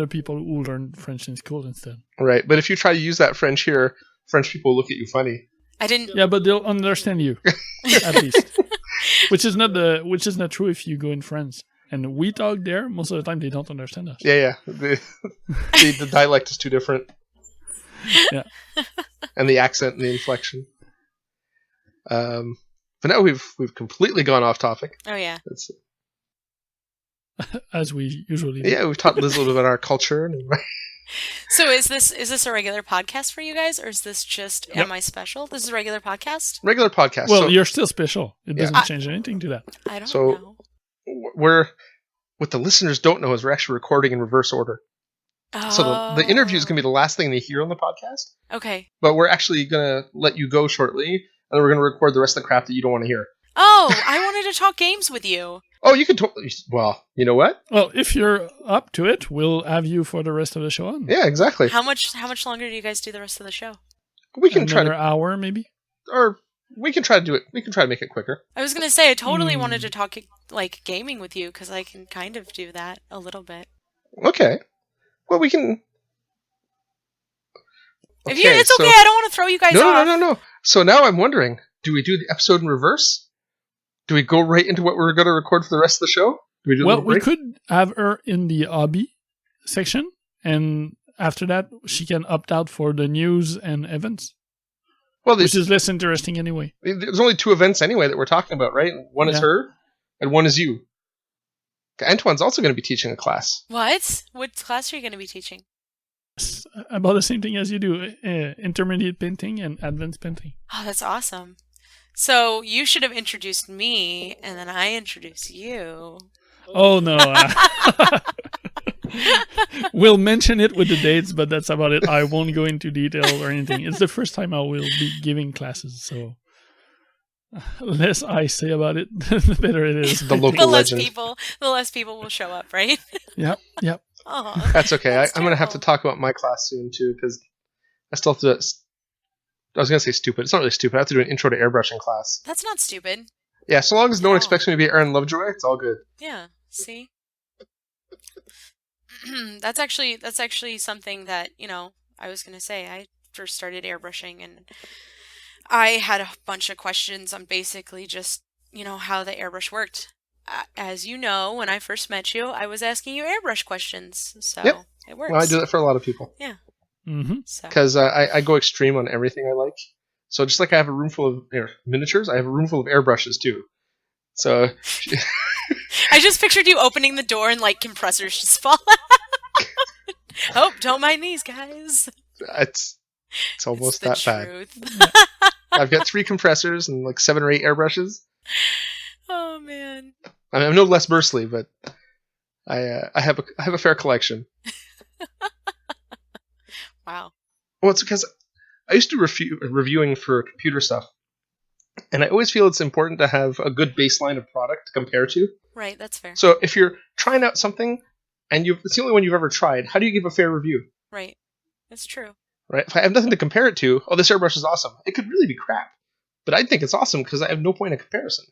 [SPEAKER 2] people who learn French in school instead.
[SPEAKER 1] Right, but if you try to use that French here, French people look at you funny.
[SPEAKER 3] I didn't.
[SPEAKER 2] Yeah, but they'll understand you at least. Which is not true if you go in France and we talk there. Most of the time, they don't understand us.
[SPEAKER 1] Yeah. The dialect is too different.
[SPEAKER 2] Yeah,
[SPEAKER 1] and the accent and the inflection. But now we've completely gone off topic.
[SPEAKER 3] Oh yeah.
[SPEAKER 2] As we usually do.
[SPEAKER 1] Yeah, we've talked a little bit about our culture.
[SPEAKER 3] So is this a regular podcast for you guys, or is this just
[SPEAKER 2] Yep.
[SPEAKER 3] Am I Special? This is a regular podcast?
[SPEAKER 1] Regular podcast.
[SPEAKER 2] Well,
[SPEAKER 1] so,
[SPEAKER 2] you're still special. It
[SPEAKER 1] Yeah.
[SPEAKER 2] doesn't change anything to that.
[SPEAKER 3] I don't
[SPEAKER 1] So-
[SPEAKER 3] know.
[SPEAKER 1] we're what the listeners don't know is we're actually recording in reverse order. So the interview is going to be the last thing they hear on the podcast,
[SPEAKER 3] Okay.
[SPEAKER 1] but we're actually going to let you go shortly, and then we're going to record the rest of the crap that you don't want to hear.
[SPEAKER 3] Oh, I wanted to talk games with you.
[SPEAKER 1] Oh, you can totally. Well, you know what?
[SPEAKER 2] Well, if you're up to it, we'll have you for the rest of the show on.
[SPEAKER 1] Yeah, exactly.
[SPEAKER 3] How much longer do you guys do the rest of the show?
[SPEAKER 1] We can try
[SPEAKER 2] Another
[SPEAKER 1] to,
[SPEAKER 2] hour, maybe?
[SPEAKER 1] or we can try to do it. We can try to make it quicker.
[SPEAKER 3] I was gonna say I totally wanted to talk like gaming with you because I can kind of do that a little bit.
[SPEAKER 1] Okay. Well, we can.
[SPEAKER 3] If you, it's okay. I don't want to throw you guys off.
[SPEAKER 1] No. So now I'm wondering: do we do the episode in reverse? Do we go right into what we're going to record for the rest of the show? Do we do a
[SPEAKER 2] Well,
[SPEAKER 1] little
[SPEAKER 2] we
[SPEAKER 1] break?
[SPEAKER 2] could have her in the hobby section, and after that, she can opt out for the news and events,
[SPEAKER 1] Well,
[SPEAKER 2] which is less interesting anyway.
[SPEAKER 1] there's only 2 events anyway that we're talking about, right? One is
[SPEAKER 2] Yeah.
[SPEAKER 1] her, and one is you. Antoine's also going to be teaching a class.
[SPEAKER 3] What? What class are you going to be teaching?
[SPEAKER 2] It's about the same thing as you do, intermediate painting and advanced painting.
[SPEAKER 3] Oh, that's awesome. So you should have introduced me, and then I introduce you.
[SPEAKER 2] Oh, no. We'll mention it with the dates, but that's about it. I won't go into detail or anything. It's the first time I will be giving classes, so less I say about it, the better it is.
[SPEAKER 1] The local legend.
[SPEAKER 3] The less people will show up, right?
[SPEAKER 2] Yep.
[SPEAKER 3] Oh,
[SPEAKER 1] That's okay.
[SPEAKER 3] That's
[SPEAKER 1] I'm going to have to
[SPEAKER 3] terrible.
[SPEAKER 1] talk about my class soon, too, because I still have to... I was going to say stupid. It's not really stupid. I have to do an intro to airbrushing class.
[SPEAKER 3] that's not stupid.
[SPEAKER 1] Yeah, so long as no one
[SPEAKER 3] No.
[SPEAKER 1] expects me to be Aaron Lovejoy, it's all good.
[SPEAKER 3] Yeah. See. That's actually something that I was gonna say. I first started airbrushing, and I had a bunch of questions on basically just how the airbrush worked. As you know, when I first met you, I was asking you airbrush questions, so
[SPEAKER 1] Yep.
[SPEAKER 3] it works.
[SPEAKER 1] Well, I do that for a lot of people.
[SPEAKER 2] Mm-hmm.
[SPEAKER 3] So
[SPEAKER 1] Because I go extreme on everything I like. So just like I have a room full of miniatures, I have a room full of airbrushes, too. So...
[SPEAKER 3] I just pictured you opening the door and like compressors just fall out. Oh, don't mind these guys.
[SPEAKER 1] It's almost
[SPEAKER 3] It's
[SPEAKER 1] that
[SPEAKER 3] the
[SPEAKER 1] bad.
[SPEAKER 3] truth.
[SPEAKER 1] I've got 3 compressors and like 7 or 8 airbrushes.
[SPEAKER 3] Oh man.
[SPEAKER 1] I mean, I'm no Les Bursley, but I have a fair collection.
[SPEAKER 3] Wow.
[SPEAKER 1] Well, it's because I used to reviewing for computer stuff, and I always feel it's important to have a good baseline of product to compare to.
[SPEAKER 3] Right, that's fair.
[SPEAKER 1] So if you're trying out something and it's the only one you've ever tried, how do you give a fair review?
[SPEAKER 3] Right. That's true.
[SPEAKER 1] Right? If I have nothing to compare it to, oh, this airbrush is awesome. It could really be crap, but I think it's awesome because I have no point of comparison.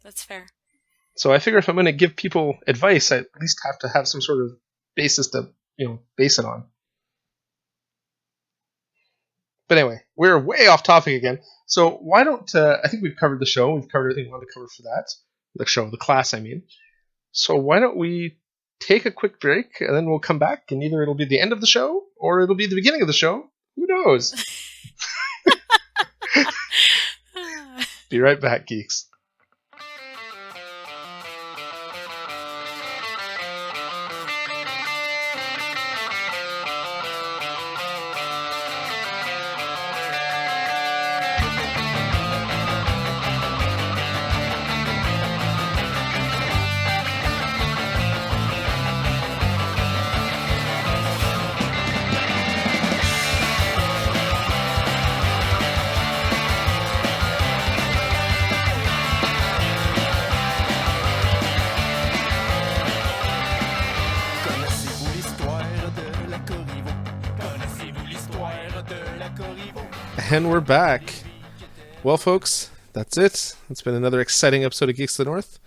[SPEAKER 3] That's fair.
[SPEAKER 1] So I figure if I'm going to give people advice, I at least have to have some sort of basis to base it on. But anyway, we're way off topic again. So why don't I think we've covered the show. We've covered everything we wanted to cover for that. The class, I mean. So why don't we take a quick break, and then we'll come back, and either it'll be the end of the show, or it'll be the beginning of the show. Who knows? Be right back, geeks. And we're back. Well, folks, that's it. It's been another exciting episode of Geeks of the North.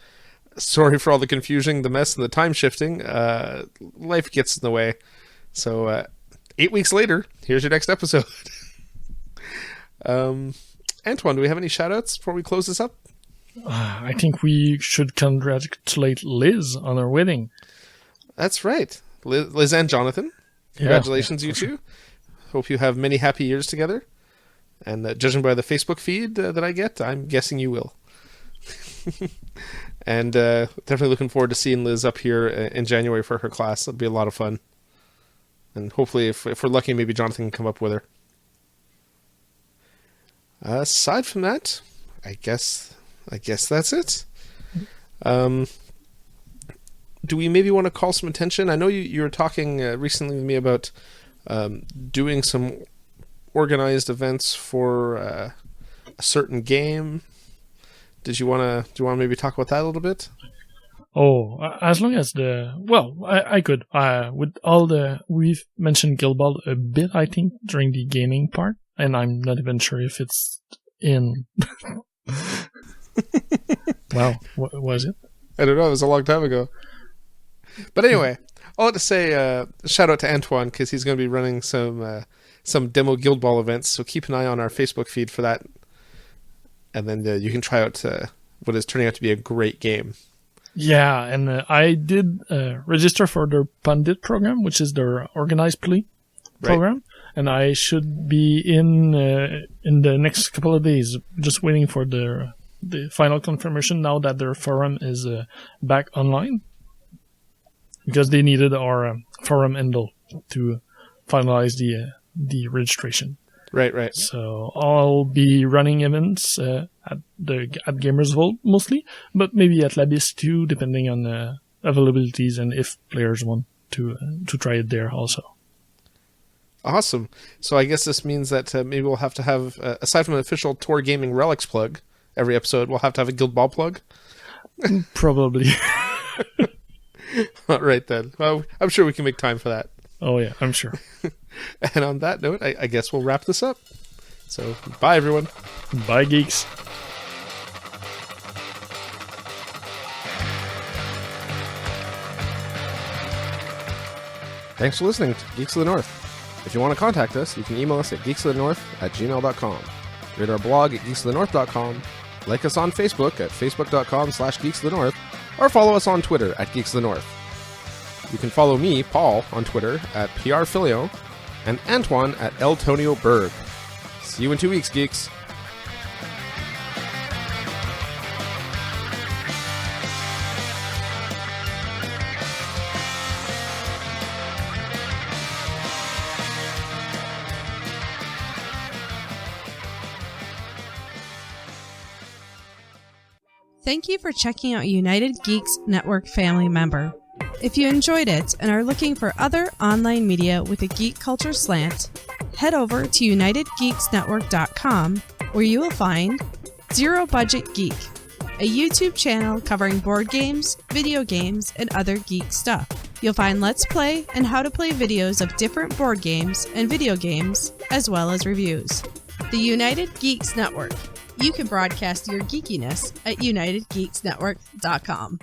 [SPEAKER 1] Sorry for all the confusion, the mess, and the time shifting. Life gets in the way. So, 8 weeks later, here's your next episode. Antoine, do we have any shout-outs before we close this up?
[SPEAKER 2] I think we should congratulate Liz on her wedding.
[SPEAKER 1] That's right. Liz and Jonathan. Congratulations, you two. Hope you have many happy years together. And judging by the Facebook feed that I get, I'm guessing you will. And definitely looking forward to seeing Liz up here in January for her class. It'll be a lot of fun. And hopefully, if we're lucky, maybe Jonathan can come up with her. Aside from that, I guess that's it. Do we maybe want to call some attention? I know you were talking recently with me about doing some organized events for a certain game. Do you want to maybe talk about that a little bit?
[SPEAKER 2] Oh, as long as I could. With all we've mentioned Guild Ball a bit, I think, during the gaming part, and I'm not even sure if it's in. Wow, what was it?
[SPEAKER 1] I don't know. It was a long time ago. But anyway, I'll have to say shout out to Antoine, because he's going to be running some demo Guild Ball events, so keep an eye on our Facebook feed for that. And then you can try out what is turning out to be a great game.
[SPEAKER 2] Yeah, and I did register for their Pundit program, which is their organized play program, and I should be in the next couple of days, just waiting for the final confirmation now that their forum is back online, because they needed our forum handle to finalize the registration.
[SPEAKER 1] Right.
[SPEAKER 2] So I'll be running events at Gamers Vault mostly, but maybe at Labis too, depending on availabilities and if players want to try it there also.
[SPEAKER 1] Awesome. So I guess this means that maybe we'll have to have, aside from an official Tor Gaming Relics plug every episode, we'll have to have a Guild Ball plug?
[SPEAKER 2] Probably.
[SPEAKER 1] All right then. Well, I'm sure we can make time for that.
[SPEAKER 2] Oh yeah, I'm sure.
[SPEAKER 1] And on that note, I guess we'll wrap this up. So, bye everyone.
[SPEAKER 2] Bye, geeks.
[SPEAKER 1] Thanks for listening to Geeks of the North. If you want to contact us, you can email us at geeksofthenorth@gmail.com. Read our blog at geeksofthenorth.com. Like us on Facebook at facebook.com/geeksofthenorth, or follow us on Twitter at Geeks of the North. You can follow me, Paul, on Twitter at PRFilio, and Antoine at Eltonio Berg. See you in 2 weeks, geeks.
[SPEAKER 4] Thank you for checking out United Geeks Network family member. If you enjoyed it and are looking for other online media with a geek culture slant, head over to unitedgeeksnetwork.com, where you will find Zero Budget Geek, a YouTube channel covering board games, video games, and other geek stuff. You'll find Let's Play and how to play videos of different board games and video games, as well as reviews. The United Geeks Network. You can broadcast your geekiness at unitedgeeksnetwork.com.